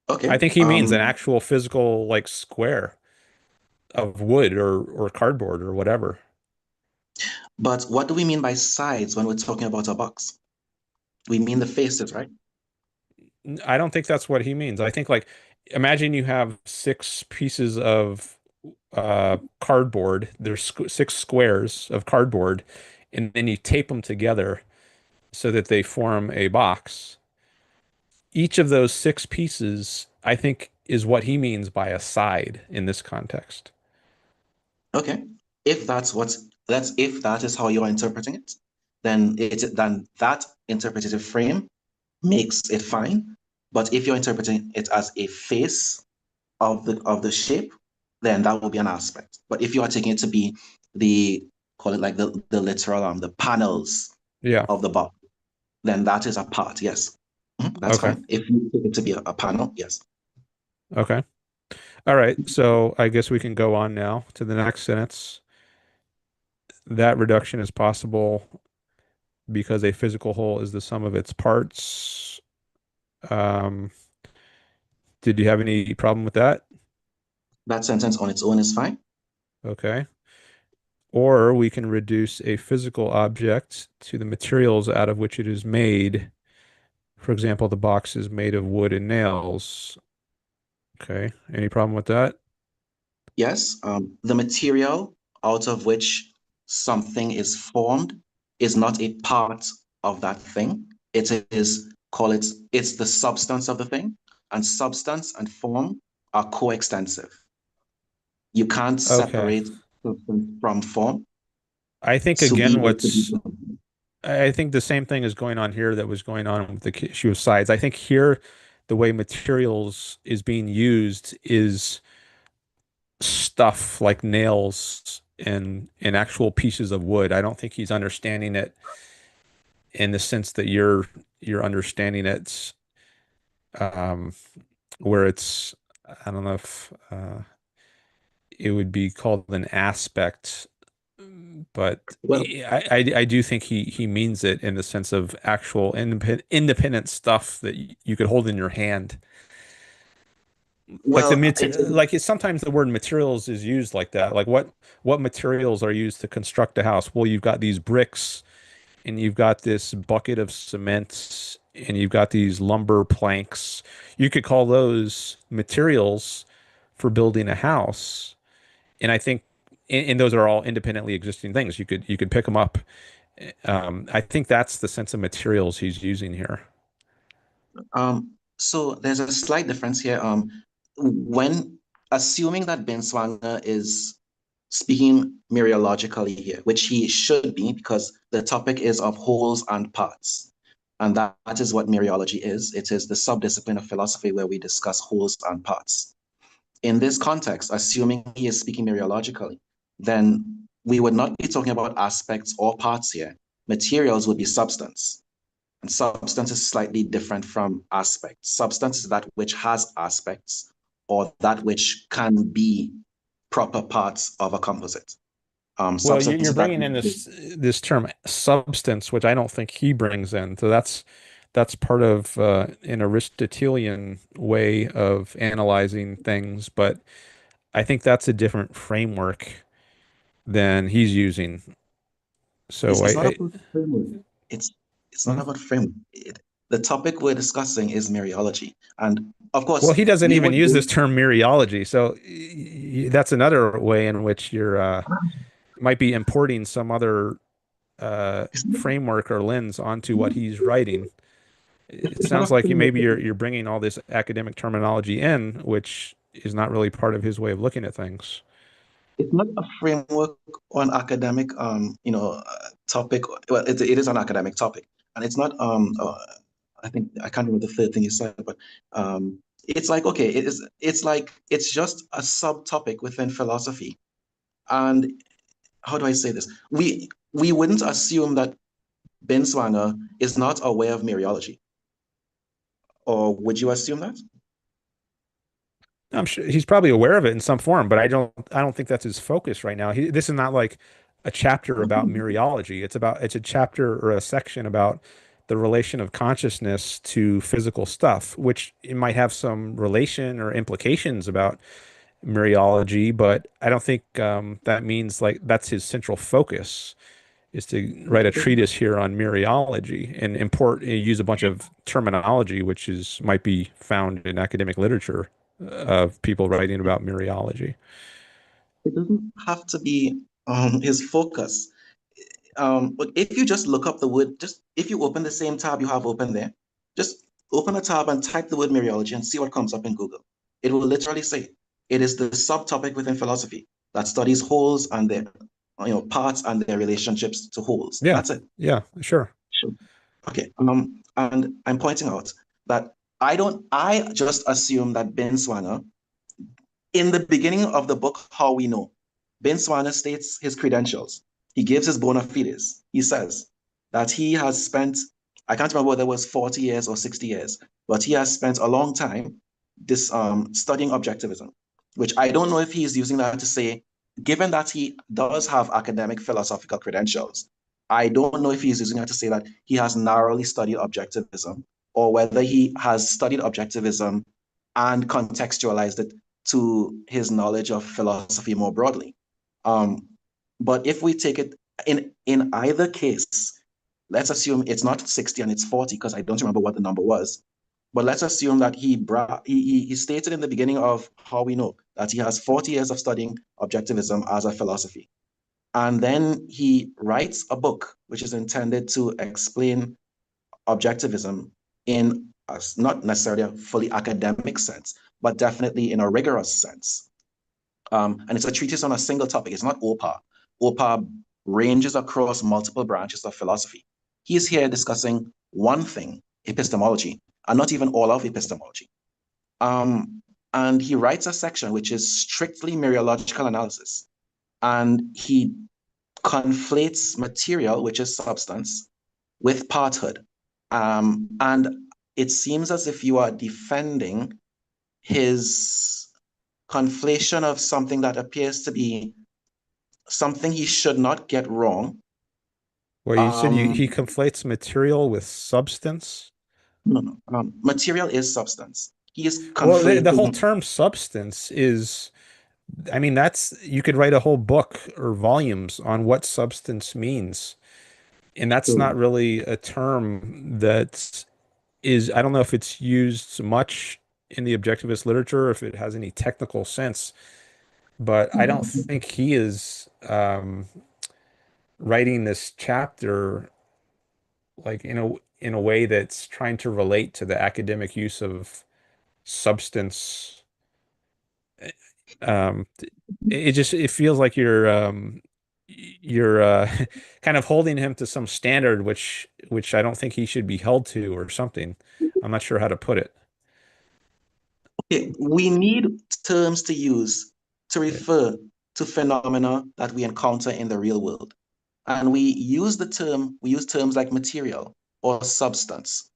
I okay. think he means an actual physical like square of wood or cardboard or whatever. But what do we mean by sides when we're talking about a box? We mean the faces, right? I don't think that's what he means. I think like imagine you have six pieces of cardboard. There's six squares of cardboard, and then you tape them together so that they form a box. Each of those six pieces, I think, is what he means by a side in this context. Okay. If that's if that is how you're interpreting it, then that interpretative frame makes it fine. But if you're interpreting it as a face of the shape, then that will be an aspect. But if you are taking it to be the call it like the literal the panels Yeah. of the box, then that is a part. Yes. Mhm, that's Okay. fine. If you take it to be a panel, yes. Okay. All right. So I guess we can go on now to the next sentence. That reduction is possible because a physical whole is the sum of its parts. Um, did you have any problem with that? That sentence on its own is fine. Okay. Or we can reduce a physical object to the materials out of which it is made. For example, the box is made of wood and nails. Okay. Any problem with that? Yes, the material out of which something is formed is not a part of that thing. It is, call it, it's the substance of the thing, and substance and form are coextensive. You can't Okay. separate substance from form I think to be again, able to be what's something. I think the same thing is going on here that was going on with the issue of sides. I think here the way materials is being used is stuff like nails and actual pieces of wood. I don't think he's understanding it in the sense that you're understanding it, um, where it's I don't know if it would be called an aspect, but Well, I do think he means it in the sense of actual independent stuff that you could hold in your hand. Like it's like sometimes the word materials is used like that. Like what materials are used to construct a house? Well, you've got these bricks and you've got this bucket of cement and you've got these lumber planks. You could call those materials for building a house. And I think and those are all independently existing things. You could pick them up. I think that's the sense of materials he's using here. So there's a slight difference here. When assuming that Binswanger is speaking mereologically here, which he should be because the topic is of wholes and parts. And that is what mereology is. It is the subdiscipline of philosophy where we discuss wholes and parts. In this context, assuming he is speaking mereologically, then we would not be talking about aspects or parts here. Materials would be substance. And substance is slightly different from aspect. Substance is that which has aspects or that which can be proper parts of a composite. Well, Substance you're is that. bringing in this term substance, which I don't think he brings in. So that's part of an Aristotelian way of analyzing things, but I think that's a different framework than he's using. So It's not about framework. It's it's not hmm? about framework. The topic we're discussing is mereology, and of Well, course he doesn't we even would use go. this term mereology. So that's another way in which you're might be importing some other framework or lens onto what he's writing. It It's not sounds a like framework. maybe you're bringing all this academic terminology in, which is not really part of his way of looking at things. It's not a framework on academic, topic. Well, it is an academic topic, and it's not. I think I can't remember the third thing you said, but it's like okay, it is. It's like it's just a subtopic within philosophy. And how do I say this? We wouldn't assume that Binswanger is not aware of mereology, or would you assume that? I'm sure he's probably aware of it in some form, but I don't think that's his focus right now. This is not like a chapter about mereology. It's a chapter or a section about the relation of consciousness to physical stuff, which it might have some relation or implications about mereology, but I don't think that means like that's his central focus is to write a treatise here on mereology and use a bunch of terminology which is might be found in academic literature of people writing about mereology. It doesn't have to be his focus. But if you just look up the word, just if you open the same tab you have open there, just open a tab and type the word mereology and see what comes up in Google. It will literally say it is the subtopic within philosophy that studies wholes and their parts and their relationships to wholes. Yeah, That's it. yeah, sure. Sure. Okay. And I'm pointing out that I just assume that Binswanger in the beginning of the book, How We Know, Binswanger states his credentials. He gives his bona fides. He says that he has spent, I can't remember whether it was 40 years or 60 years, but he has spent a long time studying objectivism, which I don't know if he's using that to say, given that he does have academic philosophical credentials, I don't know if he's using that to say that he has narrowly studied objectivism or whether he has studied objectivism and contextualized it to his knowledge of philosophy more broadly. Um, but if we take it in either case, let's assume it's not 60 and it's 40 because I don't remember what the number was. But let's assume that he stated in the beginning of How We Know that he has 40 years of studying objectivism as a philosophy. And then he writes a book which is intended to explain objectivism in a, not necessarily a fully academic sense, but definitely in a rigorous sense. And it's a treatise on a single topic. It's not OPA. OPA ranges across multiple branches of philosophy. He's here discussing one thing, epistemology, and not even all of epistemology. And he writes a section which is strictly mereological analysis. And he conflates material, which is substance, with parthood. And it seems as if you are defending his conflation of something that appears to be something he should not get wrong. Well, you said he Um, conflates material with substance. no, no, material is substance. He is Well, the whole conflating. term substance is, I mean, that's you could write a whole book or volumes on what substance means. And that's So not really a term that is, I don't know if it's used much in the objectivist literature, if it has any technical sense. but I don't think he is writing this chapter like in a way that's trying to relate to the academic use of substance. Um, it feels like you're kind of holding him to some standard which I don't think he should be held to or something. I'm not sure how to put it. Okay, we need terms to use to Yeah. refer to phenomena that we encounter in the real world. And we use terms like material or substance.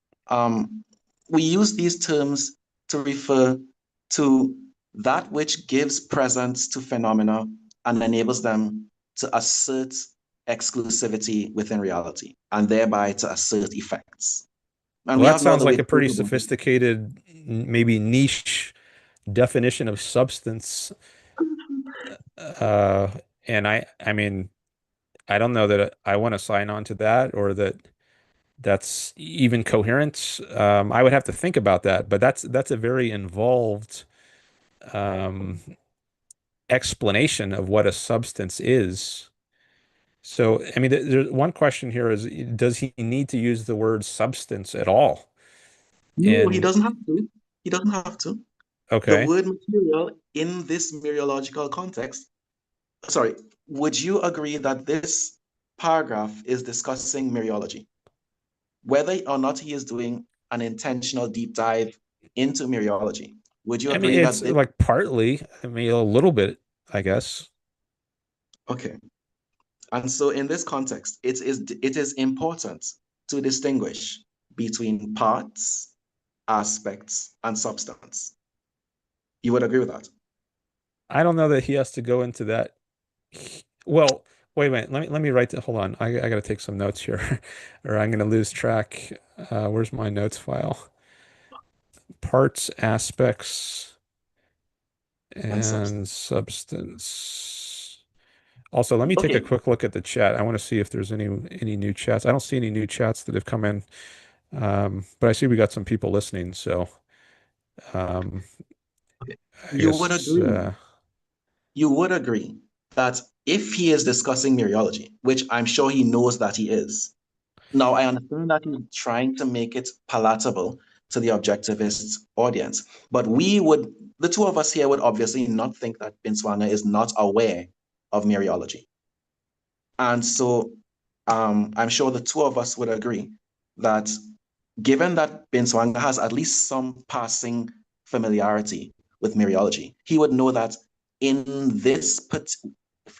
We use these terms to refer to that which gives presence to phenomena and enables them to assert exclusivity within reality and thereby to assert effects. And Well, we that have no sounds other way like a to pretty think about it. sophisticated, maybe niche definition of substance. Uh, and I mean, I don't know that I want to sign on to that or that that's even coherent. I would have to think about that, but that's a very involved um, explanation of what a substance is. So, I mean, there's one question here is, does he need to use the word substance at all? No, he And doesn't have to. He doesn't have to. The okay, word material in this mereological context, sorry, would you agree that this paragraph is discussing mereology? Whether or not he is doing an intentional deep dive into mereology, would you I mean, agree it's that this, like partly, I mean, a little bit, I guess. okay. And so in this context, it is important to distinguish between parts, aspects, and substance. You would agree with that? I don't know that he has to go into that. Well, wait a minute. Let me write that. Hold on. I got to take some notes here, or I'm going to lose track. Where's my notes file? Parts, aspects, And and substance. substance. Also, let me take a Okay. quick look at the chat. I want to see if there's any new chats. I don't see any new chats that have come in, but I see we got some people listening. So um, Okay. I You would guess agree. You would agree that if he is discussing mereology, which I'm sure he knows that he is, now I understand that he's trying to make it palatable to the objectivist audience, but the two of us here would obviously not think that Binswanger is not aware of mereology. And so I'm sure the two of us would agree that given that Binswanger has at least some passing familiarity with mereology, he would know that in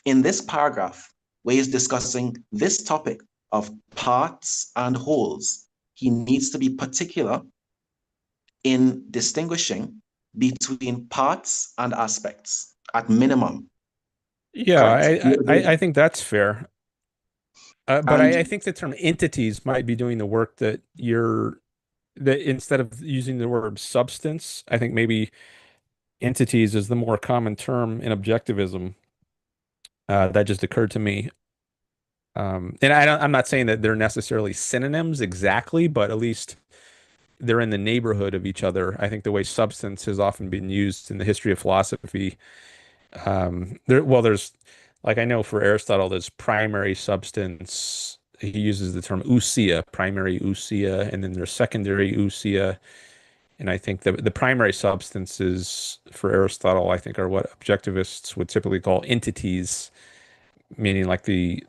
in this paragraph, where he's discussing this topic of parts and wholes, he needs to be particular in distinguishing between parts and aspects at minimum, yeah, correct? You would agree? I think that's fair. But And I think the term entities might be doing the work that instead of using the word substance, I think maybe entities is the more common term in objectivism. That just occurred to me. And I'm not saying that they're necessarily synonyms exactly, but at least they're in the neighborhood of each other. I think the way substance has often been used in the history of philosophy, there's like I know for Aristotle, there's primary substance. He uses the term ousia, primary ousia, and then there's secondary ousia. And I think the primary substances for Aristotle, I think, are what objectivists would typically call entities, meaning like the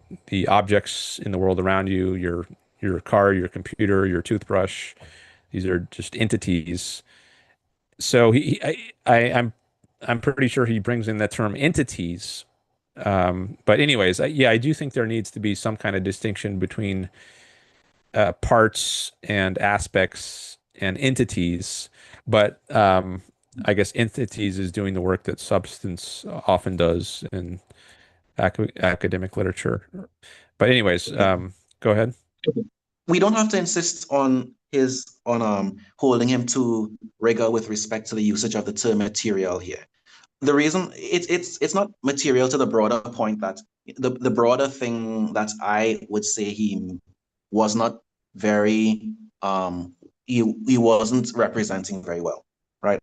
objects in the world around you, your car, your computer, your toothbrush. These are just entities. So I'm pretty sure he brings in that term entities. But anyways, yeah, I do think there needs to be some kind of distinction between parts and aspects and entities. But I guess entities is doing the work that substance often does in academic literature. But anyways, okay, go ahead. okay. We don't have to insist on his on holding him to rigor with respect to the usage of the term material here. The reason it's not material to the broader point that the broader thing that I would say he was not very he wasn't representing very well, right?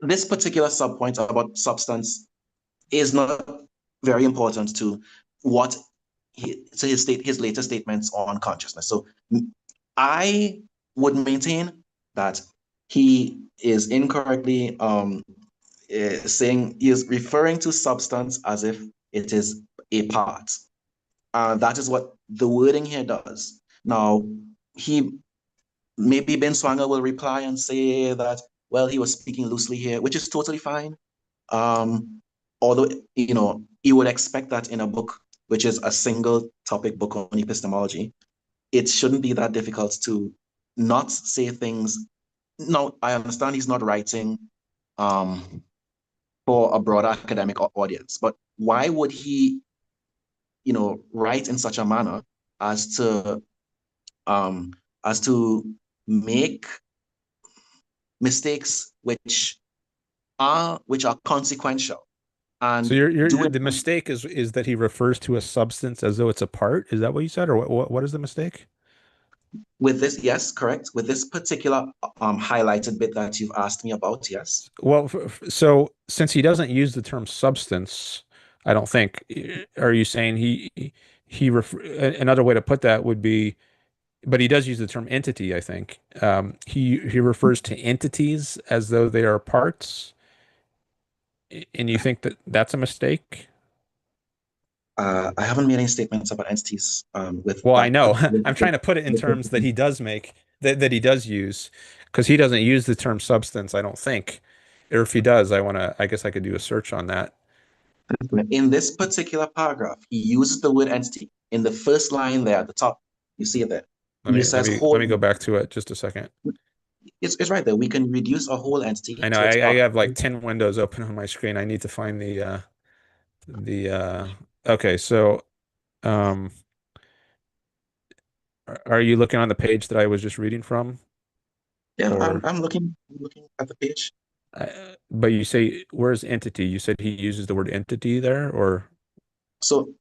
This particular subpoint about substance is not very important to what his later statements on consciousness. So I would maintain that he is incorrectly saying he is referring to substance as if it is a part. That is what the wording here does. Now, he maybe Binswanger will reply and say that, well, he was speaking loosely here, which is totally fine. Um, Although, you would expect that in a book, which is a single topic book on epistemology, it shouldn't be that difficult to not say things. No, I understand he's not writing um, for a broader academic audience, but why would he, write in such a manner as to um, as to make mistakes which are consequential So and do you're it the mistake is that he refers to a substance as though it's a part. Is that what you said, or what is the mistake? with this, yes, correct, with this particular highlighted bit that you've asked me about, yes. Well, so since he doesn't use the term substance, I don't think, are you saying another way to put that would be, but he does use the term entity, I think. He refers to entities as though they are parts, and you think that that's a mistake? I haven't made any statements about entities with Well, I that know. I'm trying with, to put it in terms that with, he does make, that he does use, because he doesn't use the term substance, I don't think. Or if he does, I guess I could do a search on that. in this particular paragraph. He uses the word entity in the first line there at the top. You see it there. He says Let whole. me go back to it just a second. It's right there. We can reduce a whole entity I know to its I part. have like 10 windows open on my screen. I need to find the okay, so um are you looking on the page that I was just reading from? Yeah, I'm, Or I'm looking I'm looking at the page. but you say where's entity? You said he uses the word entity there, or So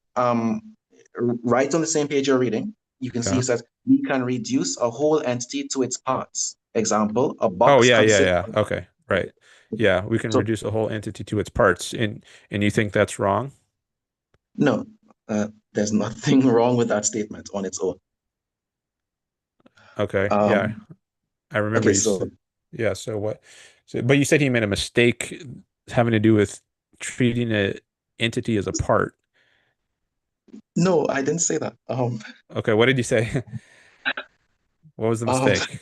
right on the same page you're reading, you can see yeah. it says we can reduce a whole entity to its parts. Example, a Oh box yeah, yeah, consists. yeah. Okay, right. Yeah, we can So reduce a whole entity to its parts. And you think that's wrong? no, there's nothing wrong with that statement on its own. Okay. Yeah. Um, I remember okay, you so yeah, so what but you said he made a mistake having to do with treating an entity as a part. no, I didn't say that. Okay, what did you say? What was the Um, mistake?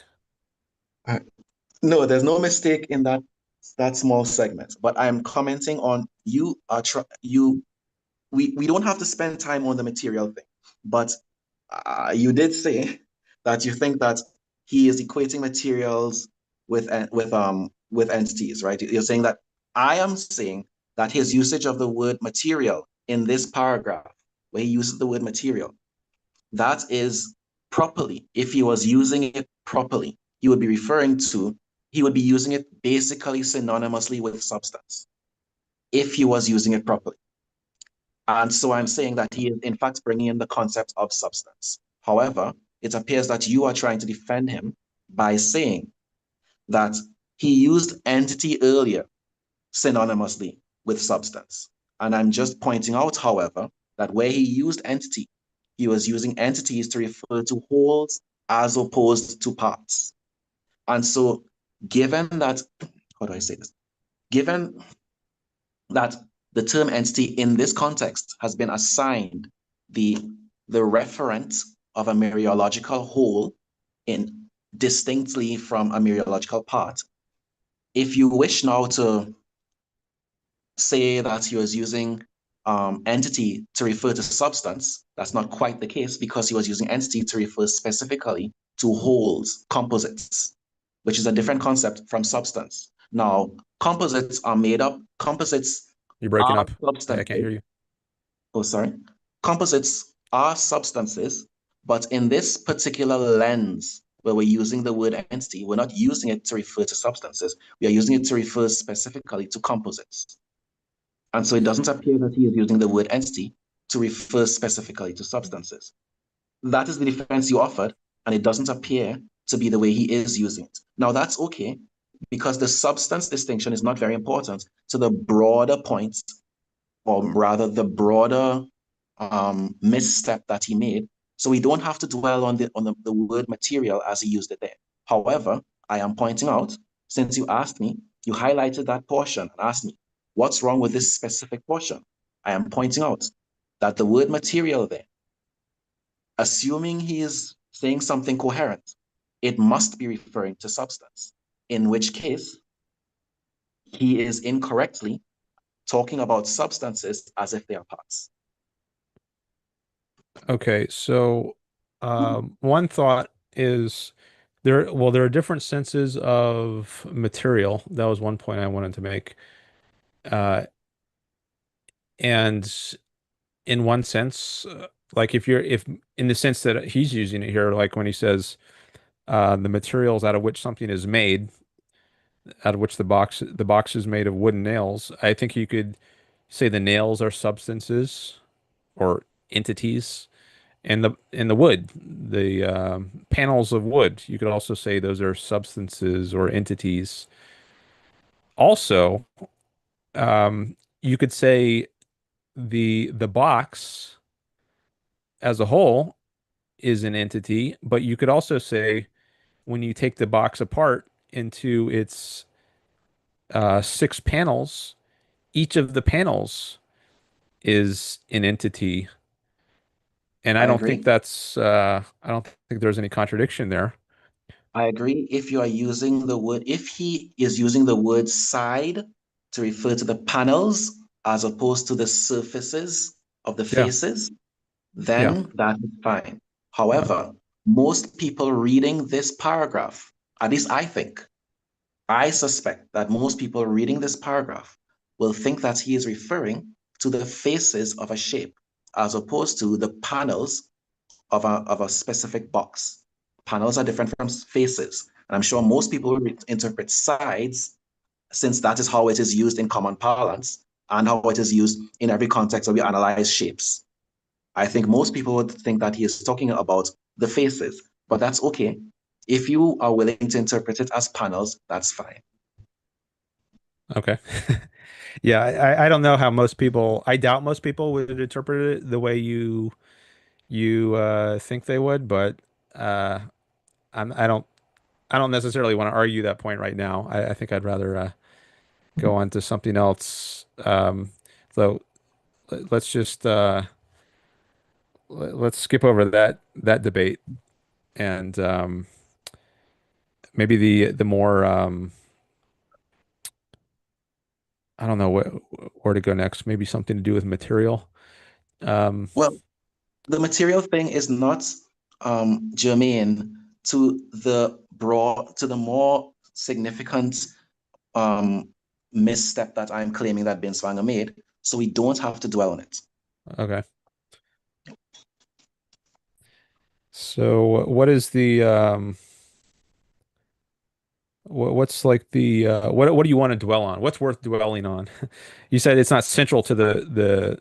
no, there's no mistake in that small segment. But I'm commenting on you are you. We don't have to spend time on the material thing, but you did say that you think that he is equating materials with entities, right? You're saying that I am saying that his usage of the word material in this paragraph, where he uses the word material, that is properly, if he was using it properly, he would be using it basically synonymously with substance, if he was using it properly. And so I'm saying that he is, in fact, bringing in the concept of substance. However, it appears that you are trying to defend him by saying that he used entity earlier synonymously with substance. And I'm just pointing out, however, that where he used entity, he was using entities to refer to wholes as opposed to parts. And so, given that, how do I say this? Given that the term entity in this context has been assigned the, the referent of a mereological whole in distinctly from a mereological part. If you wish now to say that he was using entity to refer to substance, that's not quite the case because he was using entity to refer specifically to wholes, composites, which is a different concept from substance. Now, composites You're breaking are up. I can't substances. hear you. Oh, sorry. Composites are substances, but in this particular lens, where we're using the word entity, we're not using it to refer to substances. We are using it to refer specifically to composites. And so it doesn't appear that he is using the word entity to refer specifically to substances. That is the defense you offered, and it doesn't appear to be the way he is using it. Now, that's okay, because the substance distinction is not very important to the broader point or rather the broader misstep that he made. So we don't have to dwell on the word material as he used it there. However, I am pointing out, since you asked me, you highlighted that portion and asked me, what's wrong with this specific portion? I am pointing out that the word material there, assuming he is saying something coherent, it must be referring to substance, in which case he is incorrectly talking about substances as if they are parts. Okay, so one thought is there are different senses of material. That was one point I wanted to make. Uh, and in one sense, like if in the sense that he's using it here, like when he says the materials out of which something is made, out of which the box is made of wooden nails, I think you could say the nails are substances or entities. And the wood, the panels of wood, you could also say those are substances or entities. Also, you could say the box as a whole is an entity, but you could also say when you take the box apart into its six panels, each of the panels is an entity. And I I don't think agree. I don't think there's any contradiction there. I agree. If you are using the word, if he is using the word side to refer to the panels as opposed to the surfaces of the Yeah, faces, yeah. then that is fine. Uh, However, most people reading this paragraph, at least I suspect that most people reading this paragraph will think that he is referring to the faces of a shape as opposed to the panels of a specific box. Panels are different from faces. And I'm sure most people will interpret sides since that is how it is used in common parlance and how it is used in every context where we analyze shapes. I think most people would think that he is talking about the faces, but that's okay. If you are willing to interpret it as panels, that's fine. okay. Yeah, I don't know how most people, I doubt most people would interpret it the way you think they would, but uh I don't necessarily want to argue that point right now. I think I'd rather go on to something else. So let's just let's skip over that debate and maybe the more I don't know where to go next. Maybe something to do with material. Um, Well, the material thing is not germane to the more significant um, misstep that I'm claiming that Binswanger made. So we don't have to dwell on it. okay. So what is the what's like the what do you want to dwell on? What's worth dwelling on? You said it's not central to the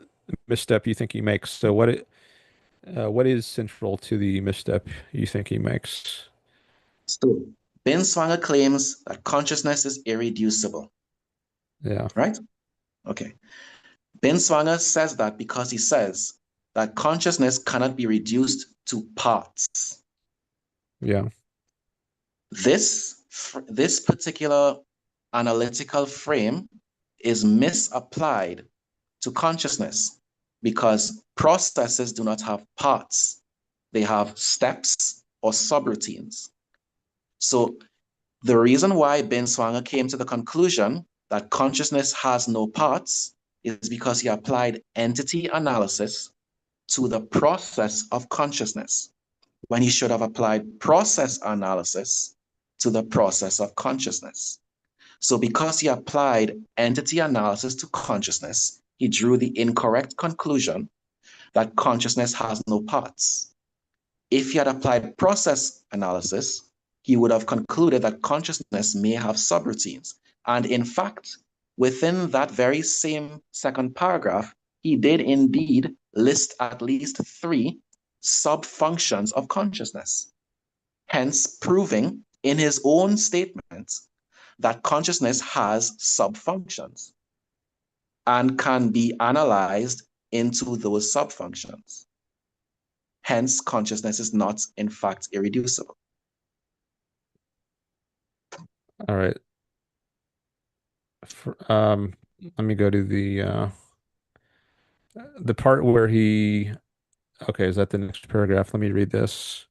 misstep you think he makes. So what is central to the misstep you think he makes? So Binswanger claims that consciousness is irreducible, Yeah. right? Okay. Binswanger says that because he says that consciousness cannot be reduced to parts. Yeah. This particular analytical frame is misapplied to consciousness because processes do not have parts. They have steps or subroutines. So the reason why Binswanger came to the conclusion that consciousness has no parts is because he applied entity analysis to the process of consciousness when he should have applied process analysis to the process of consciousness. So because he applied entity analysis to consciousness, he drew the incorrect conclusion that consciousness has no parts. If he had applied process analysis, he would have concluded that consciousness may have subroutines. And in fact, within that very same second paragraph, he did indeed list at least three sub-functions of consciousness, hence proving in his own statement that consciousness has sub-functions. and can be analyzed into those subfunctions. Hence, consciousness is not, in fact, irreducible. All right. For, let me go to the part where he, okay, is that the next paragraph? Let me read this.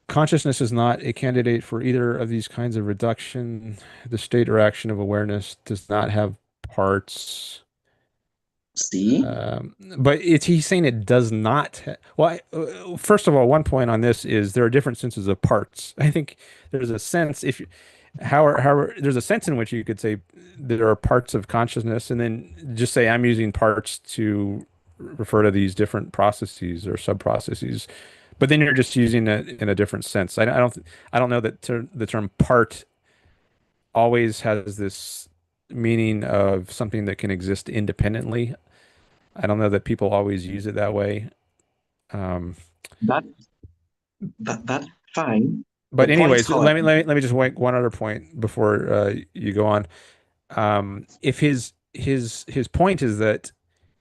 Consciousness is not a candidate for either of these kinds of reduction. The state or action of awareness does not have parts. See? But he's saying it does not. Well, first of all, one point on this is there are different senses of parts. I think there's a sense if you, there's a sense in which you could say there are parts of consciousness, and then just say I'm using parts to refer to these different processes or sub processes. But then you're just using it in a different sense. I don't know that the term part always has this meaning of something that can exist independently. I don't know that people always use it that way. Um, That, that's fine. The but point, anyways, however, let me just make one other point before you go on. If his point is that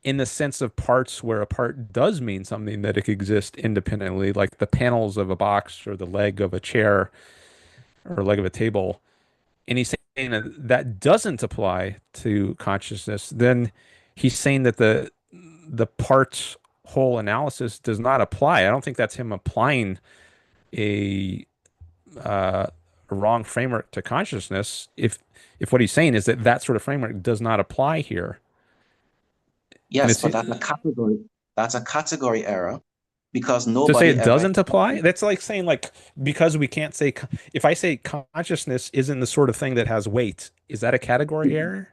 in the sense of parts where a part does mean something that it could exist independently, like the panels of a box or the leg of a chair or leg of a table, and he's saying that that doesn't apply to consciousness, then he's saying that the parts whole analysis does not apply. I don't think that's him applying a a wrong framework to consciousness. If what he's saying is that that sort of framework does not apply here, and yes, it's but that's a category. That's a category error because to say nobody it ever doesn't apply, that's like saying like because we can't say if I say consciousness isn't the sort of thing that has weight, is that a category error?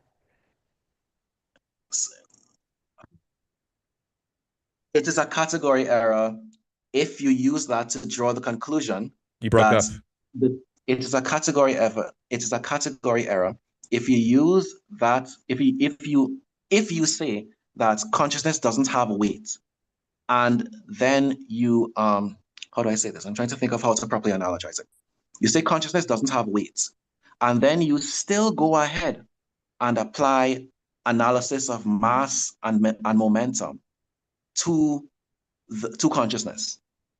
it is a category error if you use that to draw the conclusion You broke that up. it is a category error. It is a category error if you use that if you say that consciousness doesn't have weight, and then you how do I say this? I'm trying to think of how to properly analogize it. You say consciousness doesn't have weight, and then you still go ahead and apply analysis of mass and momentum to to consciousness.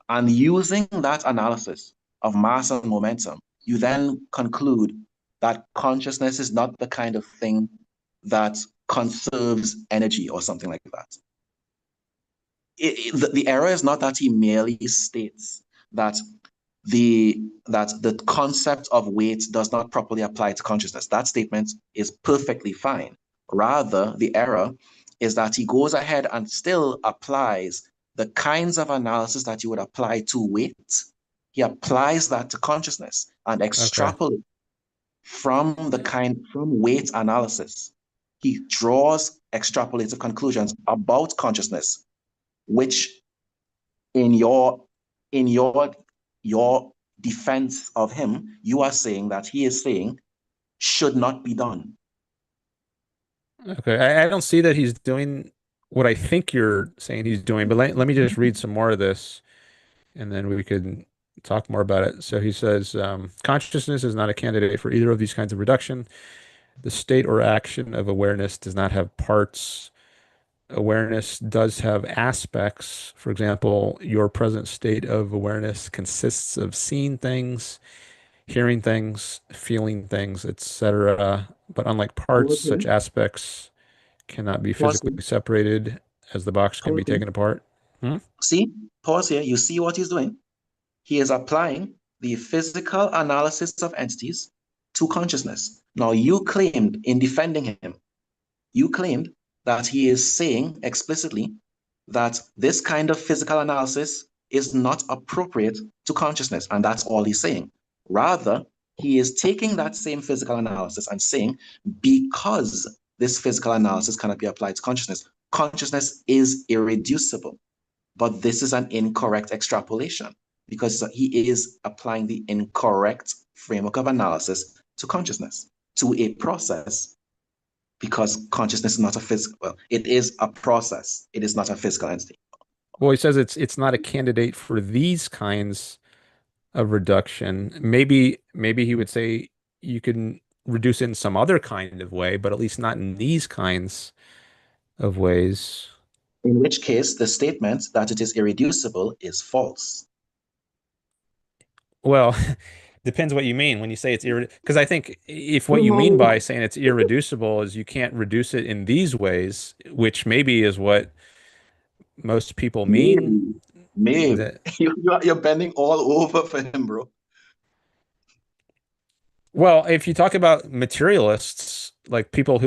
And using that analysis of mass and momentum, you then conclude that consciousness is not the kind of thing that conserves energy or something like that. The error is not that he merely states that the concept of weight does not properly apply to consciousness. That statement is perfectly fine. Rather, the error is that he goes ahead and still applies the kinds of analysis that you would apply to weight. He applies that to consciousness and Okay. extrapolates from weight analysis. He draws extrapolated conclusions about consciousness, which in your defense of him, you are saying that he is saying should not be done. Okay. I don't see that he's doing what I think you're saying he's doing, but let me just read some more of this and then we could talk more about it. So he says, consciousness is not a candidate for either of these kinds of reduction. The state or action of awareness does not have parts. Awareness does have aspects. For example, your present state of awareness consists of seeing things, hearing things, feeling things, etc. But unlike parts, Pause such here. aspects cannot be Pause physically here. separated as the box can Pause be here. taken apart. Hmm? See, pause here. You see what he's doing? He is applying the physical analysis of entities to consciousness. Now, you claimed in defending him, you claimed that he is saying explicitly that this kind of physical analysis is not appropriate to consciousness, and that's all he's saying. Rather, he is taking that same physical analysis and saying, because this physical analysis cannot be applied to consciousness, consciousness is irreducible. But this is an incorrect extrapolation because he is applying the incorrect framework of analysis to consciousness, to a process, because consciousness is not a physical, well, it is a process. It is not a physical entity. Well, he says it's not a candidate for these kinds of reduction. Maybe he would say you can. reduce it in some other kind of way, but at least not in these kinds of ways. In which case, the statement that it is irreducible is false. Well, depends what you mean when you say it's irre because I think if what you mean by No, saying it's irreducible is you can't reduce it in these ways, which maybe is what most people mean, maybe, maybe. that You're bending all over for him, bro. well, if you talk about materialists, like people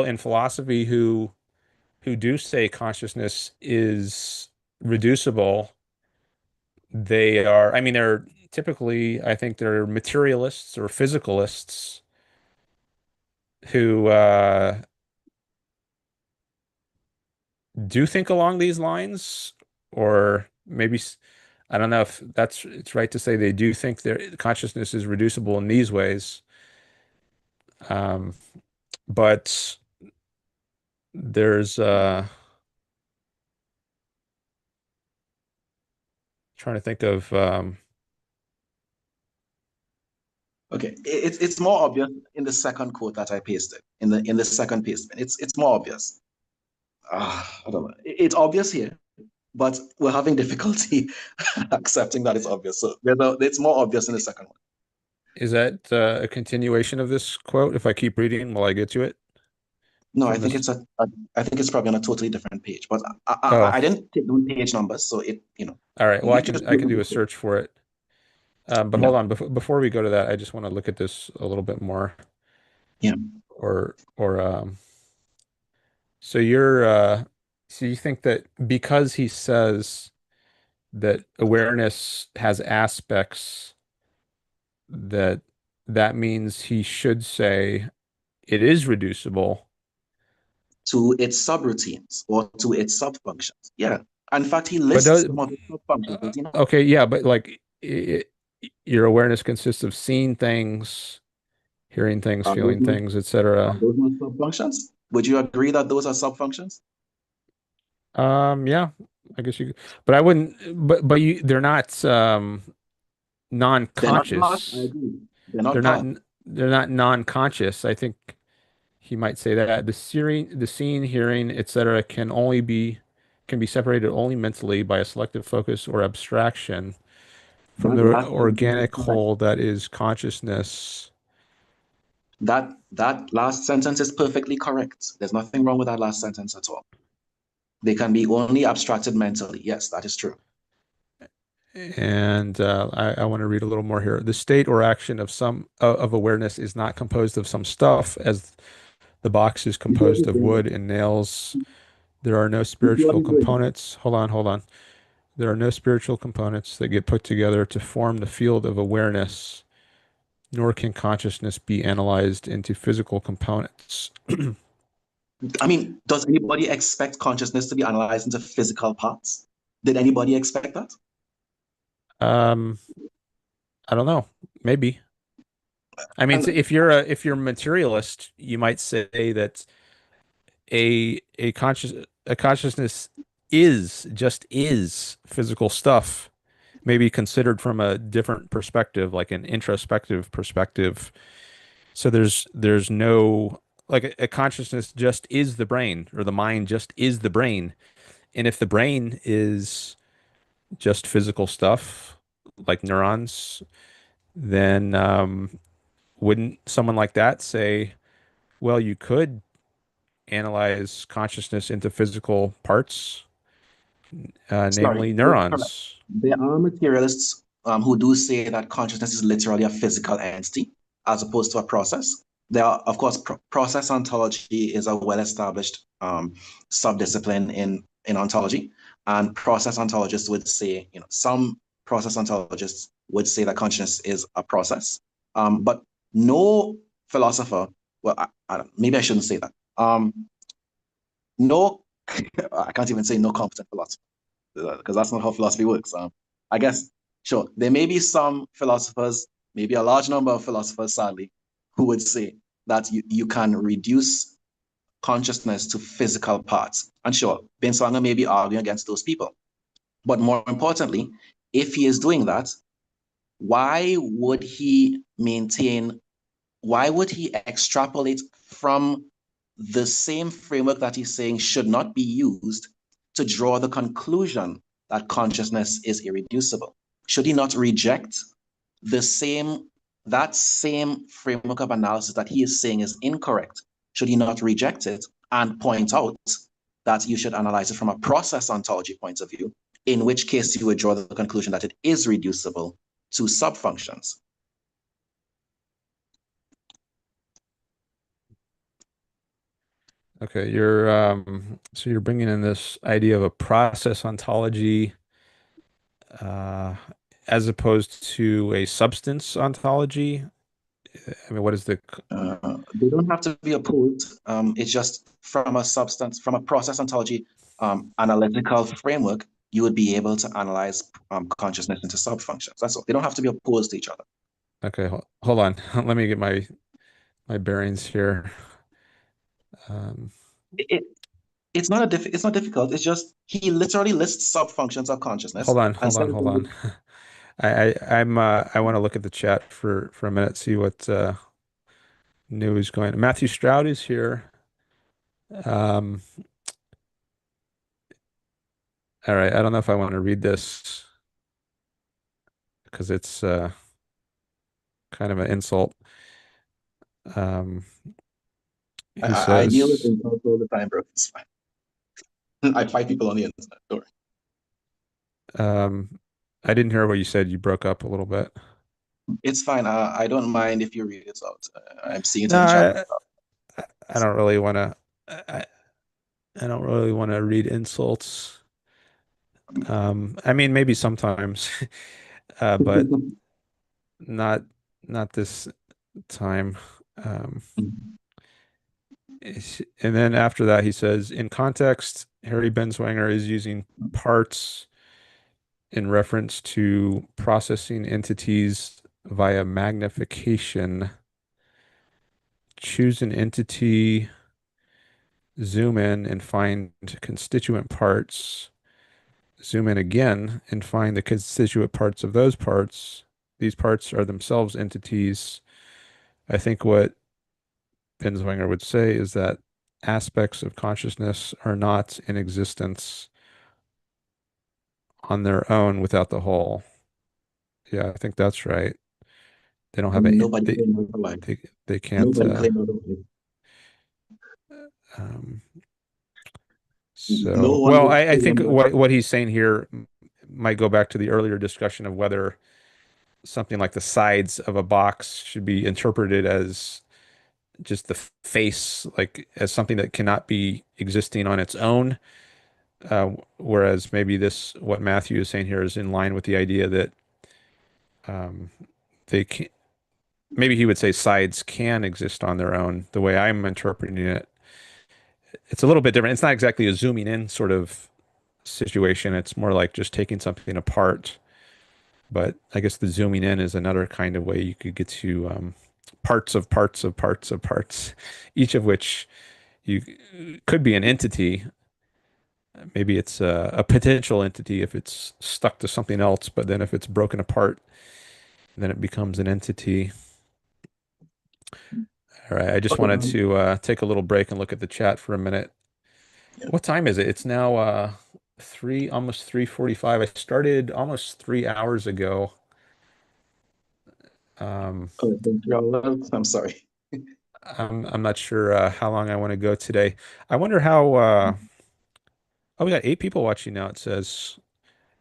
in philosophy who do say consciousness is reducible, they are, I mean, they're typically, I think they're materialists or physicalists who do think along these lines, or maybe I don't know if that's it's right to say they do think their consciousness is reducible in these ways. Um, but there's trying to think of Okay, it's more obvious in the second quote that I pasted in the second paste. It's more obvious. I don't know. It's obvious here, but we're having difficulty accepting that it's obvious. So it's more obvious in the second one. is that a continuation of this quote? If I keep reading, will I get to it No, I from think this? it's I think it's probably on a totally different page. But Oh, I didn't take down page numbers, so all right. Well, you can just I read can do a it. search for it. But Yeah, hold on, before we go to that, I just want to look at this a little bit more. yeah. Or so so you think that because he says that awareness has aspects, that that means he should say it is reducible. To its subroutines or to its subfunctions. Yeah. In fact, he But lists does some of its subfunctions, does he not? okay, yeah, but like your awareness consists of seeing things, hearing things, Are those feeling not things, are etc. those not subfunctions? Would you agree that those are subfunctions? Yeah, I guess you could, but I wouldn't, but you, they're not They're not part. I non-conscious. agree. They're not They're not part. they're not non-conscious. I think he might say that the seeing, hearing, etc. can be separated only mentally by a selective focus or abstraction from That the last sentence is organic correct. whole that is consciousness. That last sentence is perfectly correct. There's nothing wrong with that last sentence at all. They can be only abstracted mentally. Yes, that is true. And I want to read a little more here. The state or action of some of awareness is not composed of some stuff, as the box is You see what composed he's of doing wood there? and nails. There are no You see what spiritual he's doing there? components. Hold on. There are no spiritual components that get put together to form the field of awareness, nor can consciousness be analyzed into physical components. I mean, does anybody expect consciousness to be analyzed into physical parts? Did anybody expect that? Um, I don't know. Maybe. I mean, so And if you're a materialist, you might say that a consciousness is physical stuff, maybe considered from a different perspective, like an introspective perspective. So there's no like a consciousness just is the brain, or the mind just is the brain. And if the brain is just physical stuff like neurons, then wouldn't someone like that say, well, you could analyze consciousness into physical parts, sorry, namely you're correct. neurons? There are materialists who do say that consciousness is literally a physical entity as opposed to a process. There are, of course, process ontology is a well-established subdiscipline in ontology, and process ontologists would say, some process ontologists would say that consciousness is a process, but no philosopher, well, maybe I shouldn't say that. No, I can't even say no competent philosopher because that's not how philosophy works. I guess, sure, there may be some philosophers, maybe a large number of philosophers, sadly, who would say that you can reduce consciousness to physical parts. And sure, Binswanger may be arguing against those people. But more importantly, if he is doing that, why would he maintain why would he extrapolate from the same framework that he's saying should not be used to draw the conclusion that consciousness is irreducible? Should he not reject the same that same framework of analysis that he is saying is incorrect? Should he not reject it and point out that you should analyze it from a process ontology point of view, in which case you would draw the conclusion that it is reducible to subfunctions? Okay, so you're bringing in this idea of a process ontology uh as opposed to a substance ontology. I mean, what is the They don't have to be opposed. It's just from a substance, from a process ontology analytical framework, you would be able to analyze consciousness into subfunctions. That's all. They don't have to be opposed to each other. Okay, hold on. Let me get my bearings here. Um, It, it's not difficult. It's just he literally lists subfunctions of consciousness and said hold on. I want to look at the chat for a minute, see what new is going. Matthew Stroud is here. Um, all right, I don't know if I want to read this because it's kind of an insult. Um, he I deal with says, insults all the time, bro. It's fine. I fight people on the internet. Don't worry. um, I didn't hear what you said. You broke up a little bit. It's fine. I don't mind if you read it out. I'm seeing it No, in the chat I don't really want to. I don't really want to read insults. I mean, maybe sometimes, but myself. not not this time. Um, and then after that, he says, in context, Harry Binswanger is using parts in reference to processing entities via magnification. Choose an entity, zoom in and find constituent parts, zoom in again and find the constituent parts of those parts. These parts are themselves entities. I think what Binswanger would say is that aspects of consciousness are not in existence on their own without the whole. Yeah, I think that's right. They don't have a Nobody claimed otherwise. they they can't Nobody claimed otherwise. um No so one well would I think claim that. what he's saying here might go back to the earlier discussion of whether something like the sides of a box should be interpreted as just the face, like as something that cannot be existing on its own. Whereas maybe this, what Matthew is saying here, is in line with the idea that um, they can, maybe he would say sides can exist on their own. The way I'm interpreting it, it's a little bit different. It's not exactly a zooming in sort of situation. It's more like just taking something apart. But I guess the zooming in is another kind of way you could get to parts of parts of parts of parts, each of which you could be an entity. Maybe it's a potential entity if it's stuck to something else, but then if it's broken apart, then it becomes an entity. All right, I just Okay. wanted to take a little break and look at the chat for a minute. Yeah. What time is it? It's now almost 3:45. I started almost 3 hours ago. Um, Oh, thank you. I'm sorry. I'm not sure how long I want to go today. I wonder how. Oh, we got 8 people watching now. It says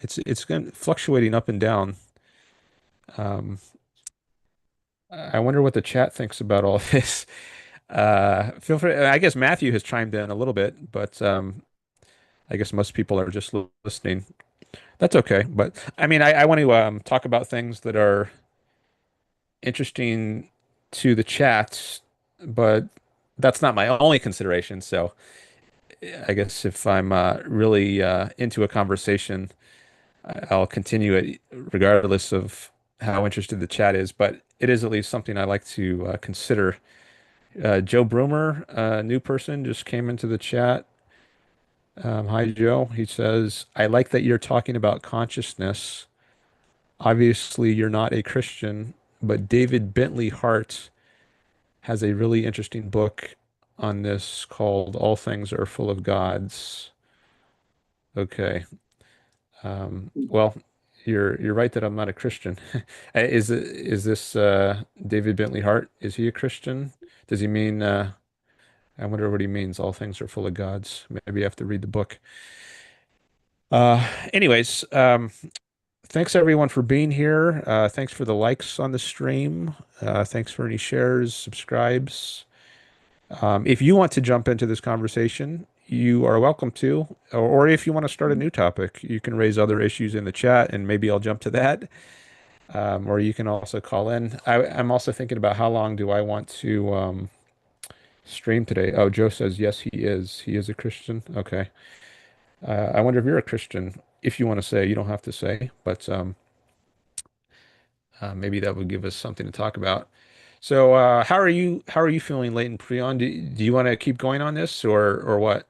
it's going fluctuating up and down. Um, I wonder what the chat thinks about all this. Feel free. I guess Matthew has chimed in a little bit, but I guess most people are just listening. That's okay. But I mean, I want to talk about things that are interesting to the chat, but that's not my only consideration. So I guess if I'm really into a conversation, I'll continue it regardless of how interested the chat is. But it is at least something I like to consider. Joe Broomer, a new person, just came into the chat. Hi, Joe. He says, I like that you're talking about consciousness. Obviously, you're not a Christian, but David Bentley Hart has a really interesting book on this called All Things Are Full of Gods. Okay. Well, you're right that I'm not a Christian. Is this David Bentley Hart? Is he a Christian? Does he mean I wonder what he means. All things are full of gods. Maybe I have to read the book. Anyways, thanks everyone for being here. Thanks for the likes on the stream. Thanks for any shares, subscribes. If you want to jump into this conversation, you are welcome to. Or if you want to start a new topic, you can raise other issues in the chat and maybe I'll jump to that. Or you can also call in. I'm also thinking about how long do I want to stream today. Oh, Joe says yes, he is. He is a Christian. Okay. I wonder if you're a Christian. If you want to say, you don't have to say, but maybe that would give us something to talk about. So, how are you? How are you feeling, Latent Prion? Do you want to keep going on this, or what?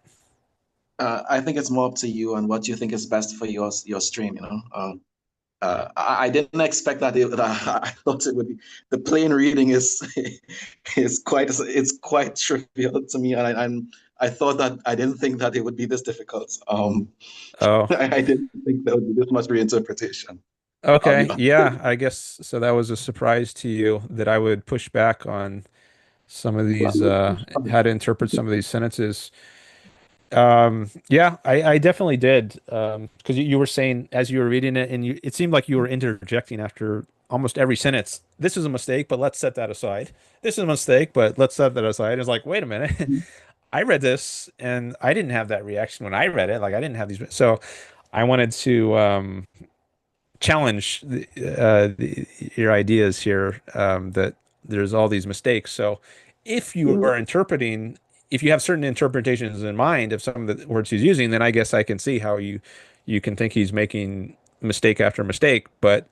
I think it's more up to you and what you think is best for your stream, you know. I didn't expect that I thought it would be the plain reading is is quite it's quite trivial to me, and I thought that I didn't think that it would be this difficult. Oh, I didn't think there would be this much reinterpretation. I'll be okay. honest. Yeah, I guess so. That was a surprise to you that I would push back on some of these, how to interpret some of these sentences. Yeah, I definitely did. Because you were saying as you were reading it, and it seemed like you were interjecting after almost every sentence. This is a mistake, but let's set that aside. This is a mistake, but let's set that aside. It's like, wait a minute. I read this and I didn't have that reaction when I read it. Like I didn't have these. So I wanted to challenge your ideas here, that there's all these mistakes. So if you are interpreting, if you have certain interpretations in mind of some of the words he's using, then I guess I can see how you can think he's making mistake after mistake. But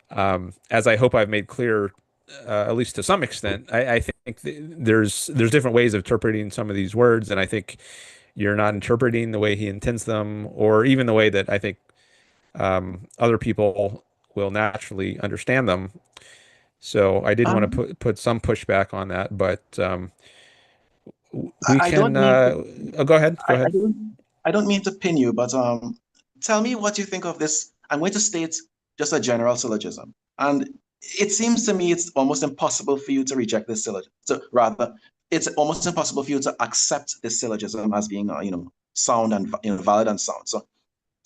as I hope I've made clear, at least to some extent, I think there's different ways of interpreting some of these words, and I think you're not interpreting the way he intends them, or even the way that I think other people will naturally understand them. So I did want to Um, put some pushback on that, but we I can. don't mean to, Oh, go ahead. Go I ahead. don't mean to pin you, but tell me what you think of this. I'm going to state just a general syllogism, and it seems to me it's almost impossible for you to reject this syllogism. So rather, it's almost impossible for you to accept this syllogism as being, sound and valid and sound. So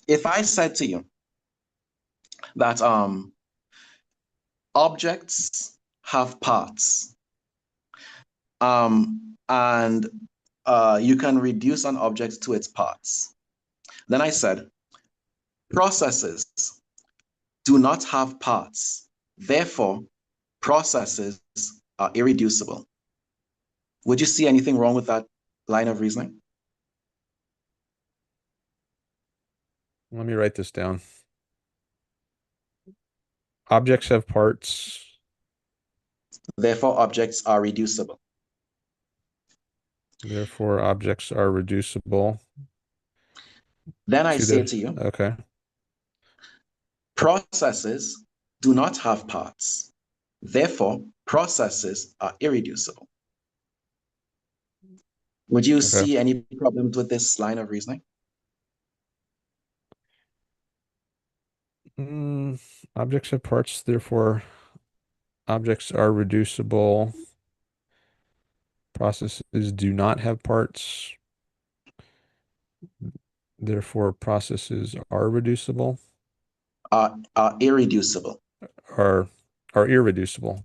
if I said to you that objects have parts, and you can reduce an object to its parts, then I said processes do not have parts. Therefore, processes are irreducible. Would you see anything wrong with that line of reasoning? Let me write this down. Objects have parts, Therefore, objects are reducible. therefore objects are reducible Then I to say their. to you, Okay. processes do not have parts. Therefore, processes are irreducible. Would you Okay. see any problems with this line of reasoning? Mm, objects have parts, therefore objects are reducible. Processes do not have parts, therefore processes are reducible, Are irreducible. are are irreducible.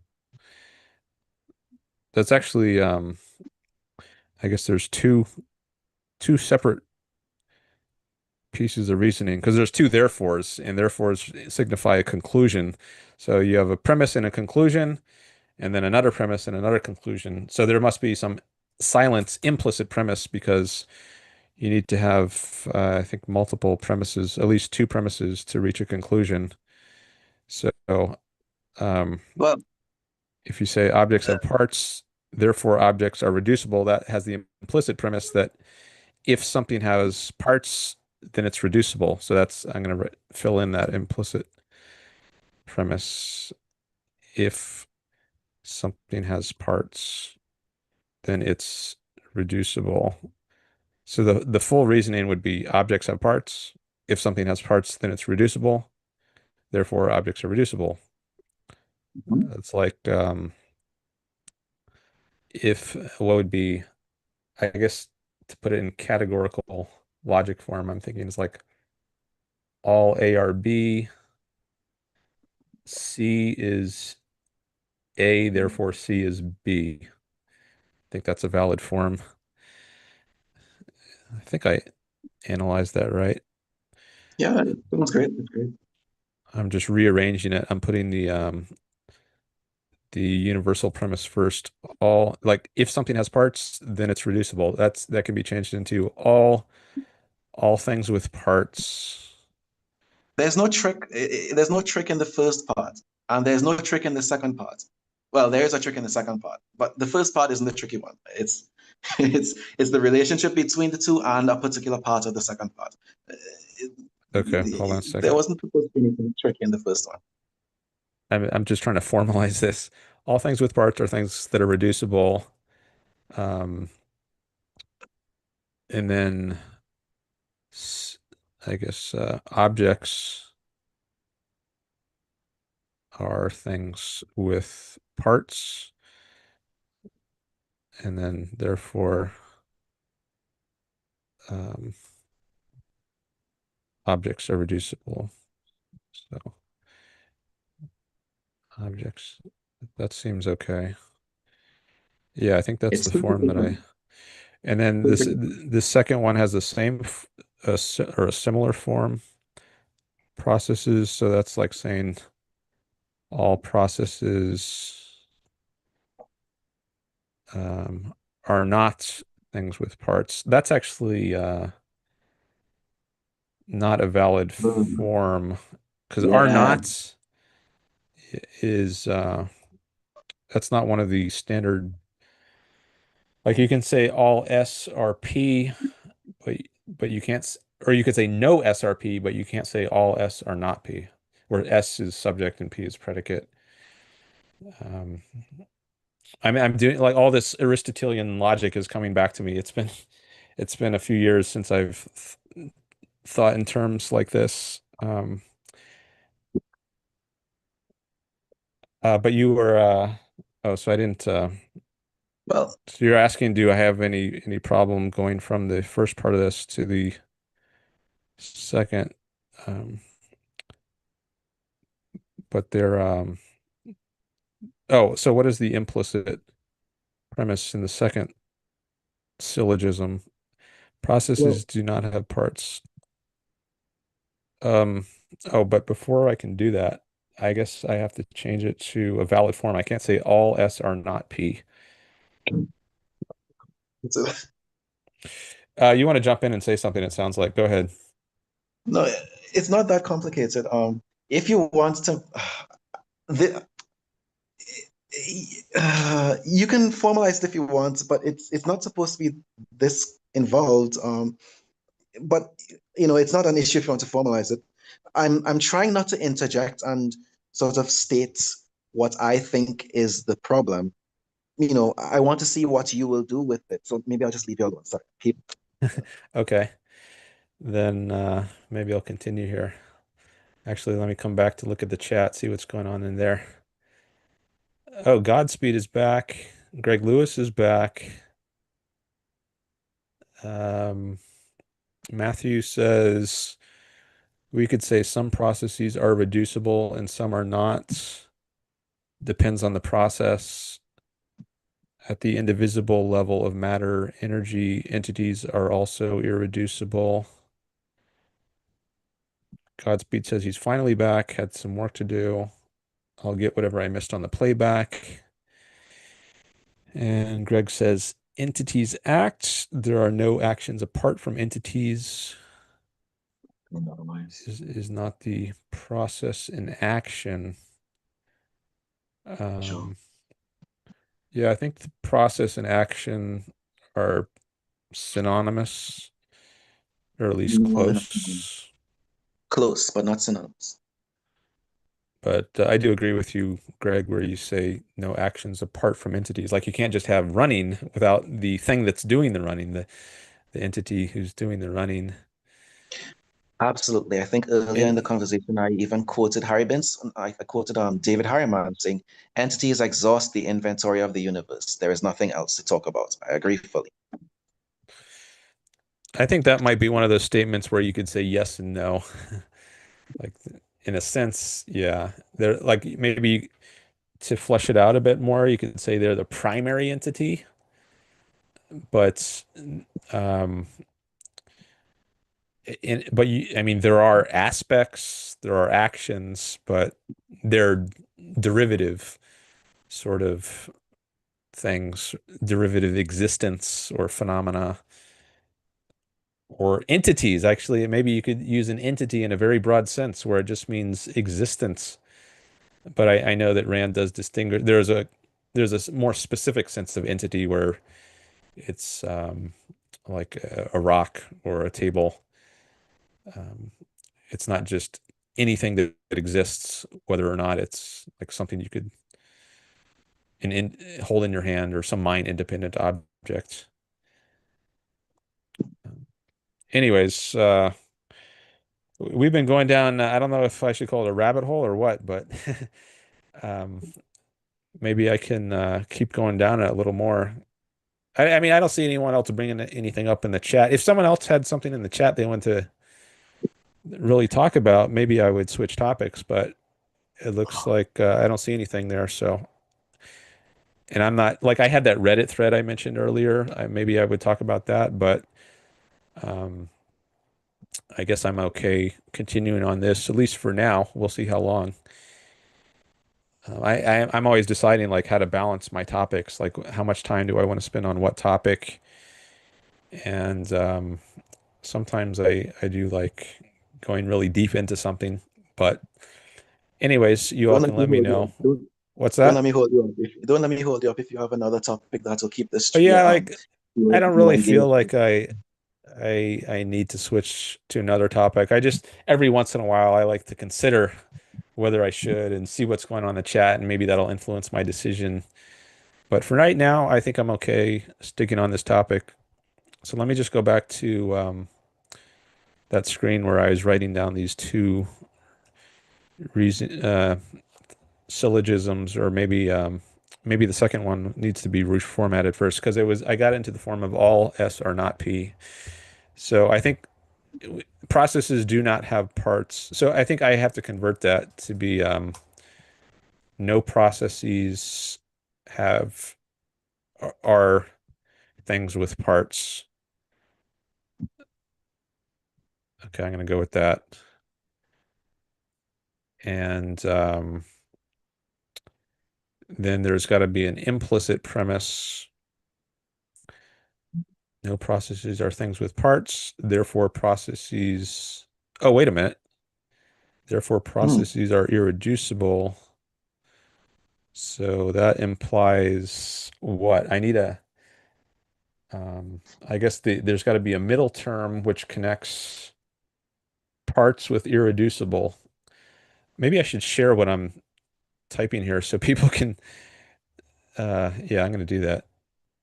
That's actually I guess there's two separate pieces of reasoning because there's two therefores, and therefores signify a conclusion. So you have a premise and a conclusion, and then another premise and another conclusion. So there must be some silent implicit premise because you need to have, I think, multiple premises, at least two premises to reach a conclusion. So um, Well, if you say objects have parts, therefore objects are reducible, that has the implicit premise that if something has parts, then it's reducible. So that's, I'm going to fill in that implicit premise if something has parts. then it's reducible. So the full reasoning would be objects have parts. If something has parts, then it's reducible. Therefore, objects are reducible. Mhm. It's like if what would be, I guess, to put it in categorical logic form, I'm thinking it's like all A are B, C is A, therefore C is B. I think that's a valid form. I think I analyzed that right. Yeah, that sounds great. That's great. I'm just rearranging it. I'm putting the universal premise first. All like if something has parts, then it's reducible. That can be changed into all things with parts. There's no trick. There's no trick in the first part, and there's no trick in the second part. Well, there is a trick in the second part, but the first part isn't the tricky one. It's the relationship between the two and a particular part of the second part. Okay, hold on a There second. wasn't supposed to be anything tricky in the first one. I'm just trying to formalize this. All things with parts are things that are reducible. Um, and then s- I guess objects are things with parts, and then therefore um, objects are reducible. So objects, that seems okay. Yeah, I think that's It's the form perfectly that I. fine. And then Perfectly fine. the second one has the same or a similar form processes. So that's like saying all processes are not things with parts. That's actually not a valid Boom. form because are Yeah. not is that's not one of the standard. Like you can say all S are P, but you can't, or you could say no S are P, but you can't say all S are not P, where S is subject and P is predicate. Um, I mean, I'm doing like all this Aristotelian logic is coming back to me. It's been a few years since I've thought in terms like this. But you were oh, so I didn't Well, so you're asking, do I have any problem going from the first part of this to the second? Um, but they're oh, so what is the implicit premise in the second syllogism? well, Processes do not have parts. Um, oh, but before I can do that, I guess I have to change it to a valid form. I can't say all S are not P. it's a, You want to jump in and say something, it sounds like. Go ahead. no, it's not that complicated. If you want to, the, you can formalize it if you want, but it's not supposed to be this involved. But it's not an issue if you want to formalize it. I'm trying not to interject and sort of state what I think is the problem. I want to see what you will do with it. So maybe I'll just leave you alone. Sorry. Keep. Okay. Then maybe I'll continue here. Actually, let me come back to look at the chat, see what's going on in there. Oh, Godspeed is back. Greg Lewis is back. Um, Matthew says we could say some processes are reducible and some are not. Depends on the process. At the indivisible level of matter, energy entities are also irreducible. Godspeed says he's finally back, had some work to do. I'll get whatever I missed on the playback. And Greg says entities act. There are no actions apart from entities. Otherwise. Is not the process in action. Sure. Um, yeah, I think the process and action are synonymous, or at least No, they're not synonymous. close. Close, but not synonymous. But I do agree with you, Greg, where you say no actions apart from entities. Like you can't just have running without the thing that's doing the running, the entity who's doing the running. Absolutely. I think earlier in the And conversation, I even quoted I quoted David Harriman saying, entities exhaust the inventory of the universe. There is nothing else to talk about. I agree fully. I think that might be one of those statements where you could say yes and no. Like in a sense, yeah. They're like maybe to flesh it out a bit more, you could say they're the primary entity, but um I mean there are aspects, there are actions, but they're derivative sort of things, derivative existence or phenomena or entities. Actually, maybe you could use an entity in a very broad sense where it just means existence. But I know that Rand does distinguish. There's a more specific sense of entity where it's like a rock or a table. Um, it's not just anything that exists, whether or not it's like something you could hold in your hand or some mind independent object. Anyways, we've been going down. I don't know if I should call it a rabbit hole or what, but um, maybe I can keep going down it a little more. I mean, I don't see anyone else bringing anything up in the chat. If someone else had something in the chat they want to really talk about, maybe I would switch topics, but it looks like I don't see anything there. So, and I'm not like I had that Reddit thread I mentioned earlier. Maybe I would talk about that, but um, I guess I'm okay continuing on this, at least for now. We'll see how long. I'm always deciding like how to balance my topics, like how much time do I want to spend on what topic, and sometimes I do like going really deep into something. But anyways, you all Don't let can me let me hold you know. up. Don't, What's don't that? let me hold you up. Don't let me hold you up if you have another topic that will keep this Oh yeah, like I don't more really feel engaged. like I need to switch to another topic. I just every once in a while I like to consider whether I should and see what's going on in the chat, and maybe that'll influence my decision. But for right now, I think I'm okay sticking on this topic. So let me just go back to that screen where I was writing down these two reason syllogisms, or maybe the second one needs to be reformatted first because it was I got into the form of all S are not P. So I think processes do not have parts. So I think I have to convert that to be no processes have are things with parts. Okay, I'm going to go with that. And then there's got to be an implicit premise. No processes are things with parts. Therefore, processes. Oh, wait a minute. Therefore, Hmm. processes are irreducible. So that implies what? I need a. I guess there's got to be a middle term which connects parts with irreducible. Maybe I should share what I'm typing here so people can. Yeah, I'm going to do that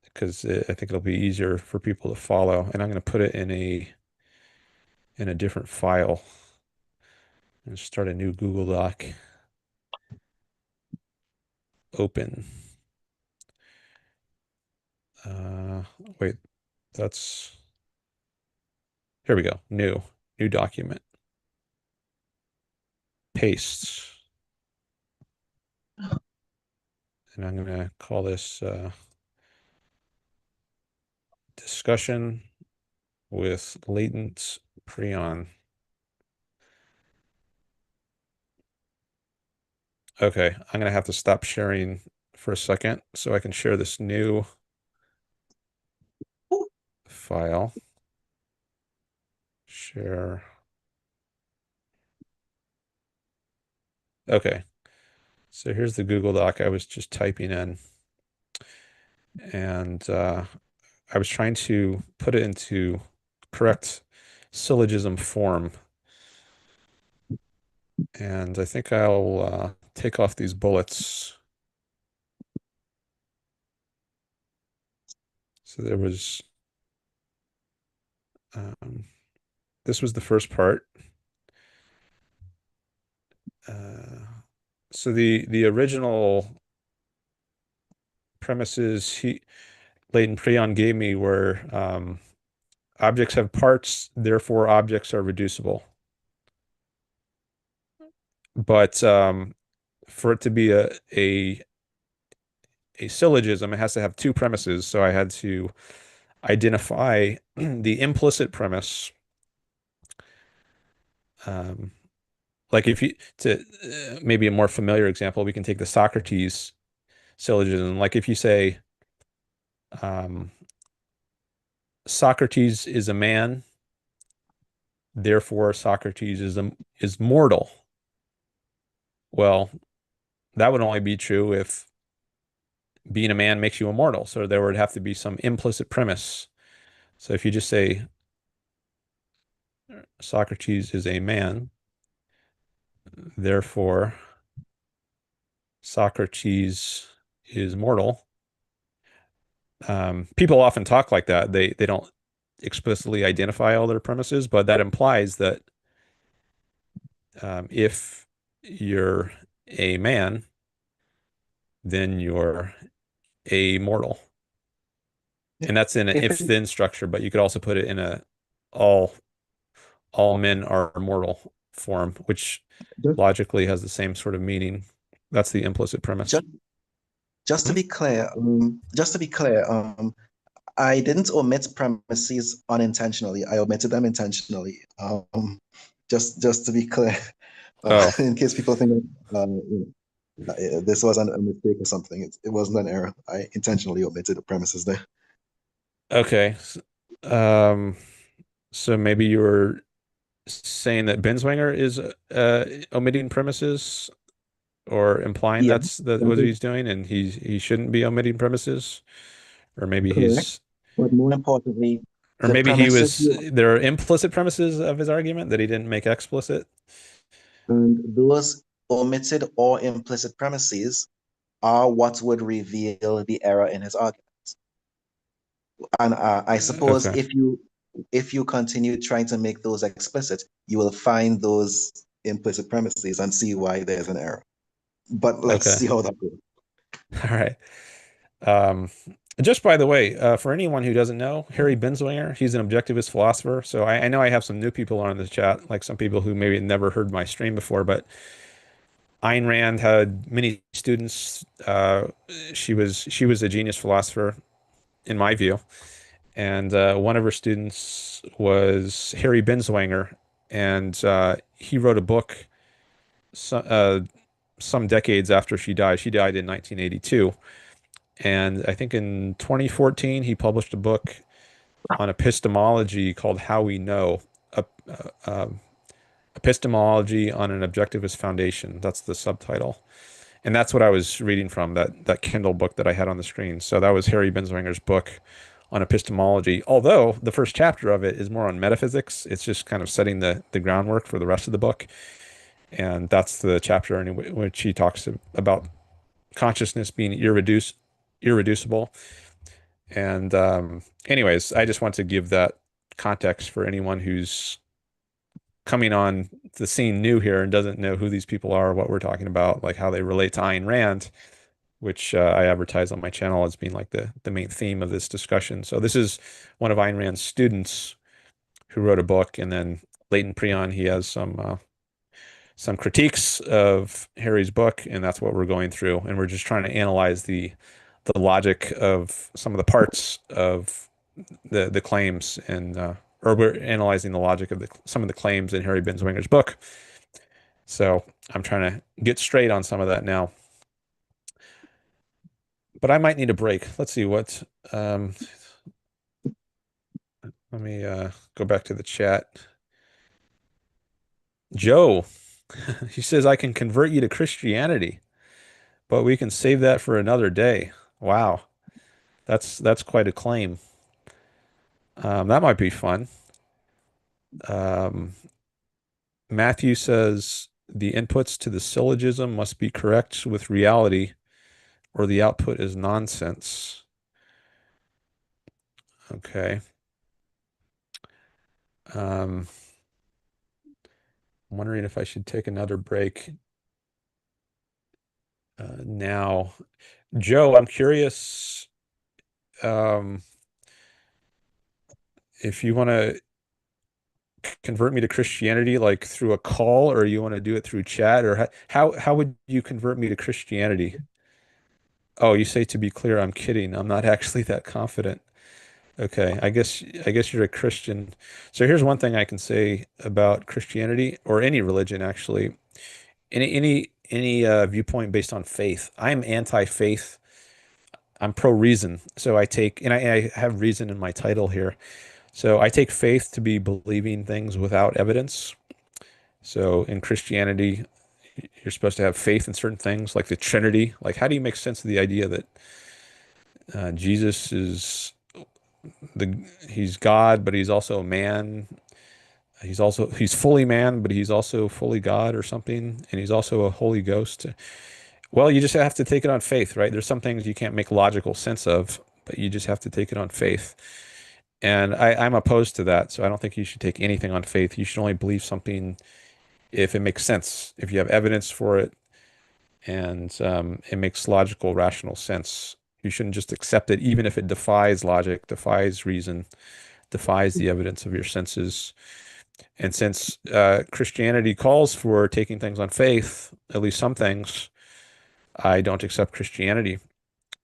because I think it'll be easier for people to follow. And I'm going to put it in a different file and start a new Google Doc. Open. Uh, wait, that's here we go. New document. Paste. And I'm going to call this discussion with latent prion. Okay, I'm going to have to stop sharing for a second so I can share this new file. Share. Okay, so here's the Google Doc I was just typing in. And I was trying to put it into correct syllogism form. And I think I'll take off these bullets. So there was um, this was the first part. Uh, so the original premises he Latent Prion gave me were objects have parts, therefore objects are reducible. But for it to be a syllogism, it has to have two premises. So I had to identify the implicit premise. Um, like if you to maybe a more familiar example, we can take the Socrates syllogism. Like if you say um, Socrates is a man, therefore Socrates is mortal. Well, that would only be true if being a man makes you immortal. So there would have to be some implicit premise. So if you just say Socrates is a man, therefore Socrates is mortal. People often talk like that. They don't explicitly identify all their premises, but that implies that if you're a man, then you're a mortal. And that's in an If it if-then structure, but you could also put it in a all all men are mortal form, which just logically has the same sort of meaning. That's the implicit premise. just just to Hmm? be clear, I didn't omit premises unintentionally. I omitted them intentionally. Just to be clear, Oh, in case people think this was a mistake or something. It wasn't an error. I intentionally omitted the premises there. okay. Um, so maybe you were saying that Binswanger is omitting premises or implying Yeah, that's that what is he's doing and he shouldn't be omitting premises, or maybe correct. he's But more importantly, or the maybe he premises was you there are implicit premises of his argument that he didn't make explicit. and those omitted or implicit premises are what would reveal the error in his argument. And I suppose Okay. if you continue trying to make those explicit, you will find those implicit premises and see why there's an error. But let's Okay. see how that goes. All right. Um, just by the way, for anyone who doesn't know, Harry Binswanger, he's an objectivist philosopher. So I know I have some new people on the chat, like some people who maybe never heard my stream before, but Ayn Rand had many students. She was a genius philosopher in my view, and one of her students was Harry Binswanger, and he wrote a book some decades after she died. She died in 1982, and I think in 2014 he published a book on epistemology called How We Know. Epistemology on an Objectivist Foundation. That's the subtitle. And that's what I was reading from that Kindle book that I had on the screen. So that was Harry Binswanger's book on epistemology. Although the first chapter of it is more on metaphysics, it's just kind of setting the groundwork for the rest of the book. And that's the chapter in which he talks about consciousness being irreducible. And anyways, I just want to give that context for anyone who's coming on the scene new here and doesn't know who these people are, what we're talking about, like how they relate to Ayn Rand, which I advertise on my channel as being like the main theme of this discussion. So this is one of Ayn Rand's students who wrote a book, and then Leighton Prion, he has some critiques of Harry's book, and that's what we're going through. And we're just trying to analyze the logic of some of the parts of the claims, and or we're analyzing the logic of some of the claims in Harry Binswanger's book. So I'm trying to get straight on some of that now. But I might need a break. Let's see what. Um, Let me go back to the chat. Joe, he says I can convert you to Christianity, but we can save that for another day. Wow, that's quite a claim. That might be fun. Um, Matthew says the inputs to the syllogism must be correct with reality, or the output is nonsense. Okay. Um, I'm wondering if I should take another break now. Joe, I'm curious um, if you want to convert me to Christianity like through a call, or you want to do it through chat, or how would you convert me to Christianity? Oh, you say to be clear, I'm kidding. I'm not actually that confident. Okay, I guess you're a Christian. So here's one thing I can say about Christianity or any religion actually. Any viewpoint based on faith. I'm anti-faith. I'm pro-reason. So I take and I have reason in my title here. So I take faith to be believing things without evidence. So in Christianity, you're supposed to have faith in certain things like the Trinity. Like how do you make sense of the idea that Jesus is the he's God, but he's also a man. He's fully man, but he's also fully God or something, and he's also a Holy Ghost. Well, you just have to take it on faith, right? There's some things you can't make logical sense of, but you just have to take it on faith. And I'm opposed to that, so I don't think you should take anything on faith. You should only believe something if it makes sense, if you have evidence for it, and it makes logical, rational sense. You shouldn't just accept it, even if it defies logic, defies reason, defies the evidence of your senses. And since Christianity calls for taking things on faith, at least some things, I don't accept Christianity.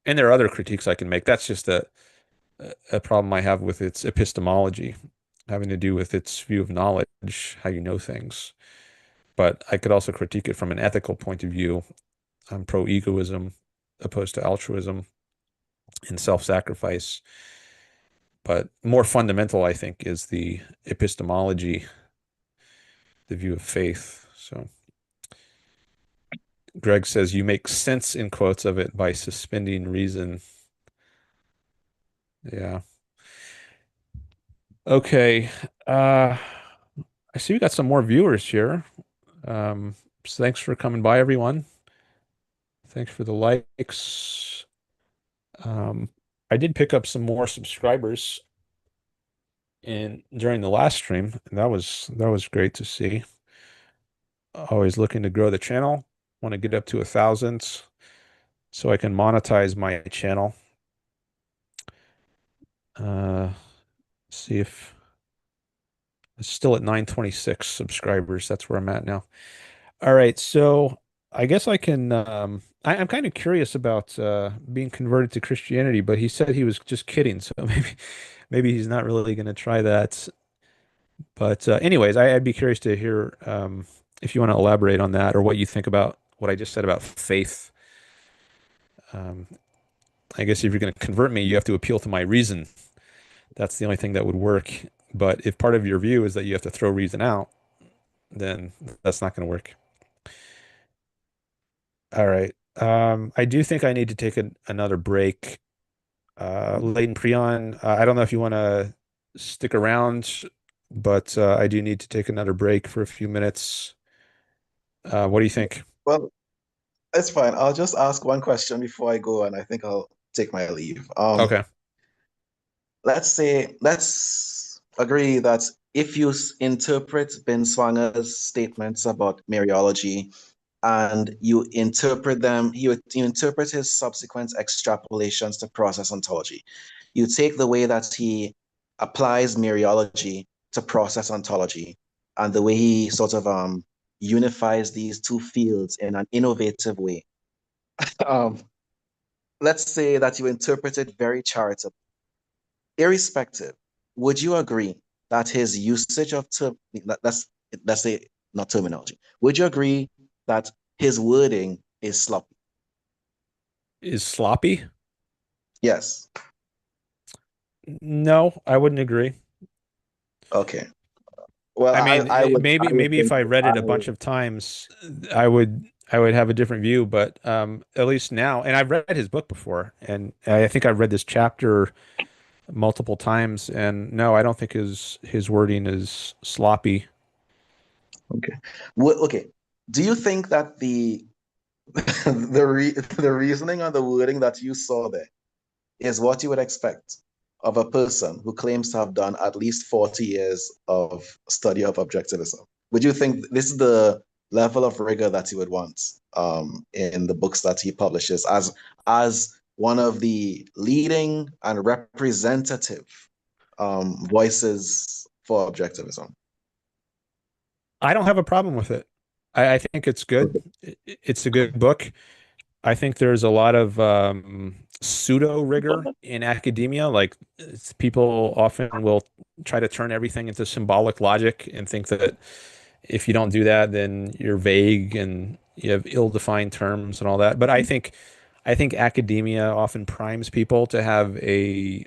And there are other critiques I can make. That's just a problem I have with its epistemology, having to do with its view of knowledge, how you know things. But I could also critique it from an ethical point of view. I'm pro-egoism, opposed to altruism and self-sacrifice. But more fundamental, I think, is the epistemology, the view of faith. So Greg says you make sense in quotes of it by suspending reason. Yeah. Okay. Uh, I see we got some more viewers here. So thanks for coming by, everyone. Thanks for the likes. Um, I did pick up some more subscribers in during the last stream, and that was great to see. Always looking to grow the channel. Want to get up to 1,000 so I can monetize my channel. Uh, see if it's still at 926 subscribers. That's where I'm at now. All right, so I guess I can. I'm kind of curious about being converted to Christianity, but he said he was just kidding, so maybe he's not really going to try that. But anyways, I'd be curious to hear if you want to elaborate on that or what you think about what I just said about faith. Um, I guess if you're going to convert me, you have to appeal to my reason. That's the only thing that would work. But if part of your view is that you have to throw reason out, then that's not going to work. All right. I do think I need to take another break. Latent Prion, I don't know if you want to stick around, but I do need to take another break for a few minutes. What do you think? Well, it's fine. I'll just ask one question before I go, and I think I'll take my leave. Okay. Let's agree that if you interpret Binswanger's statements about Mariology and you interpret his subsequent extrapolations to process ontology. You take the way that he applies Mariology to process ontology and the way he sort of unifies these two fields in an innovative way. Um, let's say that you interpret it very charitably. Irrespective, would you agree that his usage of let's say not terminology? Would you agree that his wording is sloppy? Is sloppy? Yes. No, I wouldn't agree. Okay. Well, I mean, I would maybe if think I read it a bunch of times, I would have a different view. But at least now, and I've read his book before, and I think I've read this chapter multiple times, and no, I don't think his wording is sloppy. okay. Okay. Do you think that the the reasoning or the wording that you saw there is what you would expect of a person who claims to have done at least 40 years of study of objectivism? Would you think this is the level of rigor that you would want in the books that he publishes as one of the leading and representative voices for objectivism? I don't have a problem with it. I think it's good. Okay. It's a good book. I think there's a lot of pseudo rigor in academia. Like people often will try to turn everything into symbolic logic and think that if you don't do that, then you're vague and you have ill-defined terms and all that. But I think academia often primes people to have a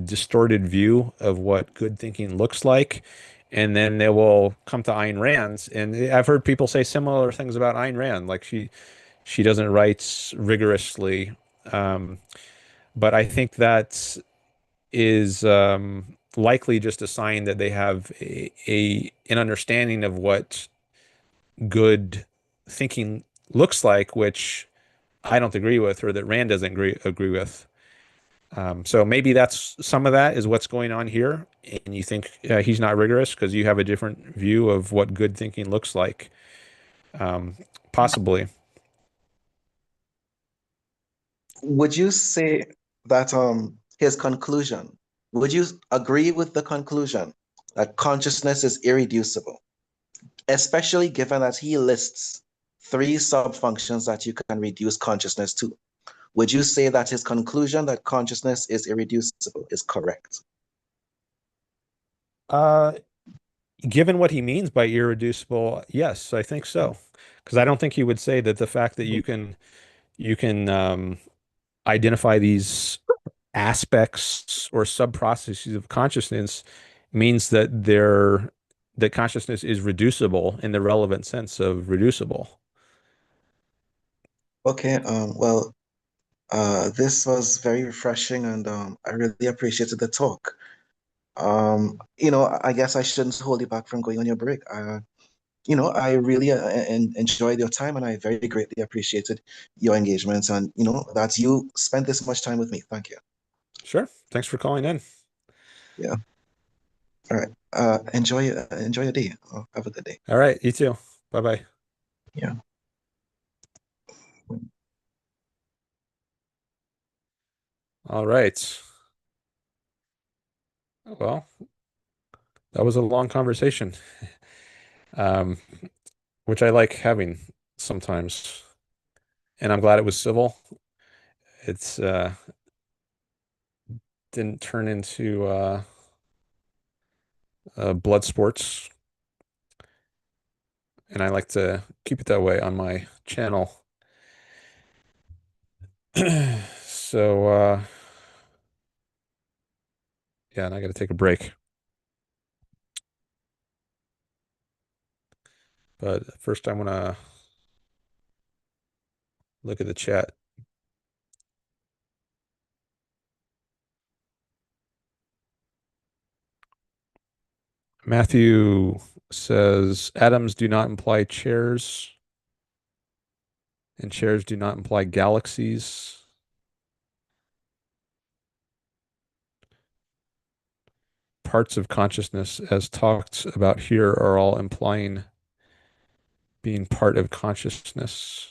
distorted view of what good thinking looks like. And then they will come to Ayn Rand. And I've heard people say similar things about Ayn Rand. Like she doesn't write rigorously. Um, but I think that is likely just a sign that they have an understanding of what good thinking looks like, which I don't agree with, or that Rand doesn't agree with. So maybe that's some of that is what's going on here, and you think he's not rigorous because you have a different view of what good thinking looks like. Um, Possibly. Would you say that his conclusion, would you agree with the conclusion that consciousness is irreducible, especially given that he lists three sub-functions that you can reduce consciousness to? Would you say that his conclusion that consciousness is irreducible is correct? Uh, Given what he means by irreducible, yes, I think so. Because I don't think he would say that the fact that you can identify these aspects or sub-processes of consciousness means that consciousness is reducible in the relevant sense of reducible. Okay, well, this was very refreshing and I really appreciated the talk. I guess I shouldn't hold you back from going on your break. I really enjoyed your time and I very greatly appreciated your engagement and, that you spent this much time with me. Thank you. Sure. Thanks for calling in. Yeah. All right. Enjoy your day. Have a good day. All right, you too. Bye-bye. Yeah. All right. Well, that was a long conversation, um, which I like having sometimes, and I'm glad it was civil. It's didn't turn into blood sports, and I like to keep it that way on my channel. So yeah, and I got to take a break. But first, I want to look at the chat. Matthew says atoms do not imply chairs, and chairs do not imply galaxies. Parts of consciousness, as talked about here, are all implying being part of consciousness.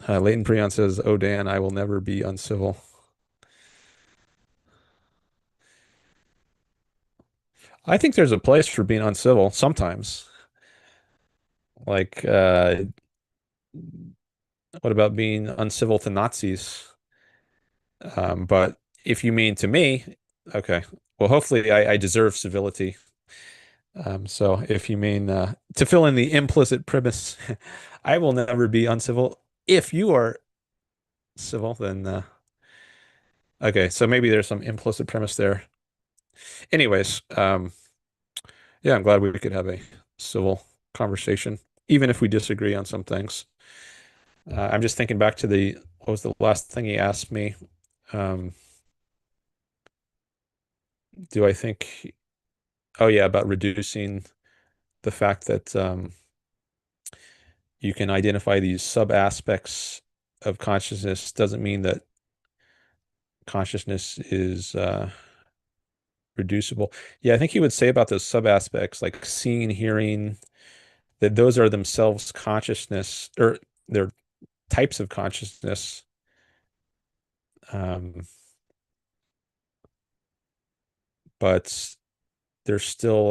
Latent Prion says, "Oh, Dan, I will never be uncivil." I think there's a place for being uncivil sometimes. Like, what about being uncivil to Nazis? But if you mean to me, okay. Well, hopefully I deserve civility. So if you mean to fill in the implicit premise, I will never be uncivil. If you are civil, then okay. So maybe there's some implicit premise there. Anyways, yeah, I'm glad we could have a civil conversation, even if we disagree on some things. I'm just thinking back to what was the last thing he asked me? Um, do I think, oh yeah, about reducing the fact that you can identify these sub aspects of consciousness doesn't mean that consciousness is reducible. Yeah, I think he would say about those sub aspects like seeing, hearing, that those are themselves consciousness, or they're types of consciousness. Um, but they're still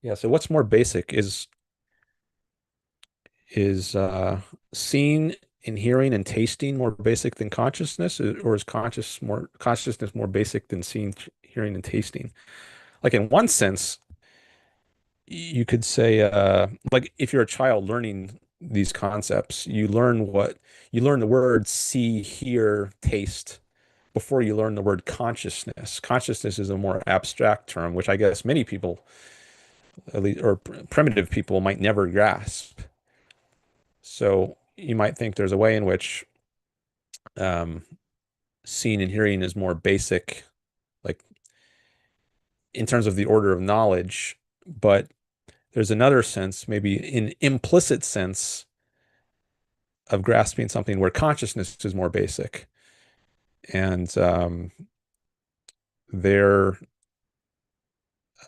yeah, so what's more basic is seeing and hearing and tasting more basic than consciousness, or is consciousness more basic than seeing, hearing, and tasting? Like in one sense, you could say like if you're a child learning these concepts, you learn the words see, hear, taste before you learn the word consciousness. Consciousness is a more abstract term, which I guess many people, at least, or primitive people, might never grasp. So you might think there's a way in which um, seeing and hearing is more basic, like in terms of the order of knowledge, but there's another sense, maybe an implicit sense of grasping something where consciousness is more basic. And there,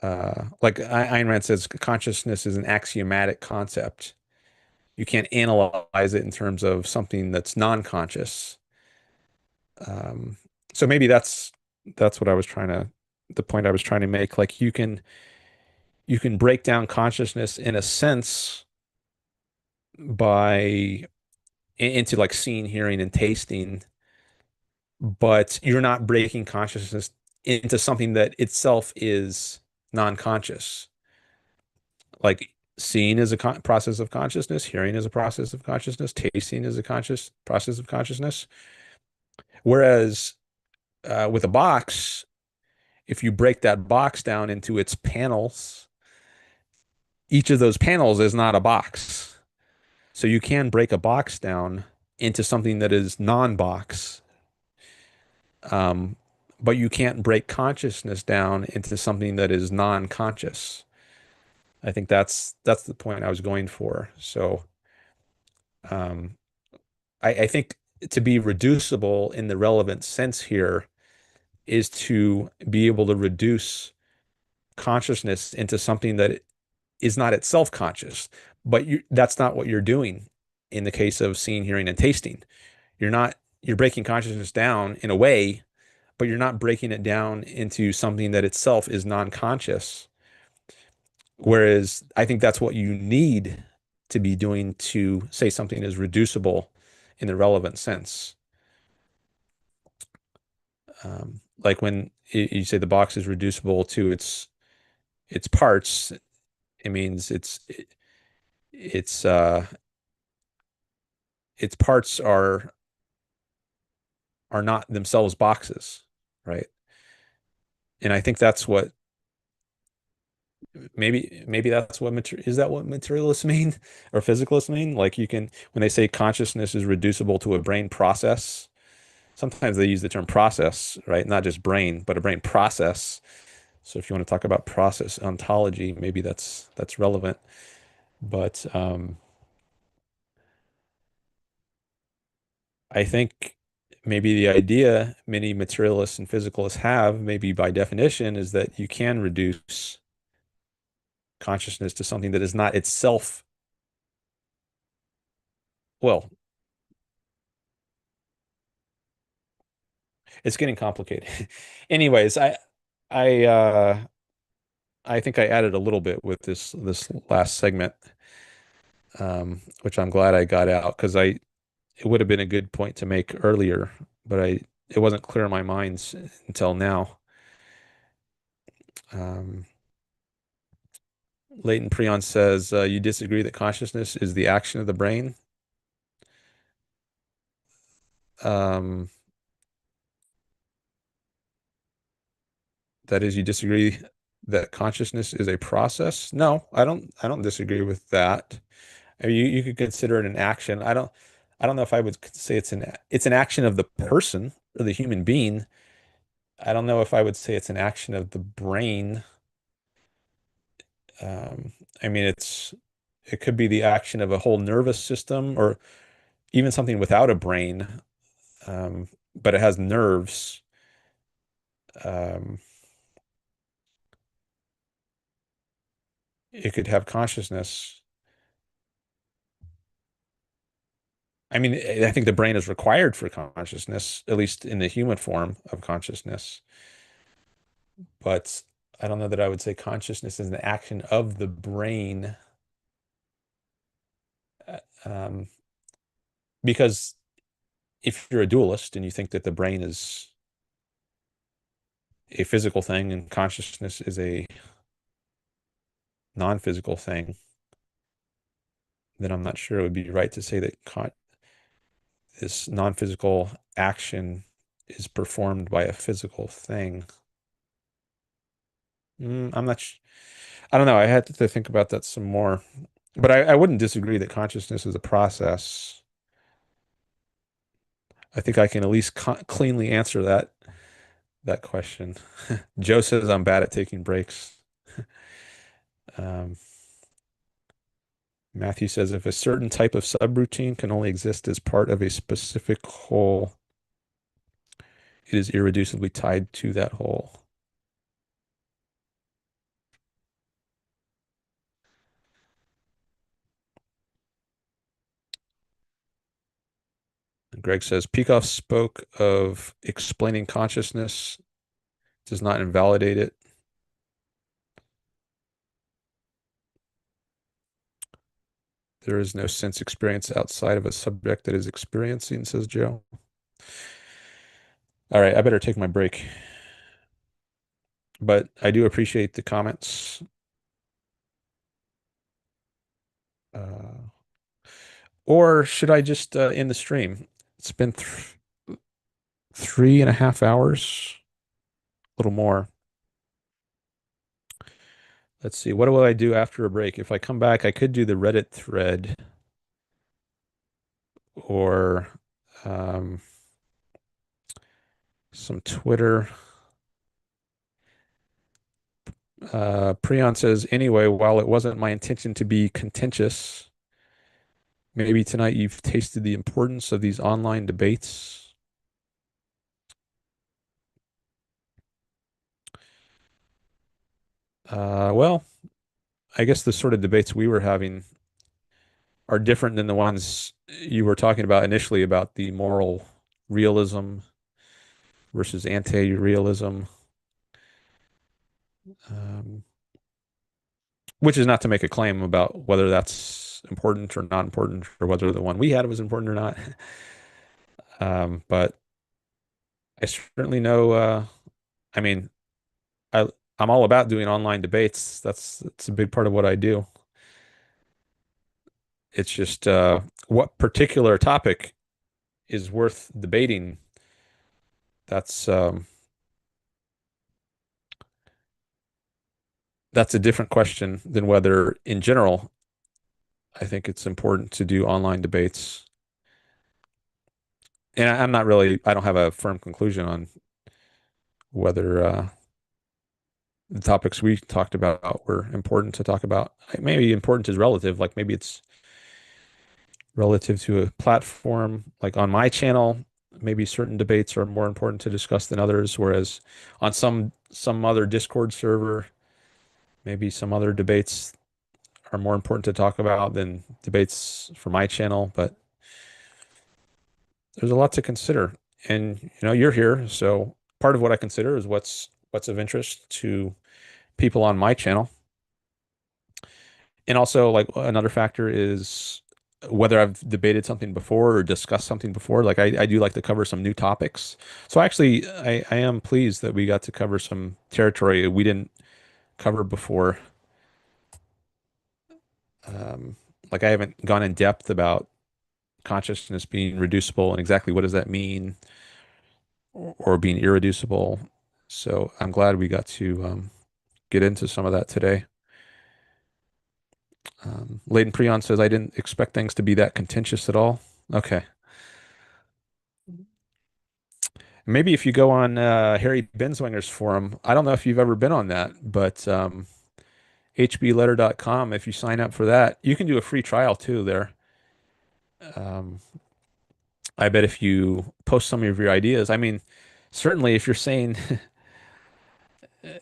like Ayn Rand says, consciousness is an axiomatic concept. You can't analyze it in terms of something that's non-conscious. Um, so maybe that's what I was trying to, the point I was trying to make. Like you can break down consciousness in a sense by into like seeing, hearing, and tasting, but you're not breaking consciousness into something that itself is non-conscious. Like seeing is a process of consciousness, hearing is a process of consciousness, tasting is a conscious process of consciousness. Whereas with a box, if you break that box down into its panels, each of those panels is not a box. So you can break a box down into something that is non-box, um, but you can't break consciousness down into something that is non-conscious. I think that's the point I was going for. So um, I think to be reducible in the relevant sense here is to be able to reduce consciousness into something that is not itself conscious. But that's not what you're doing in the case of seeing, hearing, and tasting. You're breaking consciousness down in a way, but you're not breaking it down into something that itself is non-conscious. Whereas I think that's what you need to be doing to say something is reducible in the relevant sense. Like when you say the box is reducible to its parts, it means it's its parts are not themselves boxes, right? And I think that's what maybe that's what is that what materialists mean or physicalists mean? Like you can when they say consciousness is reducible to a brain process, sometimes they use the term process, right? Not just brain, but a brain process. So if you want to talk about process ontology, maybe that's relevant. But I think maybe the idea many materialists and physicalists have, maybe by definition, is that you can reduce consciousness to something that is not itself. Well, it's getting complicated. Anyways, I I think I added a little bit with this last segment, which I'm glad I got out because I it would have been a good point to make earlier, but it wasn't clear in my mind until now. Um, Latent Prion says you disagree that consciousness is the action of the brain. Um, that is, you disagree that consciousness is a process. No, I don't. I don't disagree with that. I mean, you could consider it an action. I don't know if I would say it's an action of the person or the human being. I don't know if I would say it's an action of the brain. Um, I mean, it could be the action of a whole nervous system or even something without a brain, but it has nerves. Um, it could have consciousness. I mean, I think the brain is required for consciousness, at least in the human form of consciousness. But I don't know that I would say consciousness is an action of the brain, uh, um, because if you're a dualist and you think that the brain is a physical thing and consciousness is a non-physical thing, then I'm not sure it would be right to say that this non-physical action is performed by a physical thing. I'm not sh I don't know. I had to think about that some more. But I wouldn't disagree that consciousness is a process. I think I can at least cleanly answer that question. Joe says I'm bad at taking breaks. Um, Matthew says if a certain type of subroutine can only exist as part of a specific whole, it is irreducibly tied to that whole. And Greg says Peikoff spoke of explaining consciousness does not invalidate it. There is no sense experience outside of a subject that is experiencing, says Joe. All right, I better take my break. But I do appreciate the comments. Uh, or should I just end the stream? It's been 3.5 hours, a little more. Let's see. What will I do after a break? If I come back, I could do the Reddit thread or um, some Twitter. Prion says, anyway, while it wasn't my intention to be contentious, maybe tonight you've tasted the importance of these online debates. Well, I guess the sort of debates we were having are different than the ones you were talking about initially about the moral realism versus anti-realism, um, which is not to make a claim about whether that's important or not important or whether the one we had was important or not. But I certainly know, I mean, I, I'm all about doing online debates. That's a big part of what I do. It's just what particular topic is worth debating. That's um, that's a different question than whether, in general, I think it's important to do online debates. And I'm not really, I don't have a firm conclusion on whether the topics we talked about were important to talk about. Maybe important is relative, like maybe it's relative to a platform. Like on my channel, maybe certain debates are more important to discuss than others, whereas on some other Discord server, maybe some other debates are more important to talk about than debates for my channel. But there's a lot to consider. And you're here, so part of what I consider is what's of interest to people on my channel. And also, like another factor is whether I've debated something before or discussed something before. Like I do like to cover some new topics. So actually, I am pleased that we got to cover some territory we didn't cover before. Um, like I haven't gone in depth about consciousness being reducible and exactly what does that mean, or being irreducible. So I'm glad we got to get into some of that today. Latent Prion says, I didn't expect things to be that contentious at all. Okay. Maybe if you go on Harry Binswanger's forum, I don't know if you've ever been on that, but hbletter.com, if you sign up for that, you can do a free trial too there. Um, I bet if you post some of your ideas, I mean, certainly if you're saying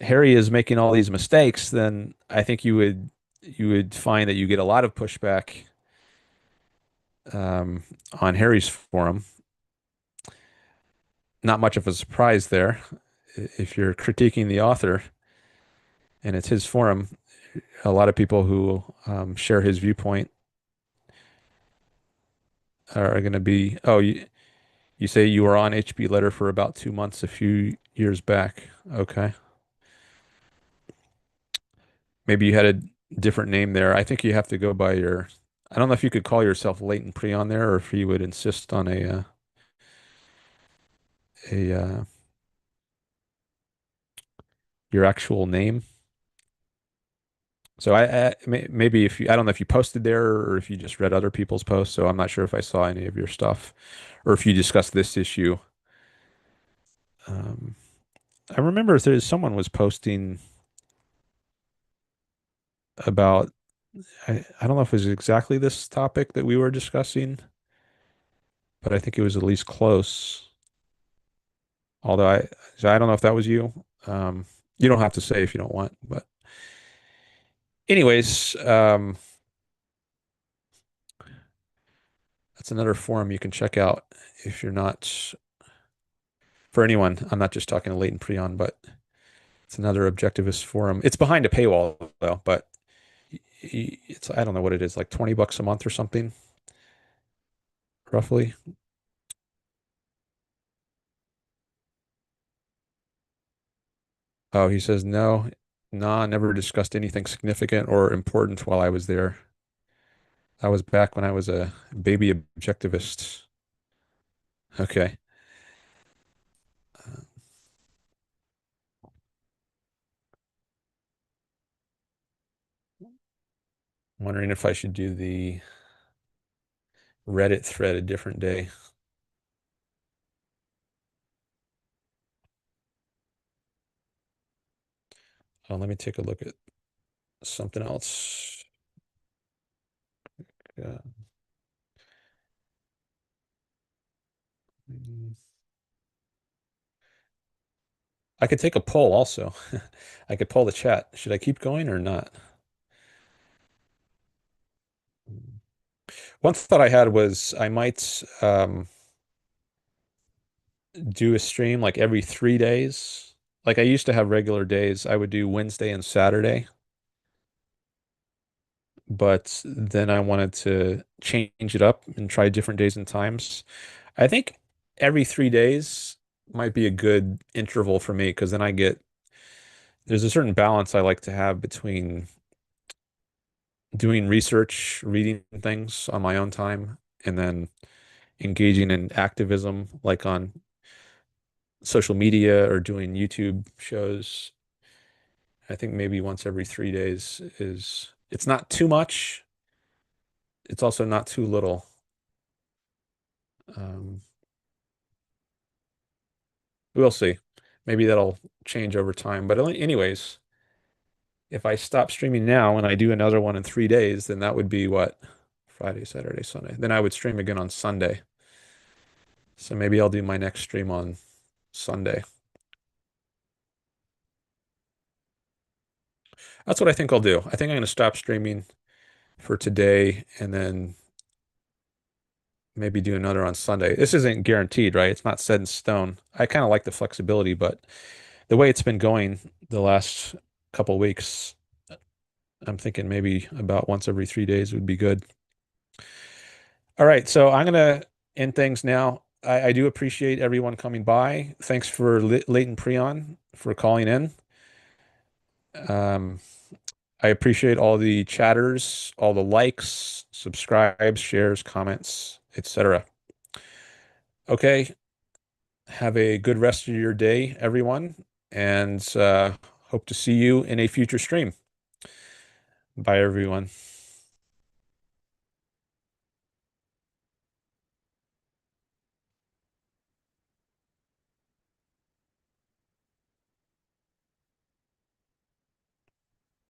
Harry is making all these mistakes, then I think you would find that you get a lot of pushback um, on Harry's forum. Not much of a surprise there. If you're critiquing the author and it's his forum, a lot of people who share his viewpoint are going to be, oh, you say you were on HB Letter for about 2 months a few years back. Okay. Maybe you had a different name there. I think you have to go by your, I don't know if you could call yourself Latent Prion there or if you would insist on a your actual name. So maybe if you, I don't know if you posted there or if you just read other people's posts. So I'm not sure if I saw any of your stuff or if you discussed this issue. Um, I remember there's someone was posting about, I don't know if it was exactly this topic that we were discussing, but I think it was at least close. Although so I don't know if that was you. Um, you don't have to say if you don't want, but anyways, that's another forum you can check out if you're not, for anyone. I'm not just talking to Latent Prion, but it's another objectivist forum. It's behind a paywall though, but it's, I don't know what it is, like $20 a month or something, roughly. Oh, he says no, nah, never discussed anything significant or important while I was there. I was back when I was a baby objectivist. Okay. Uh, Wondering if I should do the Reddit thread a different day. Oh, let me take a look at something else. Uh, mm, I could take a poll also. I could poll the chat. Should I keep going or not? One thought I had was I might do a stream like every 3 days. Like I used to have regular days. I would do Wednesday and Saturday, but then I wanted to change it up and try different days and times. I think every 3 days might be a good interval for me because then there's a certain balance I like to have between doing research, reading things on my own time, and then engaging in activism like on social media or doing YouTube shows. I think maybe once every 3 days it's not too much. It's also not too little. Um, we'll see. Maybe that'll change over time. But anyways, if I stop streaming now and I do another one in 3 days, then that would be what? Friday, Saturday, Sunday. Then I would stream again on Sunday. So maybe I'll do my next stream on Sunday. That's what I think I'll do. I think I'm going to stop streaming for today and then maybe do another on Sunday. This isn't guaranteed, right? It's not set in stone. I kind of like the flexibility, but the way it's been going the last couple weeks, I'm thinking maybe about once every 3 days would be good. All right, so I'm gonna end things now. I do appreciate everyone coming by. Thanks for Leighton Prion for calling in. Um, I appreciate all the chatters, all the likes, subscribes, shares, comments, etc. Okay, have a good rest of your day, everyone, and hope to see you in a future stream. Bye, everyone.